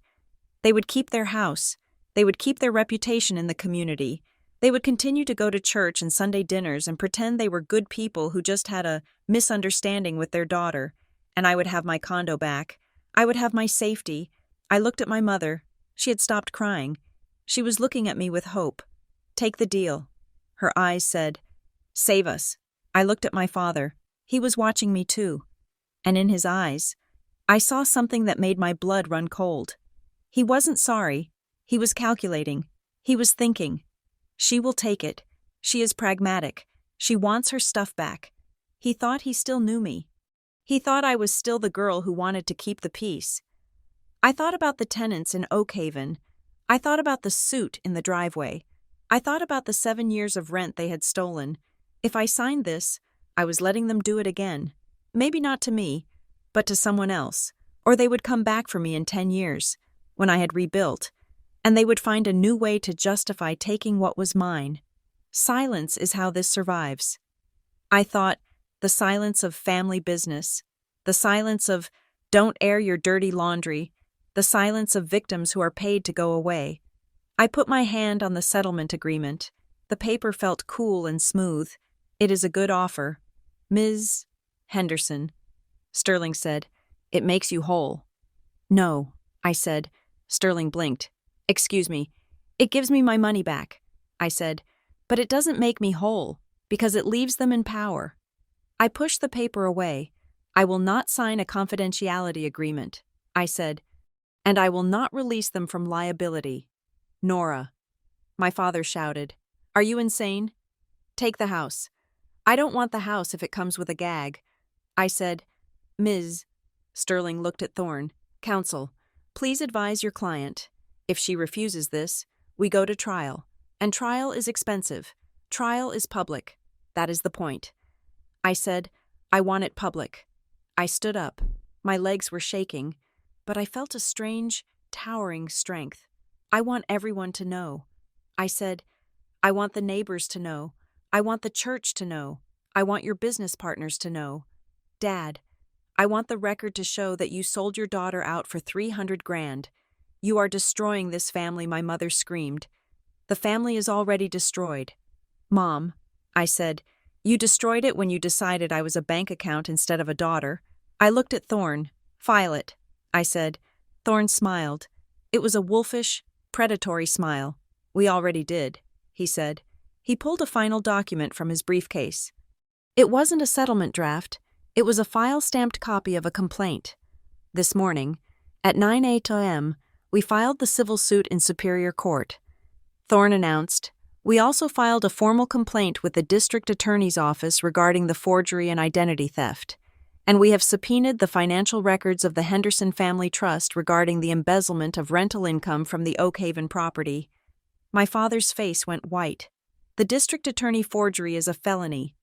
They would keep their house. They would keep their reputation in the community. They would continue to go to church and Sunday dinners and pretend they were good people who just had a misunderstanding with their daughter. And I would have my condo back. I would have my safety. I looked at my mother. She had stopped crying. She was looking at me with hope. Take the deal. Her eyes said, save us. I looked at my father. He was watching me too. And in his eyes, I saw something that made my blood run cold. He wasn't sorry. He was calculating. He was thinking. She will take it. She is pragmatic. She wants her stuff back. He thought he still knew me. He thought I was still the girl who wanted to keep the peace. I thought about the tenants in Oakhaven. I thought about the suit in the driveway. I thought about the 7 years of rent they had stolen. If I signed this, I was letting them do it again. Maybe not to me, but to someone else. Or they would come back for me in 10 years, when I had rebuilt, and they would find a new way to justify taking what was mine. Silence is how this survives. I thought, the silence of family business, the silence of don't air your dirty laundry, the silence of victims who are paid to go away. I put my hand on the settlement agreement. The paper felt cool and smooth. It is a good offer. Ms. Henderson, Sterling said, it makes you whole. No, I said. Sterling blinked. Excuse me. It gives me my money back, I said, but it doesn't make me whole, because it leaves them in power. I pushed the paper away. I will not sign a confidentiality agreement, I said, and I will not release them from liability. Nora, my father shouted, are you insane? Take the house. I don't want the house if it comes with a gag. I said, Ms. Sterling looked at Thorne. Counsel, please advise your client. If she refuses this, we go to trial. And trial is expensive. Trial is public. That is the point. I said, I want it public. I stood up. My legs were shaking, but I felt a strange, towering strength. I want everyone to know. I said, I want the neighbors to know. I want the church to know. I want your business partners to know. Dad, I want the record to show that you sold your daughter out for $300,000. You are destroying this family, my mother screamed. The family is already destroyed. Mom, I said, you destroyed it when you decided I was a bank account instead of a daughter. I looked at Thorne. File it, I said. Thorne smiled. It was a wolfish, predatory smile. We already did, he said. He pulled a final document from his briefcase. It wasn't a settlement draft. It was a file-stamped copy of a complaint. This morning, at 9 a.m., we filed the civil suit in Superior Court. Thorne announced, we also filed a formal complaint with the District Attorney's Office regarding the forgery and identity theft, and we have subpoenaed the financial records of the Henderson Family Trust regarding the embezzlement of rental income from the Oakhaven property. My father's face went white. The district attorney forgery is a felony.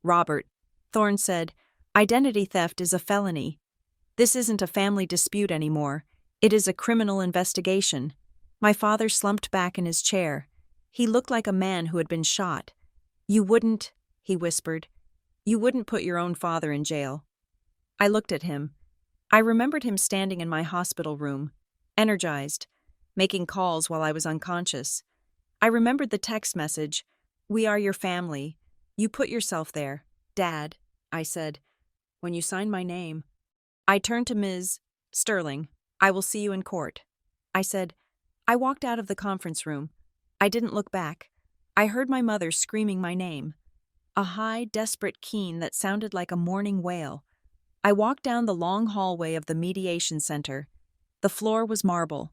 Robert, Thorne said, identity theft is a felony. This isn't a family dispute anymore. It is a criminal investigation. My father slumped back in his chair. He looked like a man who had been shot. You wouldn't, he whispered. You wouldn't put your own father in jail. I looked at him. I remembered him standing in my hospital room, energized, making calls while I was unconscious. I remembered the text message, we are your family. You put yourself there. Dad, I said, when you sign my name. I turned to Ms. Sterling. I will see you in court. I said. I walked out of the conference room. I didn't look back. I heard my mother screaming my name. A high, desperate keen that sounded like a mourning wail. I walked down the long hallway of the mediation center. The floor was marble,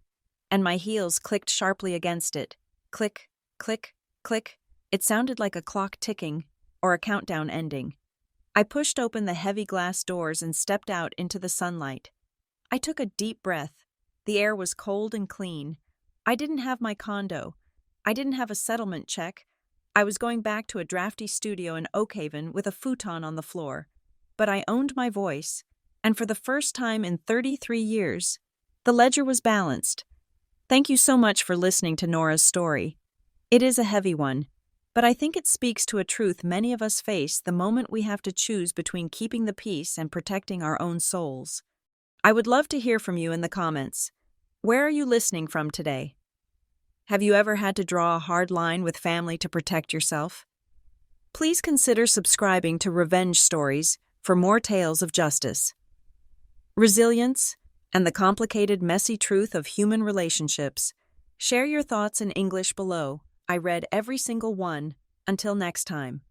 and my heels clicked sharply against it. Click, click, click. It sounded like a clock ticking, or a countdown ending. I pushed open the heavy glass doors and stepped out into the sunlight. I took a deep breath. The air was cold and clean. I didn't have my condo. I didn't have a settlement check. I was going back to a drafty studio in Oakhaven with a futon on the floor. But I owned my voice, and for the first time in 33 years, the ledger was balanced. Thank you so much for listening to Nora's story. It is a heavy one, but I think it speaks to a truth many of us face the moment we have to choose between keeping the peace and protecting our own souls. I would love to hear from you in the comments. Where are you listening from today? Have you ever had to draw a hard line with family to protect yourself? Please consider subscribing to Revenge Stories for more tales of justice, resilience, and the complicated, messy truth of human relationships. Share your thoughts in English below. I read every single one. Until next time.